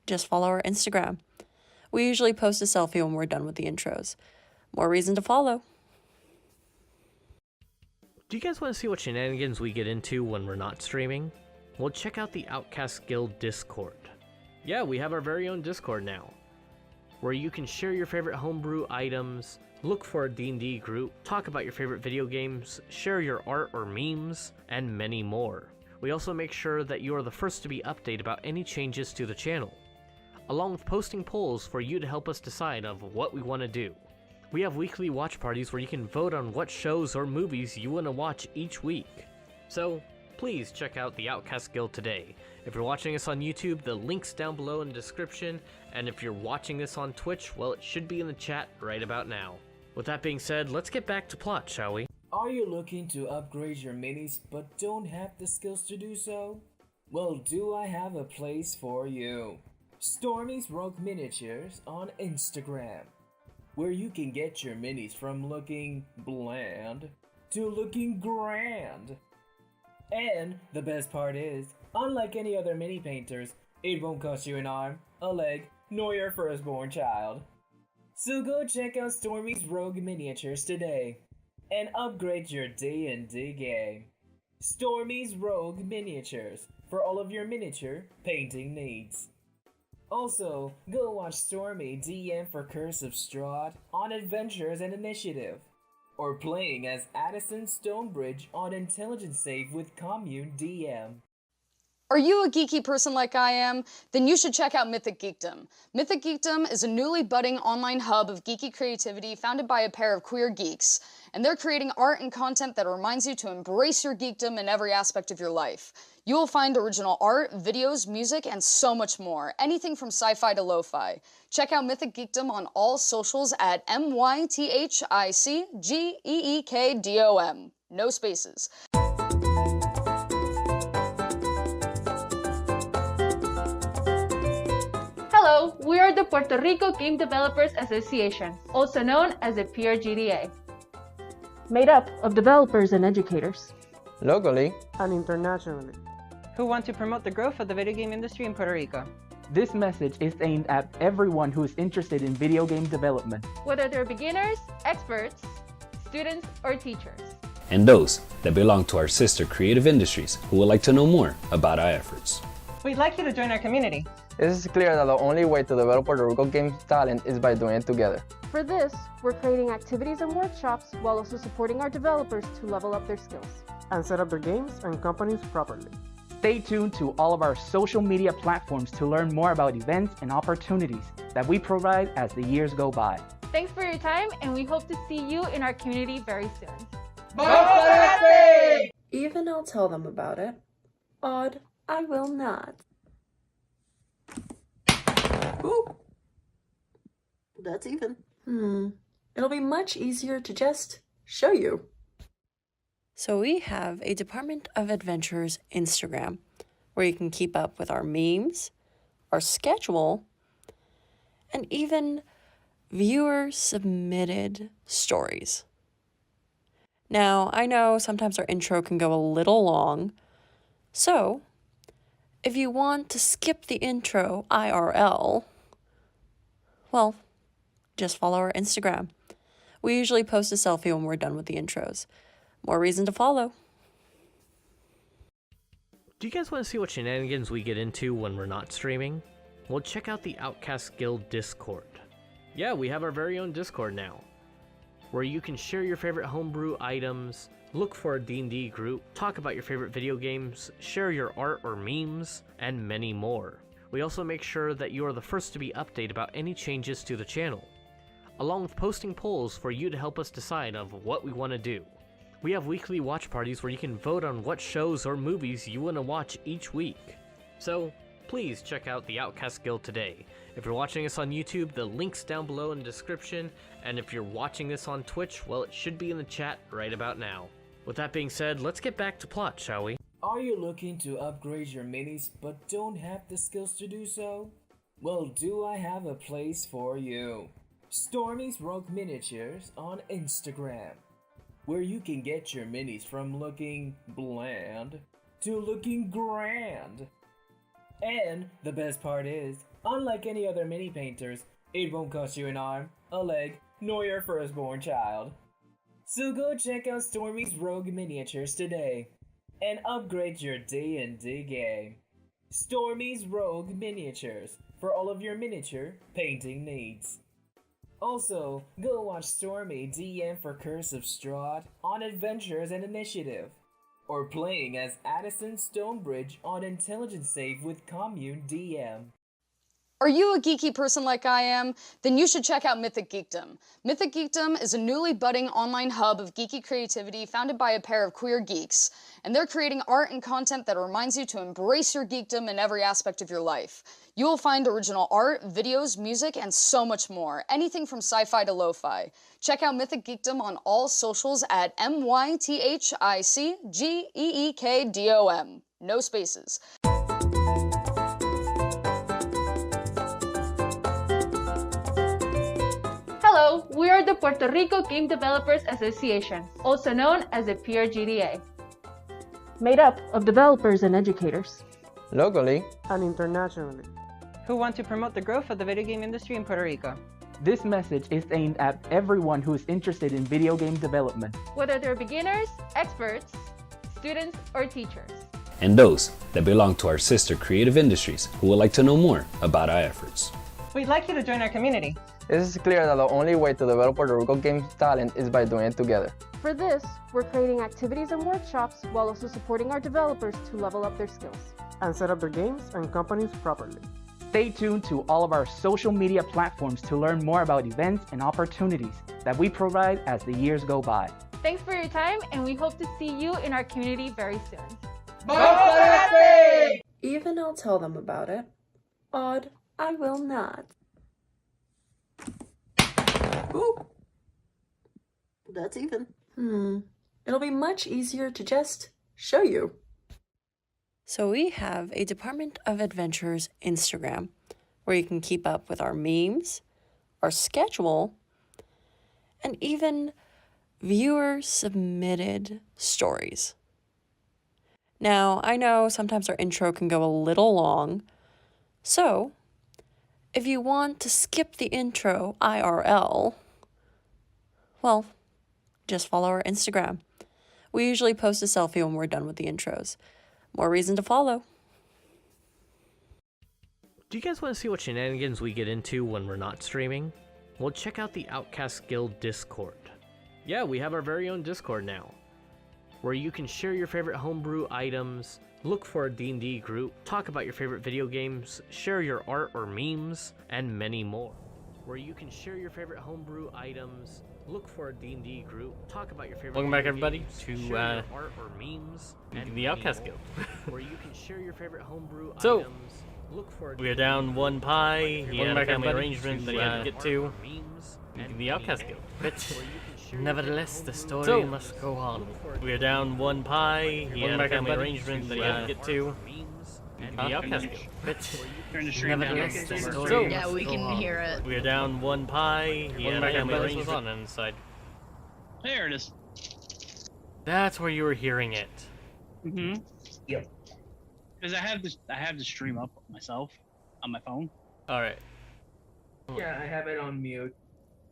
just follow our Instagram. We usually post a selfie when we're done with the intros. More reason to follow. Do you guys want to see what shenanigans we get into when we're not streaming? Well, check out the Outcast Guild Discord. Yeah, we have our very own Discord now, where you can share your favorite homebrew items, look for a D&D group, talk about your favorite video games, share your art or memes, and many more. We also make sure that you are the first to be updated about any changes to the channel, along with posting polls for you to help us decide of what we want to do. We have weekly watch parties where you can vote on what shows or movies you want to watch each week. So, please check out the Outcast Guild today. If you're watching us on YouTube, the link's down below in the description, and if you're watching this on Twitch, well, it should be in the chat right about now. With that being said, let's get back to plot, shall we? Are you looking to upgrade your minis but don't have the skills to do so? Well, do I have a place for you? Stormy's Rogue Miniatures on Instagram, where you can get your minis from looking bland to looking grand. And the best part is, unlike any other mini painters, it won't cost you an arm, a leg, nor your firstborn child. So go check out Stormy's Rogue Miniatures today and upgrade your D&D game. Stormy's Rogue Miniatures for all of your miniature painting needs. Also, go watch Stormy DM for Curse of Strahd on Adventures and Initiative, or playing as Addison Stonebridge on Intelligence Save with Commune DM. Are you a geeky person like I am? Then you should check out Mythic Geekdom. Mythic Geekdom is a newly budding online hub of geeky creativity founded by a pair of queer geeks, and they're creating art and content that reminds you to embrace your geekdom in every aspect of your life. You will find original art, videos, music, and so much more. Anything from sci-fi to lo-fi. Check out Mythic Geekdom on all socials at MYTHICGEEKDOM. No spaces. Hello, we are the Puerto Rico Game Developers Association, also known as the PRGDA, made up of developers and educators, locally and internationally, who want to promote the growth of the video game industry in Puerto Rico. This message is aimed at everyone who is interested in video game development, whether they're beginners, experts, students, or teachers, and those that belong to our sister creative industries who would like to know more about our efforts. We'd like you to join our community. It is clear that the only way to develop Puerto Rico game talent is by doing it together. For this, we're creating activities and workshops while also supporting our developers to level up their skills and set up their games and companies properly. Stay tuned to all of our social media platforms to learn more about events and opportunities that we provide as the years go by. Thanks for your time, and we hope to see you in our community very soon. Even I'll tell them about it. Odd, I will not. Ooh. That's even. It'll be much easier to just show you. So we have a Department of Adventures Instagram, where you can keep up with our memes, our schedule, and even viewer-submitted stories. Now, I know sometimes our intro can go a little long, so if you want to skip the intro IRL, well, just follow our Instagram. We usually post a selfie when we're done with the intros. More reason to follow. Do you guys want to see what shenanigans we get into when we're not streaming? Well, check out the Outcast Guild Discord. Yeah, we have our very own Discord now, where you can share your favorite homebrew items, look for a D&D group, talk about your favorite video games, share your art or memes, and many more. We also make sure that you are the first to be updated about any changes to the channel, along with posting polls for you to help us decide of what we want to do. We have weekly watch parties where you can vote on what shows or movies you want to watch each week. So, please check out the Outcast Guild today. If you're watching us on YouTube, the link's down below in the description, and if you're watching this on Twitch, well, it should be in the chat right about now. With that being said, let's get back to plot, shall we? Are you looking to upgrade your minis but don't have the skills to do so? Well, do I have a place for you? Stormy's Rogue Miniatures on Instagram, where you can get your minis from looking bland to looking grand. And the best part is, unlike any other mini painters, it won't cost you an arm, a leg, nor your firstborn child. So go check out Stormy's Rogue Miniatures today and upgrade your D&D game. Stormy's Rogue Miniatures for all of your miniature painting needs. Also, go watch Stormy DM for Curse of Strahd on Adventures and Initiative, or playing as Addison Stonebridge on Intelligence Save with Commune DM. Are you a geeky person like I am? Then you should check out Mythic Geekdom. Mythic Geekdom is a newly budding online hub of geeky creativity founded by a pair of queer geeks, and they're creating art and content that reminds you to embrace your geekdom in every aspect of your life. You will find original art, videos, music, and so much more. Anything from sci-fi to lo-fi. Check out Mythic Geekdom on all socials at MYTHICGEEKDOM. No spaces. Hello, we are the Puerto Rico Game Developers Association, also known as the PRGDA. Made up of developers and educators. Locally and internationally. Who want to promote the growth of the video game industry in Puerto Rico. This message is aimed at everyone who is interested in video game development. Whether they're beginners, experts, students, or teachers. And those that belong to our sister creative industries who would like to know more about our efforts. We'd like you to join our community. It is clear that the only way to develop Puerto Rico game talent is by doing it together. For this, we're creating activities and workshops while also supporting our developers to level up their skills. And set up their games and companies properly. Stay tuned to all of our social media platforms to learn more about events and opportunities that we provide as the years go by. Thanks for your time, and we hope to see you in our community very soon. Even I'll tell them about it. Odd, I will not. Ooh. That's even. It'll be much easier to just show you. So we have a Department of Adventures Instagram where you can keep up with our memes, our schedule, and even viewer-submitted stories. Now, I know sometimes our intro can go a little long, so if you want to skip the intro IRL, well, just follow our Instagram. We usually post a selfie when we're done with the intros. More reason to follow. Do you guys want to see what shenanigans we get into when we're not streaming? Well, check out the Outcast Guild Discord. Yeah, we have our very own Discord now, where you can share your favorite homebrew items, look for a D&D group, talk about your favorite video games, share your art or memes, and many more. Where you can share your favorite homebrew items, look for a D&D group, talk about your favorite Welcome back, everybody, games, to share your art or memes, and the Outcast Guild. Where you can share your favorite homebrew So, items, look for we are down one pie. He had a family arrangement that he had to get to. The Outcast Guild. But nevertheless, the story must go on. We are down one pie. He had a family arrangement that he had to get to. The Outcast Guild. But nevertheless, the story Yeah, we can hear it. We are down one pie. He had a family arrangement on the inside. There it is. That's where you were hearing it. Yep. Because I have to stream up myself on my phone. All right. Yeah, I have it on mute.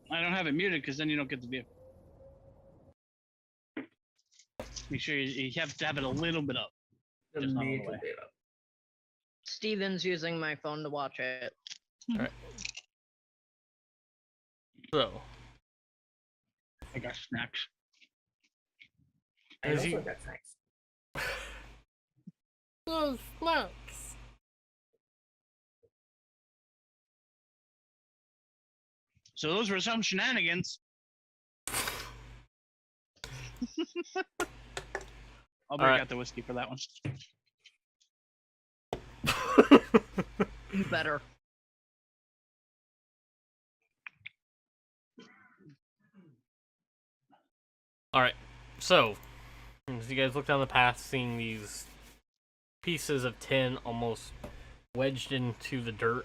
I don't have it muted because then you don't get the view. Make sure you have to have it a little bit up. A Just not all the little way. bit up. Steven's using my phone to watch it. All right. So, I got snacks. I As also you- got snacks. those smokes. So those were some shenanigans. I'll break out the whiskey for that one. You better. Alright, so, as you guys look down the path, seeing these pieces of tin almost wedged into the dirt,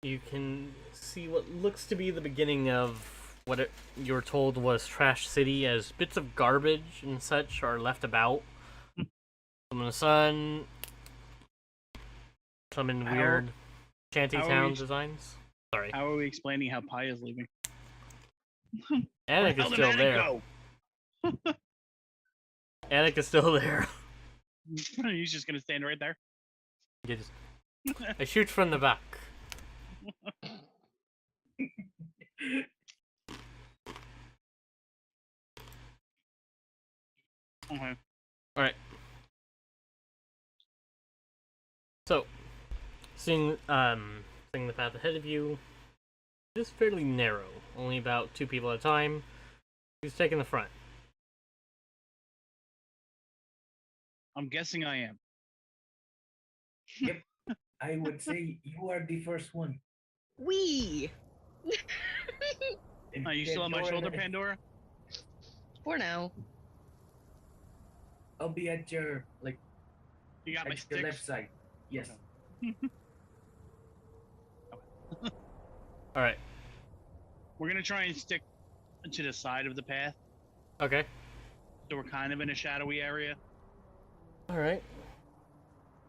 you can see what looks to be the beginning of what you're told was Trash City, as bits of garbage and such are left about. Some in the sun, some in weird shantytown designs. Sorry. How are we explaining how Pi is leaving? Anik is still there. Anik is still there. He's just gonna stand right there. I shoot from the back. Okay. Alright. So, seeing the path ahead of you, it is fairly narrow. Only about 2 people at a time. Who's taking the front? I'm guessing I am. Yep. I would say you are the first one. Wee! Are you still on my shoulder, Pandora? For now. I'll be at your You got my your sticks? left side. Yes. Alright. We're gonna try and stick to the side of the path. Okay. So we're kind of in a shadowy area. Alright.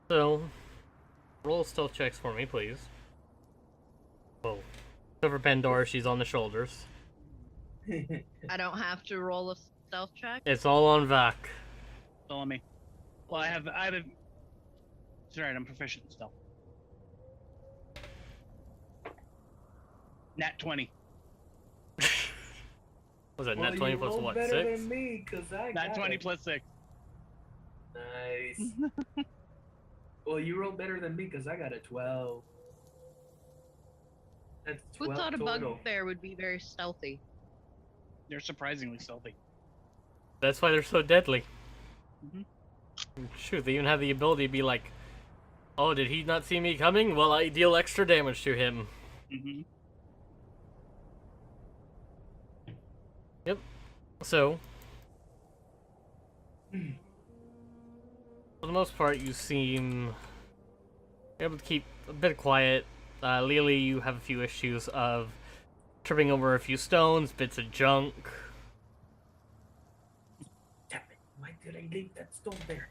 So, roll stealth checks for me, please. Whoa. So for Pandora, she's on the shoulders. I don't have to roll a stealth check. It's all on Vac. It's all on me. Well, I have a... It's alright, I'm proficient in stealth. Nat 20. Was it nat 20 plus what, 6? Better than me, 'cause I Nat got 20 it. plus 6. Nice. Well, you rolled better than me because I got a 12. That's 12 Who thought a total. bugbear would be very stealthy? They're surprisingly stealthy. That's why they're so deadly. Mhm. Shoot, they even have the ability to be like, oh, did he not see me coming? Well, I deal extra damage to him. Mm-hmm. Yep. So, for the most part, you seem able to keep a bit quiet. Lily, you have a few issues of tripping over a few stones, bits of junk. Damn it. Why did I leave that stone there?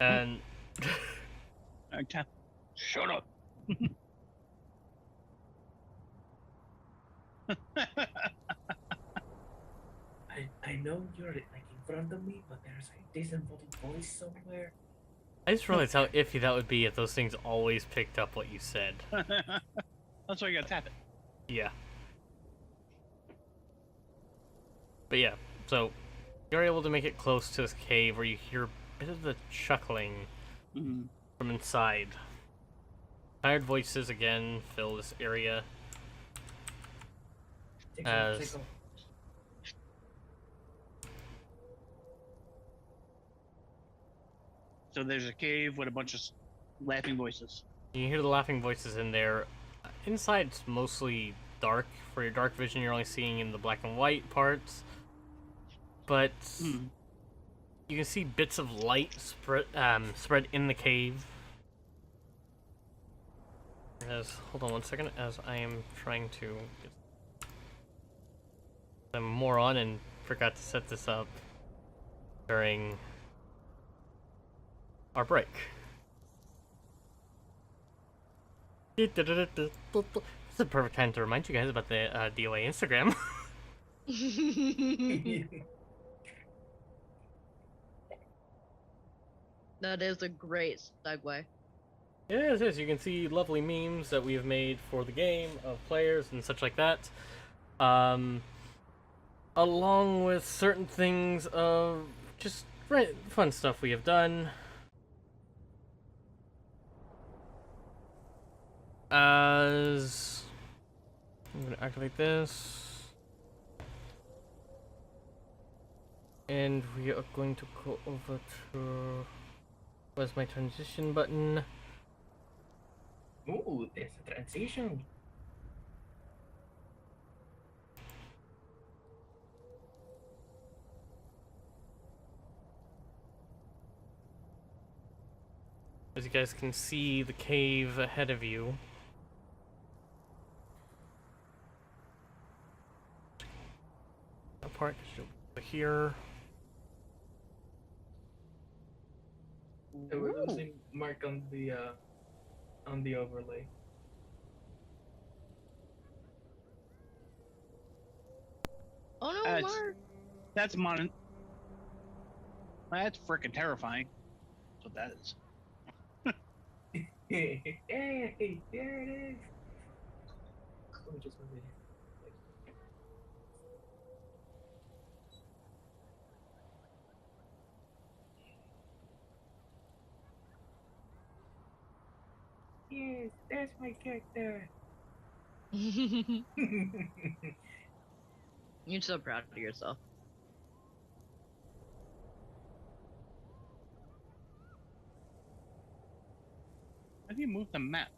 And Okay. Shut up. I know you're like in front of me, but there's a disembodied voice somewhere. I just realized how iffy that would be if those things always picked up what you said. That's why you gotta tap it. Yeah. But yeah, so you're able to make it close to this cave where you hear a bit of the chuckling from inside. Tired voices again fill this area. As So there's a cave with a bunch of laughing voices. you hear the laughing voices in there. Inside it's mostly dark. For your dark vision, you're only seeing in the black and white parts. But you can see bits of light spread in the cave. Hold on one second, as I am trying to get I'm a moron and forgot to set this up during our break. It's the perfect time to remind you guys about the DOA Instagram. That is a great segue. It is. You can see lovely memes that we have made for the game of players and such like that. Along with certain things of just fun stuff we have done. As I'm gonna activate this, and we are going to go over to where's my transition button? Ooh, there's a transition. as you guys can see the cave ahead of you. That part is over here. So we're losing Mark on the overlay. Oh no, That's- Mark. That's That's freaking terrifying. That's what that is. Hey, there it is. Let me just move it here. Yes, that's my character. You're so proud of yourself. How do you move the map?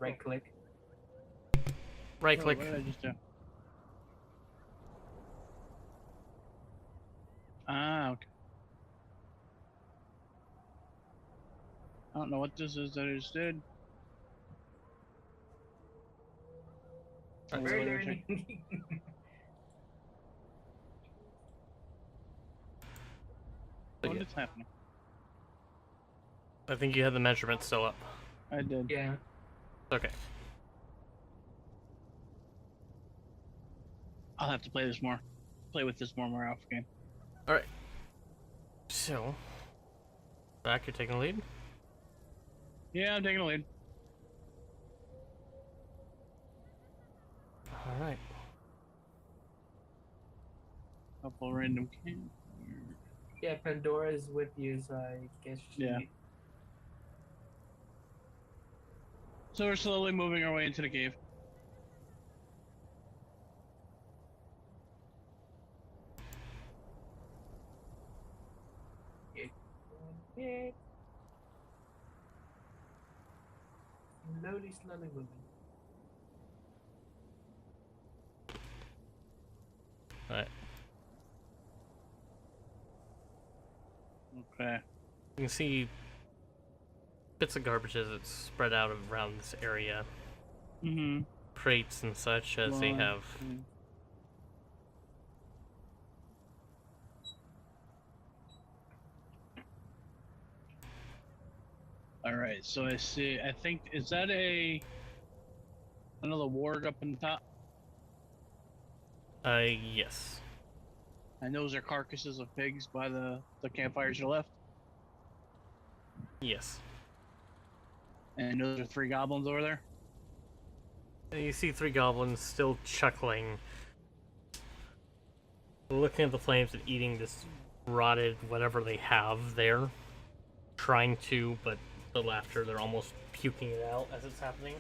Right click. Right Oh, click. what did I just do? Ah, okay. I don't know what this is that I just did. We're learning. What is happening? I think you had the measurement still up. I did. Yeah. Okay. I'll have to play this more. Play with this more off game. Alright. So, back, you're taking the lead? Yeah, I'm taking the lead. Alright. Couple random camp. Yeah, Pandora's with you, so I guess she... Yeah. So we're slowly moving our way into the cave. Slowly moving. Alright. Okay. You can see bits of garbage as it's spread out around this area. Mm-hmm. Crates and such as they have. Alright, so I see, I think, is that another warg up in the top? Yes. And those are carcasses of pigs by the campfires to the left? Yes. And those are 3 goblins over there? And you see 3 goblins still chuckling, looking at the flames and eating this rotted whatever they have there. Trying to, but the laughter, they're almost puking it out as it's happening.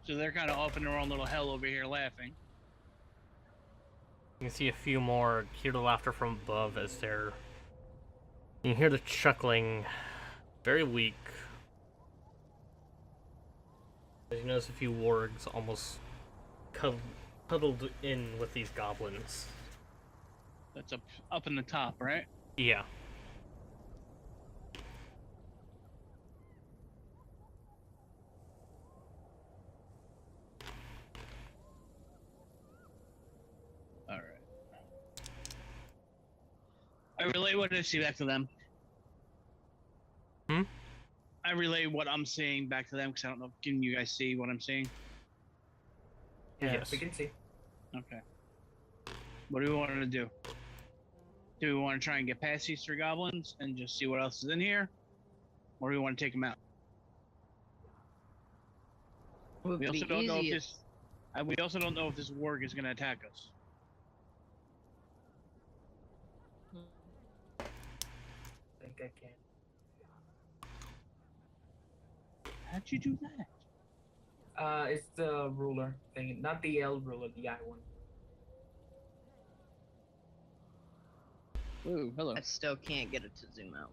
So they're kind of off in their own little hell over here laughing. You can see a few more, hear the laughter from above as they're... You can hear the chuckling, very weak. As you notice a few wargs almost huddled in with these goblins. That's up in the top, right? Yeah. Alright. I relay what I see back to them. Hmm? I relay what I'm seeing back to them because I don't know. Can you guys see what I'm seeing? Yeah, Yes. we can see. Okay. What do we want to do? Do we want to try and get past these 3 goblins and just see what else is in here? Or do we want to take them out? We also don't know if this. We also don't know if this warg is going to attack us. I think I can. How'd you do that? It's the ruler thing, not the L ruler, the I one. Ooh, hello. I still can't get it to zoom out.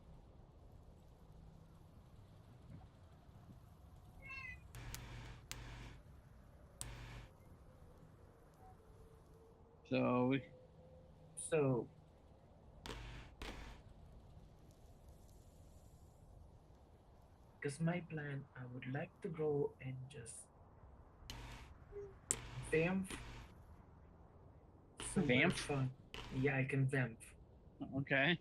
So, So, because my plan, I would like to go and just vamp. Somewhere Vamp? fun. Yeah, I can vamp. okay.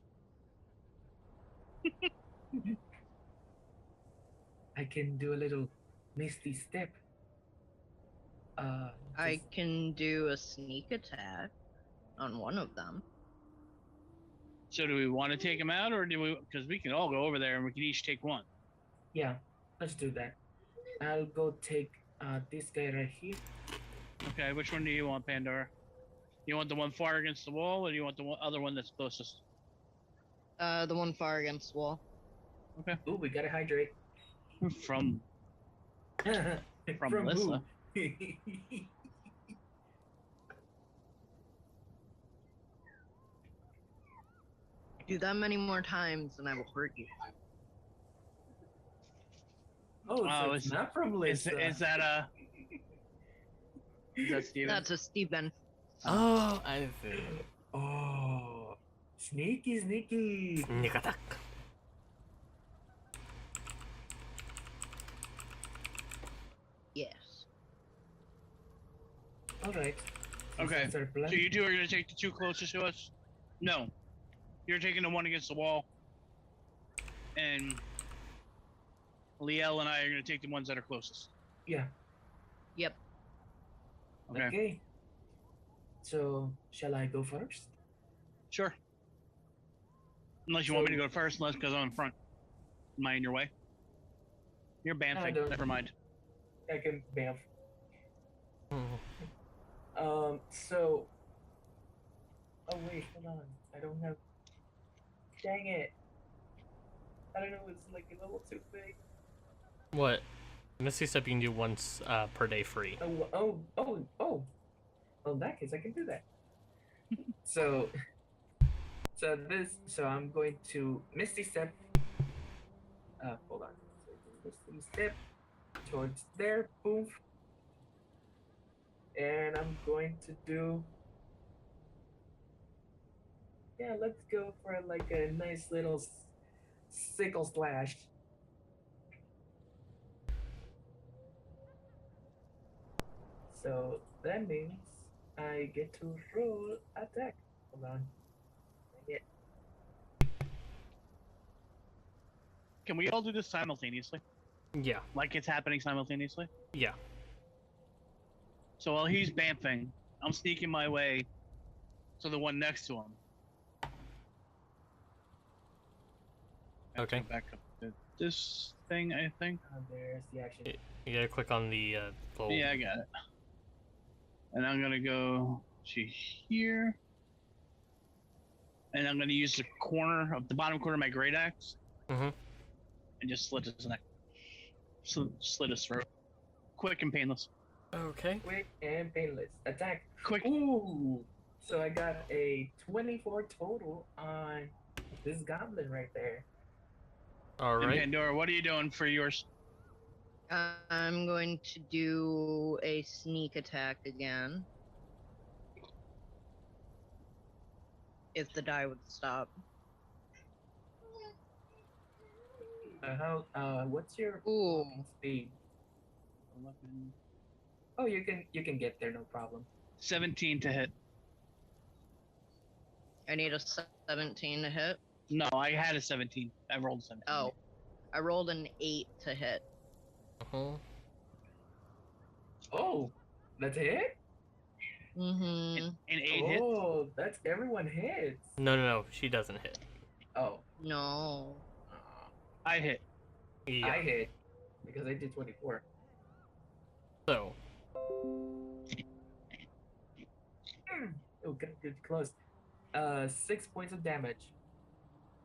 I can do a little misty step. I Just- can do a sneak attack on one of them. So do we want to take him out, or do we? Because we can all go over there and we can each take one. yeah, let's do that. I'll go take this guy right here. Okay, which one do you want, Pandora? You want the one far against the wall, or do you want the other one that's closest? The one far against the wall. Okay. Ooh, we gotta hydrate. From From Melissa. who? Do that many more times and I will hurt you. Oh, so Oh, it's is- not from Is, Lisa. is that a? Is that Steven? That's a Steven. Oh, I see. Oh, sneaky, sneaky. Sneak attack. Yes. All right. Okay. That's our plan. So you two are gonna take the two closest to us? No. You're taking the one against the wall. And Liel and I are gonna take the ones that are closest. Yeah. Yep. Okay. Okay. So, shall I go first? Sure. Unless you want me to go first, unless because I'm in front. Am I in your way? You're bamfing. don't- Never mind. I can bamf. Hmm. So. Oh wait, hold on. I don't have. Dang it. I don't know. It's like a little too big. What? Misty Step you can do once per day free. Oh. Well, in that case, I can do that. So I'm going to Misty Step. Hold on. So Misty Step towards there. Boom. And I'm going to do. Yeah, let's go for like a nice little sickle slash. So that means I get to roll attack. Hold on. Dang it. Can we all do this simultaneously? Yeah. Like it's happening simultaneously? Yeah. So while he's bamfing, I'm sneaking my way to the one next to him. I have to Okay. go back up to this thing, I think. There's the action. You gotta click on the little... Yeah, I got it. And I'm gonna go to here. And I'm gonna use the corner of the bottom corner of my great axe. Mhm. And just slit his neck. Slit his throat. Quick and painless. Okay. Quick and painless. Attack. Quick. Ooh. So I got a 24 total on this goblin right there. All And right. Pandora, what are you doing for yours? I'm going to do a sneak attack again. If the die would stop. What's your Ooh. speed? 11. Oh, you can get there, no problem. 17 to hit. I need a 17 to hit. No, I had a 17. I rolled 17. Oh. I rolled an 8 to hit. Uh-huh. Oh, that's a hit? Mm-hmm. An 8 hit? Oh, that's everyone hits. No. She doesn't hit. Oh, No. I hit. Yeah. I hit because I did 24. So, Oh, good, close. 6 points of damage.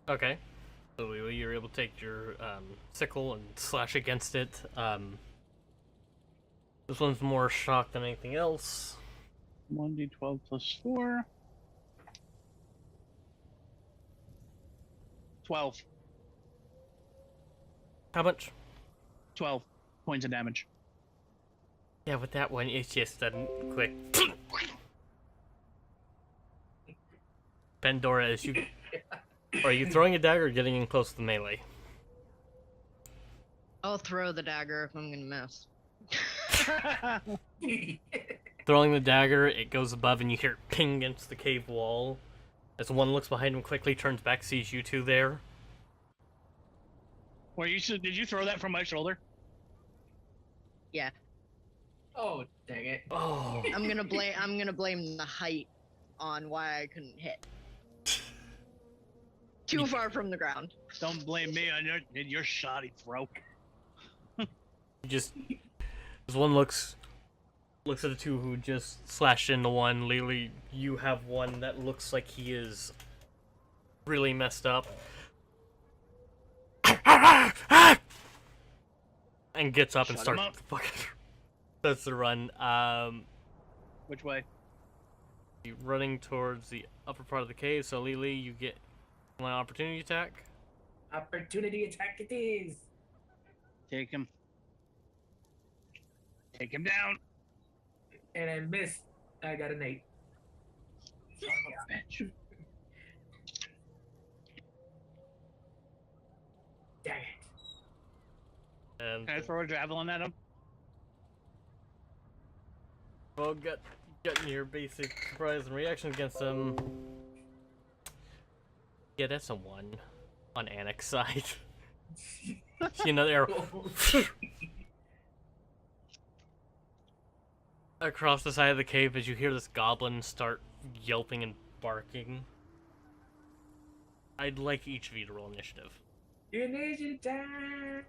okay. So Lily, you're able to take your sickle and slash against it. This one's more shocked than anything else. 1d12 plus 4. 12. How much? 12 points of damage. Yeah, with that one, it's just a quick. Pandora, is you are you throwing a dagger or getting in close to the melee? I'll throw the dagger if I'm gonna miss. Throwing the dagger, it goes above and you hear it ping against the cave wall. As one looks behind him quickly, turns back, sees you two there. Did you throw that from my shoulder? Yeah. Oh, dang it. Oh. I'm gonna blame the height on why I couldn't hit. Too far from the ground. Don't blame me on your shoddy throw. Just as one looks at the two who just slashed into one. Lily, you have one that looks like he is really messed up. And gets up and Shut him starts up. fucking starts to run. Which way? You're running towards the upper part of the cave, so Lily, you get an opportunity attack. Opportunity attack it is. Take him. Take him down. And I missed. I got an 8. Son of a bitch. Dang it. And Can I throw a javelin at him? well, getting your basic surprise and reaction against him. Yeah, that's a 1 on Annik's side. See another arrow across the side of the cave as you hear this goblin start yelping and barking. I'd like each of you to roll initiative. Initiative time.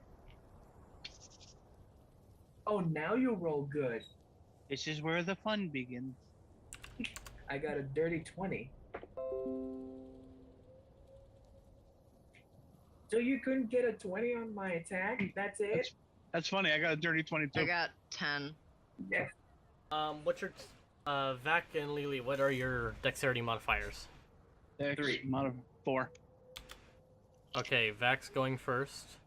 Oh, now you roll good. This is where the fun begins. I got a dirty 20. So you couldn't get a 20 on my attack? That's it? That's funny. I got a dirty 22. I got 10. Yes. What's your Vac and Lily, what are your dexterity modifiers? Dex, 3. 4. Okay, Vac's going first.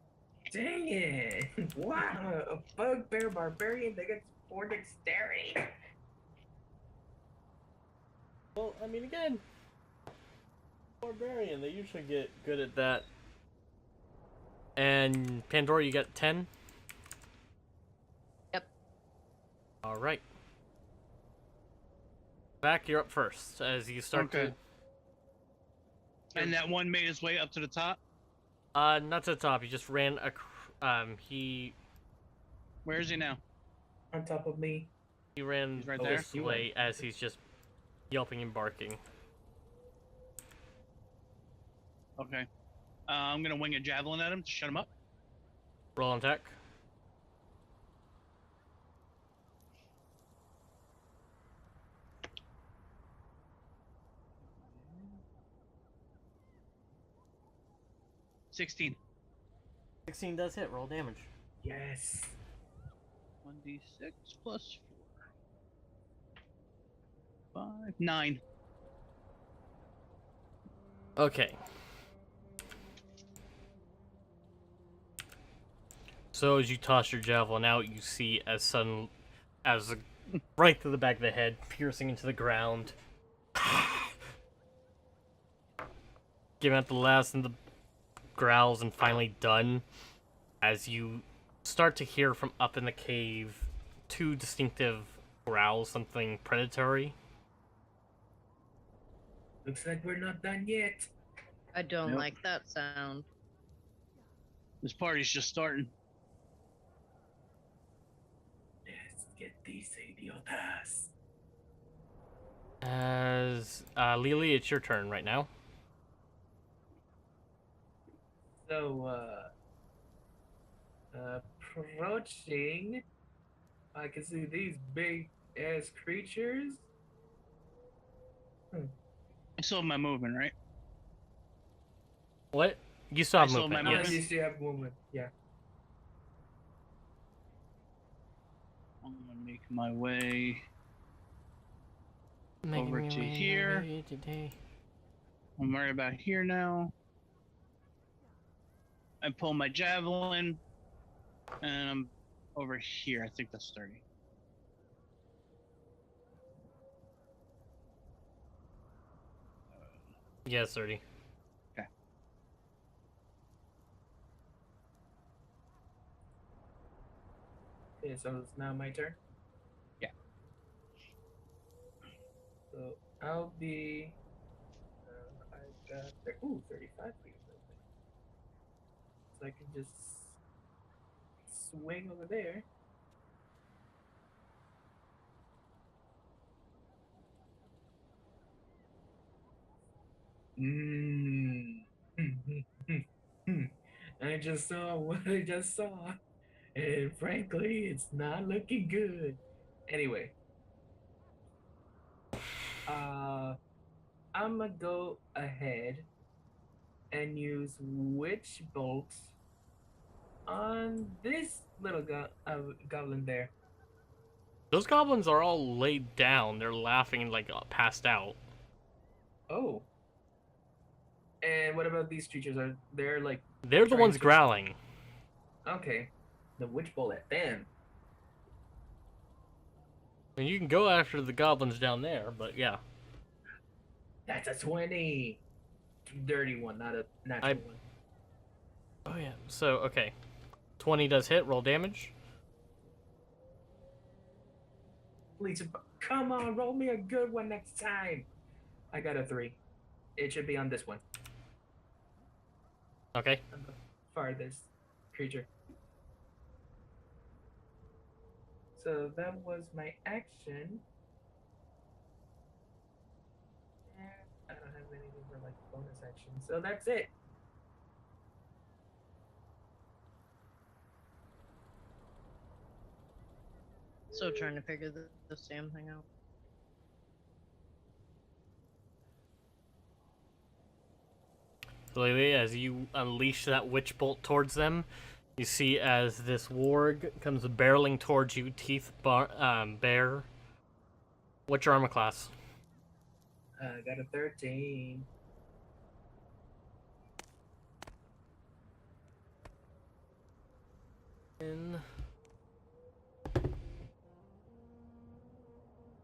Dang it! Wow, a bugbear barbarian that gets 4 dexterity. Well, I mean, again, barbarian, they usually get good at that. And Pandora, you got 10? Yep. Alright. Vac, you're up first as you start Okay. And that one made his way up to the top? not to the top, he just ran Where is he now? On top of me. he ran He's right there? this way as he's just yelping and barking. Okay. I'm gonna wing a javelin at him to shut him up. Roll on attack. $16. 16 does hit, roll damage. Yes. 1d6 plus 4. 5. 9. Okay. So as you toss your javelin out, you see right through the back of the head, piercing into the ground. Giving out the last and the growls and finally done. As you start to hear from up in the cave 2 distinctive growls, something predatory. Looks like we're not done yet. I don't Nope. like that sound. This party's just starting. Let's get these idiotas. As Lily, it's your turn right now. So, approaching, I can see these big ass creatures. I still have my movement, right? What? You still have I still have movement, my yes. You still have movement, yeah. I'm gonna make my way over to here. I'm right about here now. I pull my javelin, and I'm over here. I think that's 30. Yes, 30. Okay. Okay, so it's now my turn. Yeah. So I'll be. I got 35 for you. So I can just swing over there. I just saw what I just saw, and frankly, it's not looking good. Anyway, I'm gonna go ahead and use witch bolt on this little goblin there. Those goblins are all laid down. They're laughing like passed out. Oh. And what about these creatures? Are they're like They're the trying ones to- growling. Okay. The witch bolt at them. And you can go after the goblins down there, but yeah. That's a 20. Dirty one, not a natural one. Oh yeah. So okay. 20 does hit. Roll damage. Please, come on, roll me a good one next time. I got a 3. It should be on this one. Okay. On the farthest creature. So that was my action. And I don't have anything for like bonus action. So that's it. So trying to figure this damn thing out. Lily, as you unleash that witch bolt towards them, you see as this warg comes barreling towards you, teeth bare. What's your armor class? I got a 13.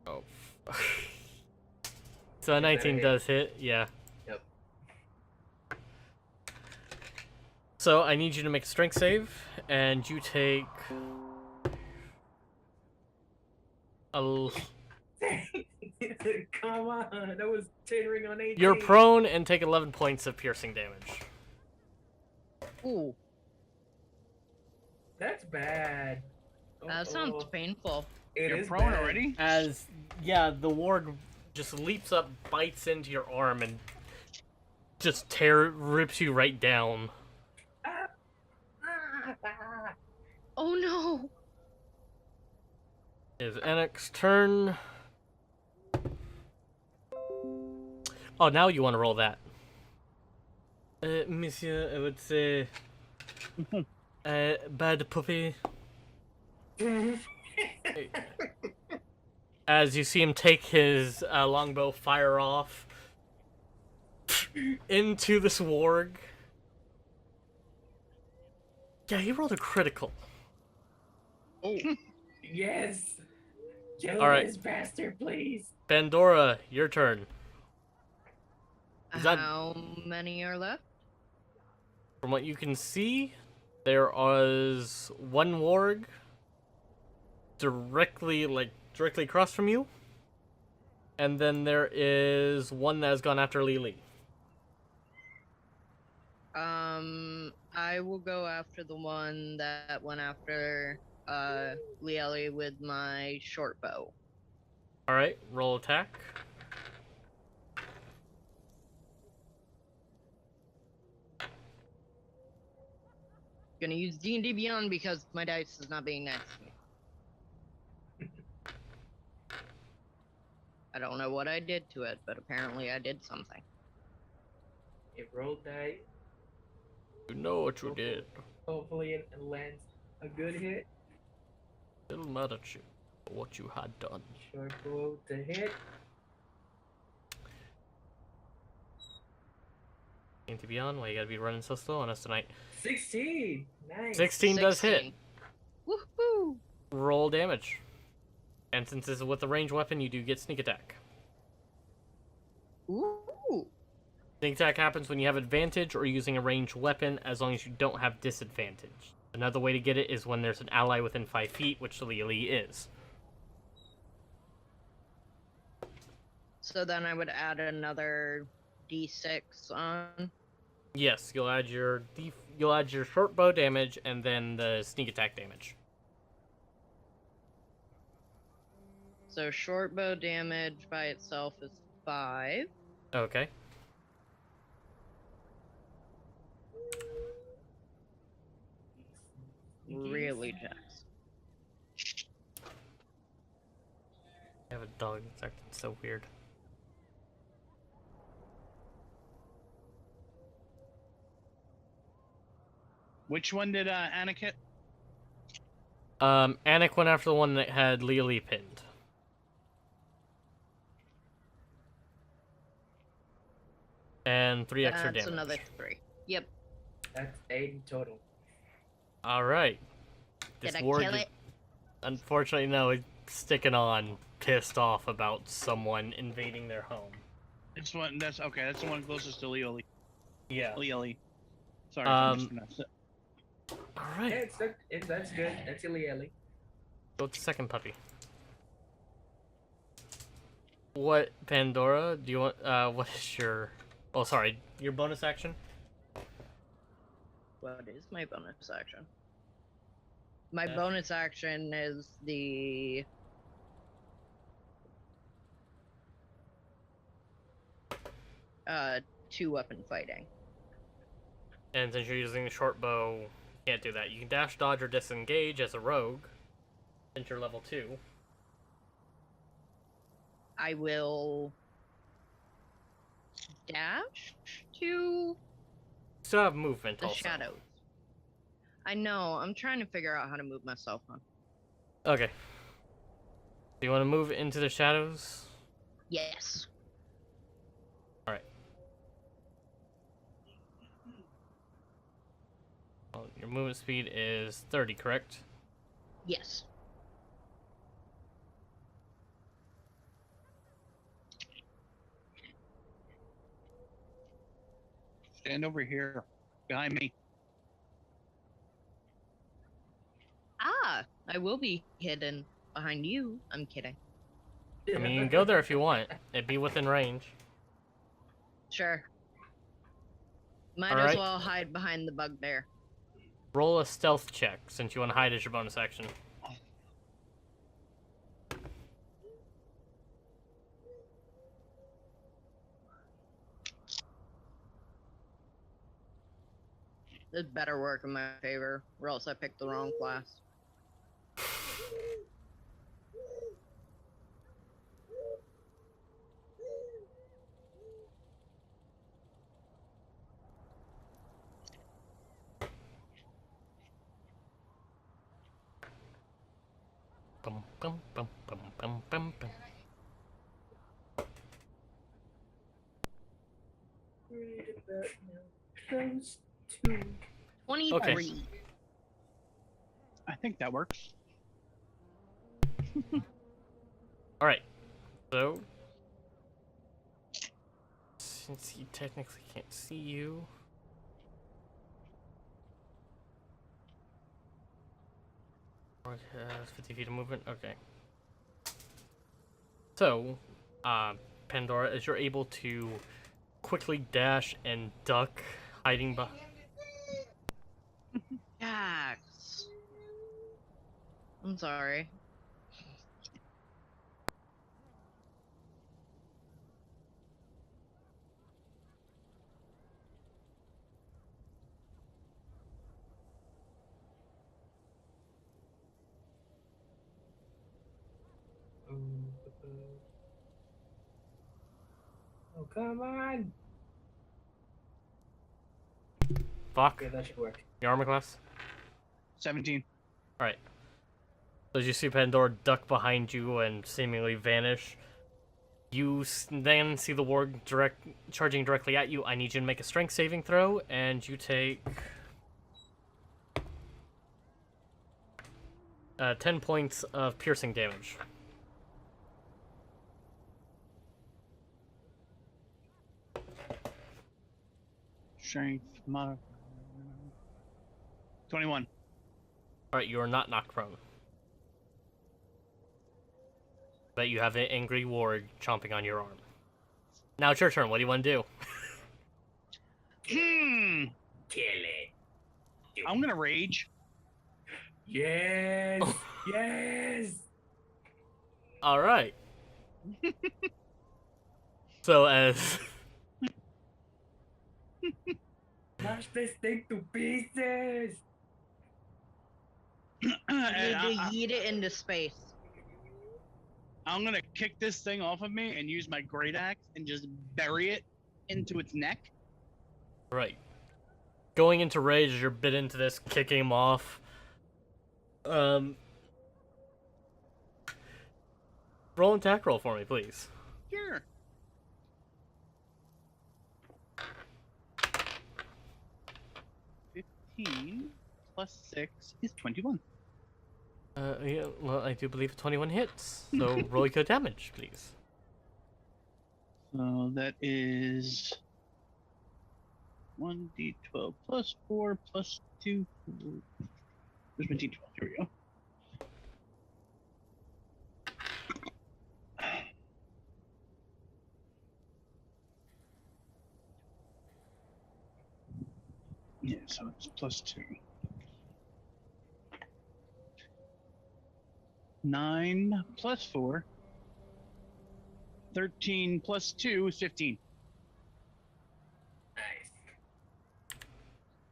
Oh. So a 19 does hit, yeah. Yep. So I need you to make a strength save, and you take Come on, I was teetering on 18. You're prone and take 11 points of piercing damage. Ooh, That's bad. that sounds painful. It You're is prone bad. already? As, yeah, the warg just leaps up, bites into your arm, and just rips you right down. Oh no! Is Enix's turn. Oh, now you want to roll that. Monsieur, I would say... bad puppy. As you see him take his longbow, fire off into this warg. Yeah, he rolled a critical. Oh. Yes. Kill All right. this bastard, please. Pandora, your turn. Is that- How many are left? From what you can see, there was one warg directly across from you, and then there is one that has gone after Lily. I will go after the one that went after Lieli with my short bow. All right, roll attack. Gonna use D&D Beyond because my dice is not being nice to me. I don't know what I did to it, but apparently I did something. It rolled die. You know what you did. Hopefully it lands a good hit. It'll mad at you for what you had done. Short bow to hit. D&D Beyond, why you gotta be running so slow on us tonight? 16. Nice. 16 does hit. Woohoo! Roll damage. And since this is with a ranged weapon, you do get sneak attack. Ooh. Sneak attack happens when you have advantage or using a ranged weapon, as long as you don't have disadvantage. Another way to get it is when there's an ally within 5 feet, which Liege is. So then I would add another d6 on. Yes, you'll add your short bow damage and then the sneak attack damage. So short bow damage by itself is 5. Okay. Really, Jax? I have a dog that's acting so weird. Which one did Anik hit? Anik went after the one that had Liege pinned. And 3 extra That's damage. another 3. Yep. That's 8 in total. Alright. Did I warg kill is- it? Unfortunately, no, it's sticking on, pissed off about someone invading their home. This one, that's okay. That's the one closest to Lioli. Yeah. Lioli. Sorry, I mispronounced it. Alright. Yeah, that's good. That's Liege. Go with the second puppy. What, Pandora, do you want, what is your... Oh, sorry, your bonus action? What is my bonus action? My bonus action is the... two-weapon fighting. And since you're using the short bow, you can't do that. You can dash, dodge, or disengage as a rogue, since you're level 2. I will dash to Still have movement the also. shadows. I know. I'm trying to figure out how to move myself on. Okay. Do you want to move into the shadows? Yes. Alright. Well, your movement speed is 30, correct? Yes. Stand over here, behind me. Ah, I will be hidden behind you. I'm kidding. I mean, you can go there if you want. It'd be within range. Sure. Might Alright. as well hide behind the bugbear. Roll a stealth check, since you want to hide as your bonus action. This better work in my favor, or else I picked the wrong class. Bum, bum, bum, bum, bum, bum, bum. Close to 23. Okay. I think that works. Alright. So, since he technically can't see you, or has 50 feet of movement. Okay. So, Pandora, as you're able to quickly dash and duck, hiding behind. Jax. I'm sorry. Oh, come on. Fuck. Yeah, that should work. Your armor class? 17. Alright. So as you see Pandora duck behind you and seemingly vanish, you then see the warg charging directly at you. I need you to make a strength saving throw, and you take 10 points of piercing damage. Strength mod. 21. Alright, you are not knocked prone. But you have an angry ward chomping on your arm. Now it's your turn. What do you want to do? Kill it. I'm gonna rage. Yes. Yes. Alright. So as... Smash this thing to pieces. You need to yeet it into space. I'm gonna kick this thing off of me and use my great axe and just bury it into its neck. Right. Going into rage as you're bit into this, kicking him off. Roll an attack roll for me, please. Sure. Plus 6 is 21. Yeah, well, I do believe 21 hits. So roll your damage, please. So that is 1d12 plus 4 plus 2. Where's my d12? Here we go. Yeah, so it's plus 2. 9 plus 4. 13 plus 2 is 15. Nice.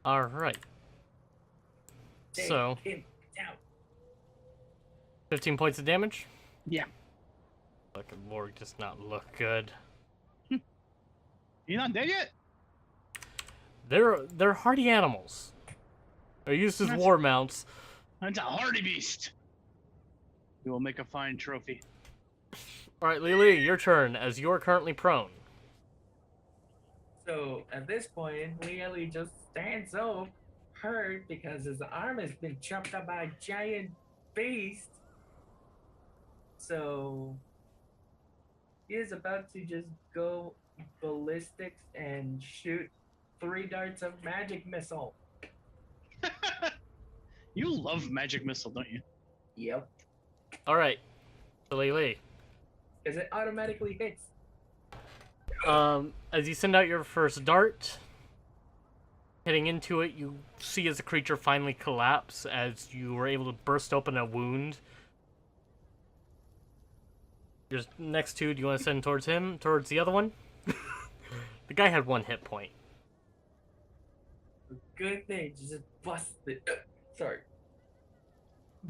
Alright. So, Take him down. 15 points of damage? Yeah. Fucking Morg does not look good. You're not dead yet? They're hardy animals. They're used as war mounts. That's a hardy beast. We will make a fine trophy. Alright, Lily, your turn, as you're currently prone. So at this point, Lily just stands up, hurt because his arm has been chopped up by a giant beast. So he is about to just go ballistics and shoot 3 darts of magic missile. You love magic missile, don't you? Yep. Alright, so Lily. Because it automatically hits. As you send out your first dart, hitting into it, you see as the creature finally collapse as you were able to burst open a wound. Your next two, do you want to send towards him? Towards the other one? The guy had 1 hit point. Good thing, just bust it. Sorry.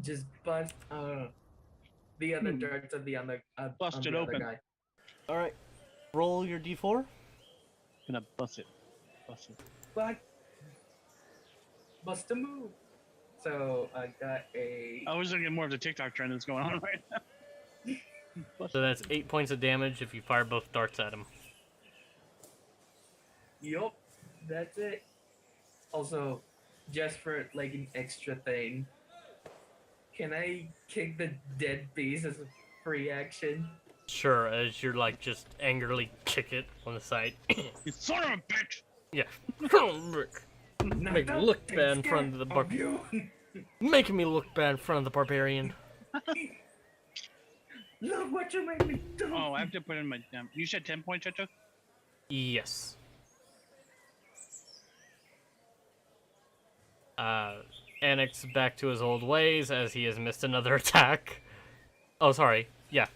Just bust the other darts of the other Bust on it the other open. guy. Alright. Roll your d4. Gonna bust it. Bust it. But bust a move. So I got a I was looking more of the TikTok trend that's going on right now. So that's 8 points of damage if you fire both darts at him. Yup, that's it. Also, just for like an extra thing, can I kick the dead beast as a free action? Sure, as you're like just angrily kick it on the side. You son of a bitch! Yeah. Make me look bad in front of the making me look bad in front of the barbarian. Look what you made me do! Oh, I have to put in my. You said 10 points, Chacho? Yes. Annex back to his old ways as he has missed another attack. Oh, sorry. Yeah.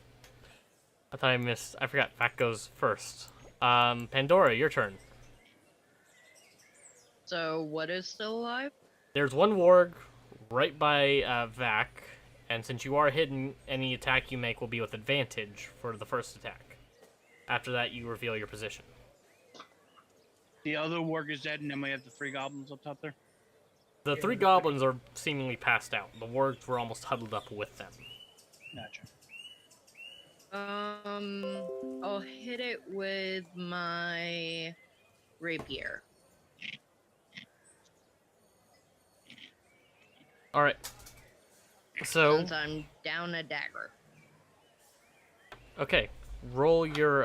I thought I missed. I forgot. Vac goes first. Pandora, your turn. So what is still alive? There's one warg right by Vac, and since you are hidden, any attack you make will be with advantage for the first attack. After that, you reveal your position. The other warg is dead, and then we have the 3 goblins up top there. The 3 goblins are seemingly passed out. The wargs were almost huddled up with them. Gotcha. I'll hit it with my rapier. Alright. So... Since I'm down a dagger. Okay. Roll your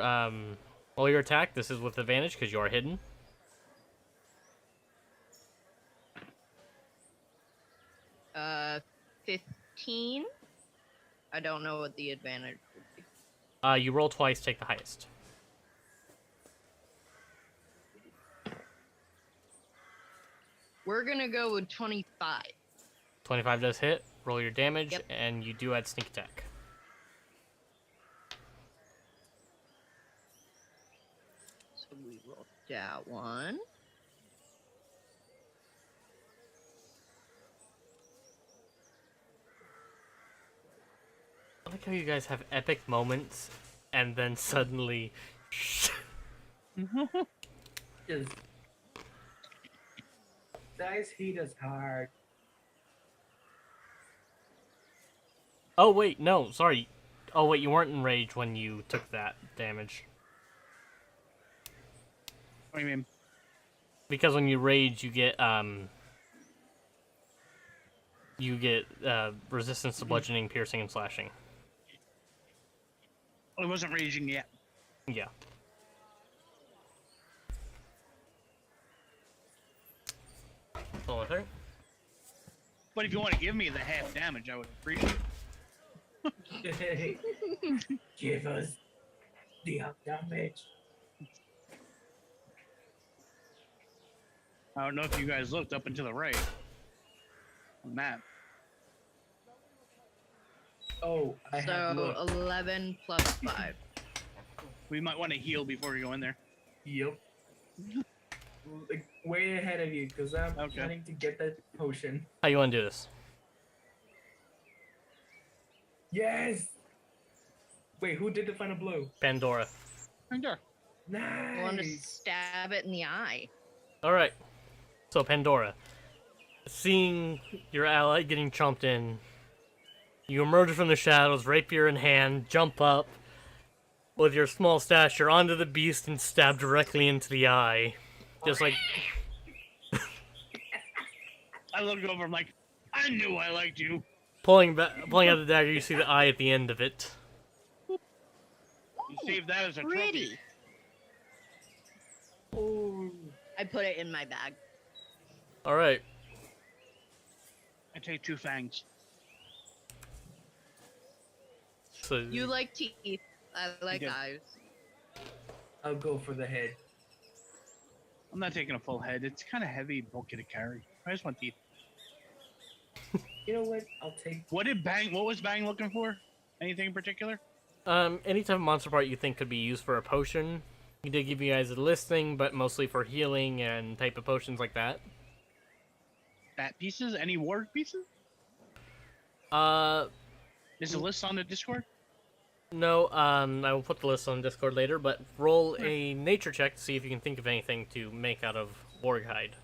attack. This is with advantage because you are hidden. 15. I don't know what the advantage would be. You roll twice, take the highest. We're gonna go with 25. 25 does hit. Roll your damage, Yep. and you do add sneak attack. So we rolled that one. I like how you guys have epic moments, and then suddenly... Just dice hit us hard. Oh, wait, no, sorry. Oh, wait, you weren't in rage when you took that damage. What do you mean? Because when you rage, you get, resistance to bludgeoning, piercing, and slashing. I wasn't raging yet. Yeah. Hold on a second. But if you want to give me the half damage, I would appreciate it. Give us the up damage. I don't know if you guys looked up and to the right on the map. Oh, I have So looked. 11 plus 5. We might want to heal before we go in there. Yep. Like, way ahead of you, because I'm Okay. trying to get that potion. How you want to do this? Yes! Wait, who did the final blow? Pandora. Sure. I want to Nice! stab it in the eye. Alright. So, Pandora. Seeing your ally getting chomped in, you emerge from the shadows, rapier in hand, jump up. With your small stature onto the beast and stab directly into the eye. Just like... I look over, I'm like, I knew I liked you. Pulling out the dagger, you see the eye at the end of it. You save that as a trophy. Pretty. Oh, I put it in my bag. Alright. I take 2 fangs. So, You like teeth. I like do. eyes. I'll go for the head. I'm not taking a full head. It's kind of heavy, bulky to carry. I just want teeth. You know what? I'll take. What was Bang looking for? Anything in particular? any type of monster part you think could be used for a potion. He did give you guys a listing, but mostly for healing and type of potions like that. Bat pieces? Any ward pieces? Is the list on the Discord? No, I will put the list on Discord later, but roll a nature check to see if you can think of anything to make out of warg hide.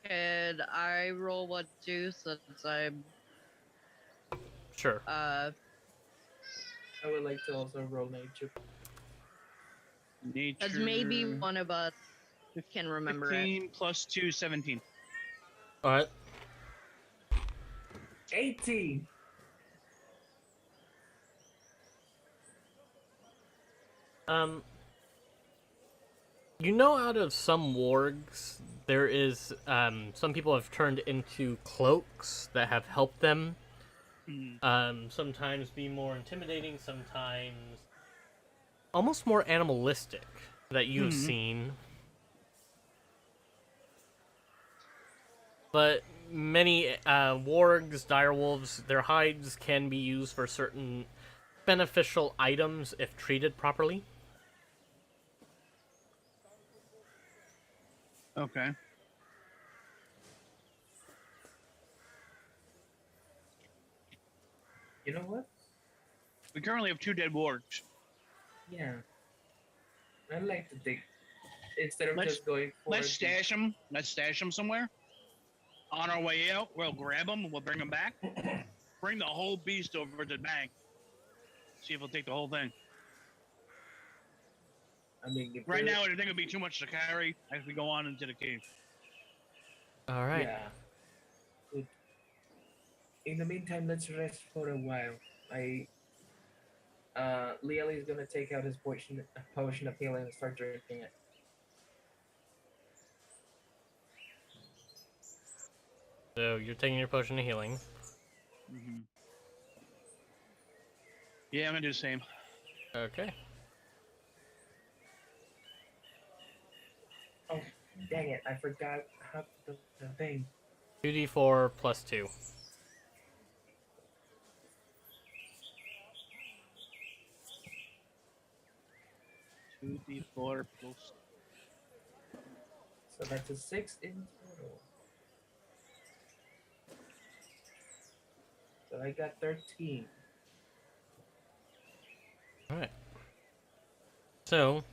Could I roll what too, since I'm... Sure. I would like to also roll nature. Nature... As maybe one of us can remember 15 it. plus 2, 17. Alright. 18! You know, out of some wargs, there is, some people have turned into cloaks that have helped them. Sometimes be more intimidating, sometimes almost more animalistic that you've seen. But many wargs, direwolves, their hides can be used for certain beneficial items if treated properly. Okay. You know what? We currently have 2 dead wargs. Yeah. I'd like to take... Instead of Let's- just going for... Let's stash them. Let's stash them somewhere. On our way out, we'll grab them. We'll bring them back. Bring the whole beast over to the bank. See if we'll take the whole thing. I mean, if Right we're- now, I think it'll be too much to carry as we go on into the cave. Alright. Yeah. Good. In the meantime, let's rest for a while. Lieli is gonna take out his potion of healing and start drinking it. So you're taking your potion of healing. Mm-hmm. Yeah, I'm gonna do the same. Okay. Oh, dang it! I forgot how the thing. 2d4 plus 2. Two D4 plus. So that's a 6 in total. So I got 13. Alright. So,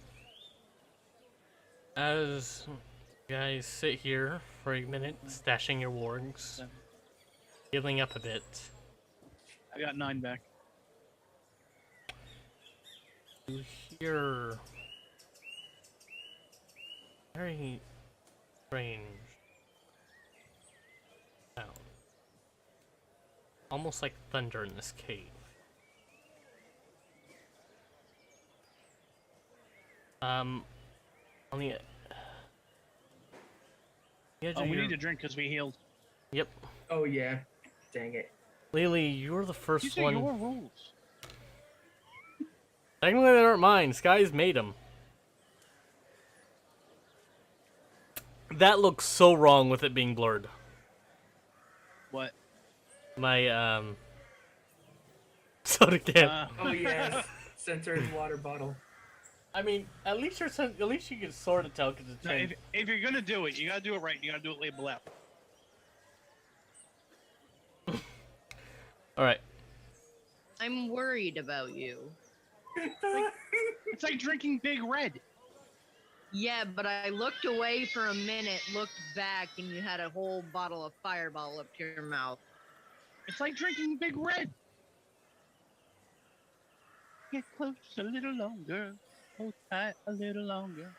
as you guys sit here for a minute, stashing your wargs, healing up a bit, I got 9 back. you hear very strange sound. Almost like thunder in this cave. On the edge Oh, of we your... need a drink because we healed. Yep. Oh yeah. Dang it. Lily, you're the first These are one. your rules. Technically, they aren't mine. Sky's made them. That looks so wrong with it being blurred. What? My, soda can. Oh yes. Center's water bottle. I mean, at least you can sort of tell because it's No, changed. if you're gonna do it, you gotta do it right. You gotta do it label out. Alright. I'm worried about you. It's like drinking Big Red. Yeah, but I looked away for a minute, looked back, and you had a whole bottle of Fireball up to your mouth. It's like drinking Big Red. Get close a little longer. Hold tight a little longer.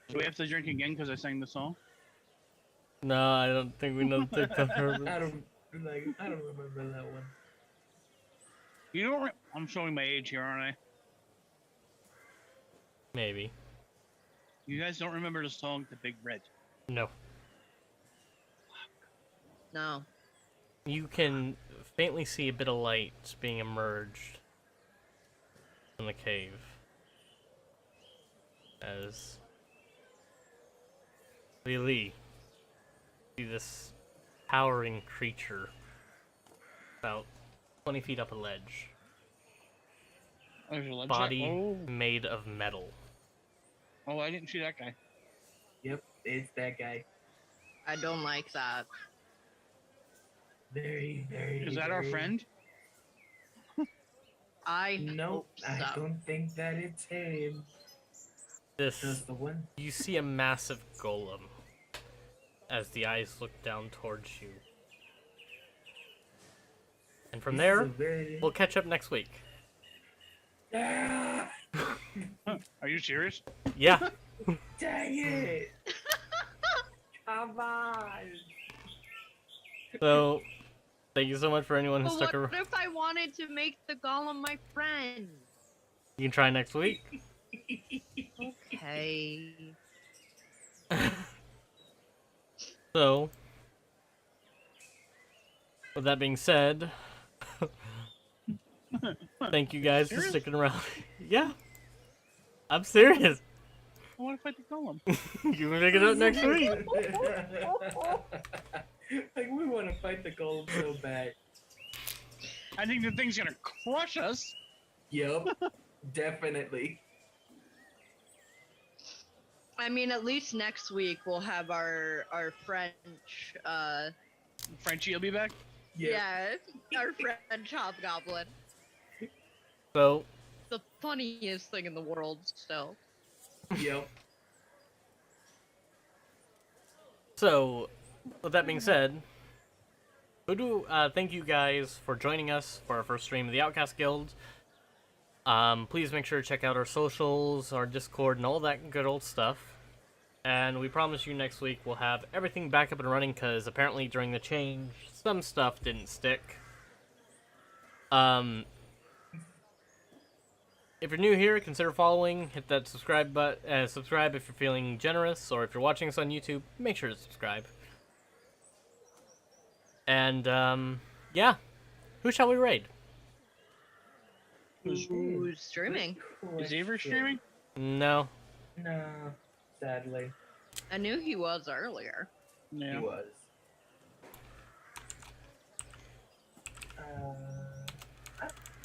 Do we have to drink again because I sang the song? No, I don't think we know the TikTok. I don't remember that one. You don't. I'm showing my age here, aren't I? Maybe. You guys don't remember the song "The Big Red"? No. No. You can faintly see a bit of light being emerged from the cave. As Lily see this towering creature about 20 feet up a ledge. There's a ledge Body there? made of metal. Oh, I didn't see that guy. Yep, it's that guy. I don't like that. Very, very. Is that our friend? I No, hope I so. don't think that it's him. This Just the one. You see a massive golem as the eyes look down towards you. And from This is there, a very- we'll catch up next week. Ah, Are you serious? Yeah. dang it! Come on. So, thank you so much for anyone who But stuck what around. if I wanted to make the golem my friend? You can try next week. Okay. So, with that being said, thank you guys for Serious? sticking around. Yeah, I'm serious. I want to fight the golem. You can pick it up next week. Like, we want to fight the golem so bad. I think the thing's gonna crush us. Yep, definitely. I mean, at least next week we'll have our French, Frenchie will be back. Yep. yeah, our French hobgoblin. So, The funniest thing in the world, still. Yep. So, with that being said, thank you guys for joining us for our first stream of the Outcast Guild. Please make sure to check out our socials, our Discord, and all that good old stuff. And we promise you next week we'll have everything back up and running, because apparently during the change, some stuff didn't stick. If you're new here, consider following. Hit that subscribe button. Subscribe if you're feeling generous, or if you're watching us on YouTube, make sure to subscribe. And yeah, who shall we raid? Who's streaming? Is Avery streaming? No. No, sadly. I knew he was earlier. Yeah. He was.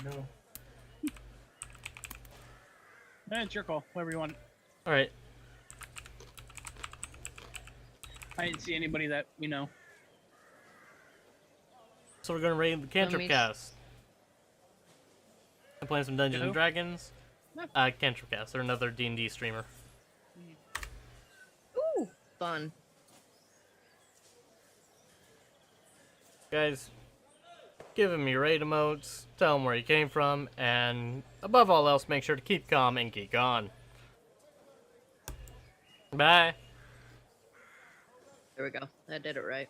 No. It's your call. Whatever you want. All right. I didn't see anybody that we know. So we're gonna raid the Cantrip Cast. I'm playing some Dungeons and Who? Dragons. Cantrip Cast. They're another D&D streamer. Ooh, fun. Guys, give him your raid emotes, tell him where you came from, and above all else, make sure to keep calm and geek on. Bye. There we go. I did it right.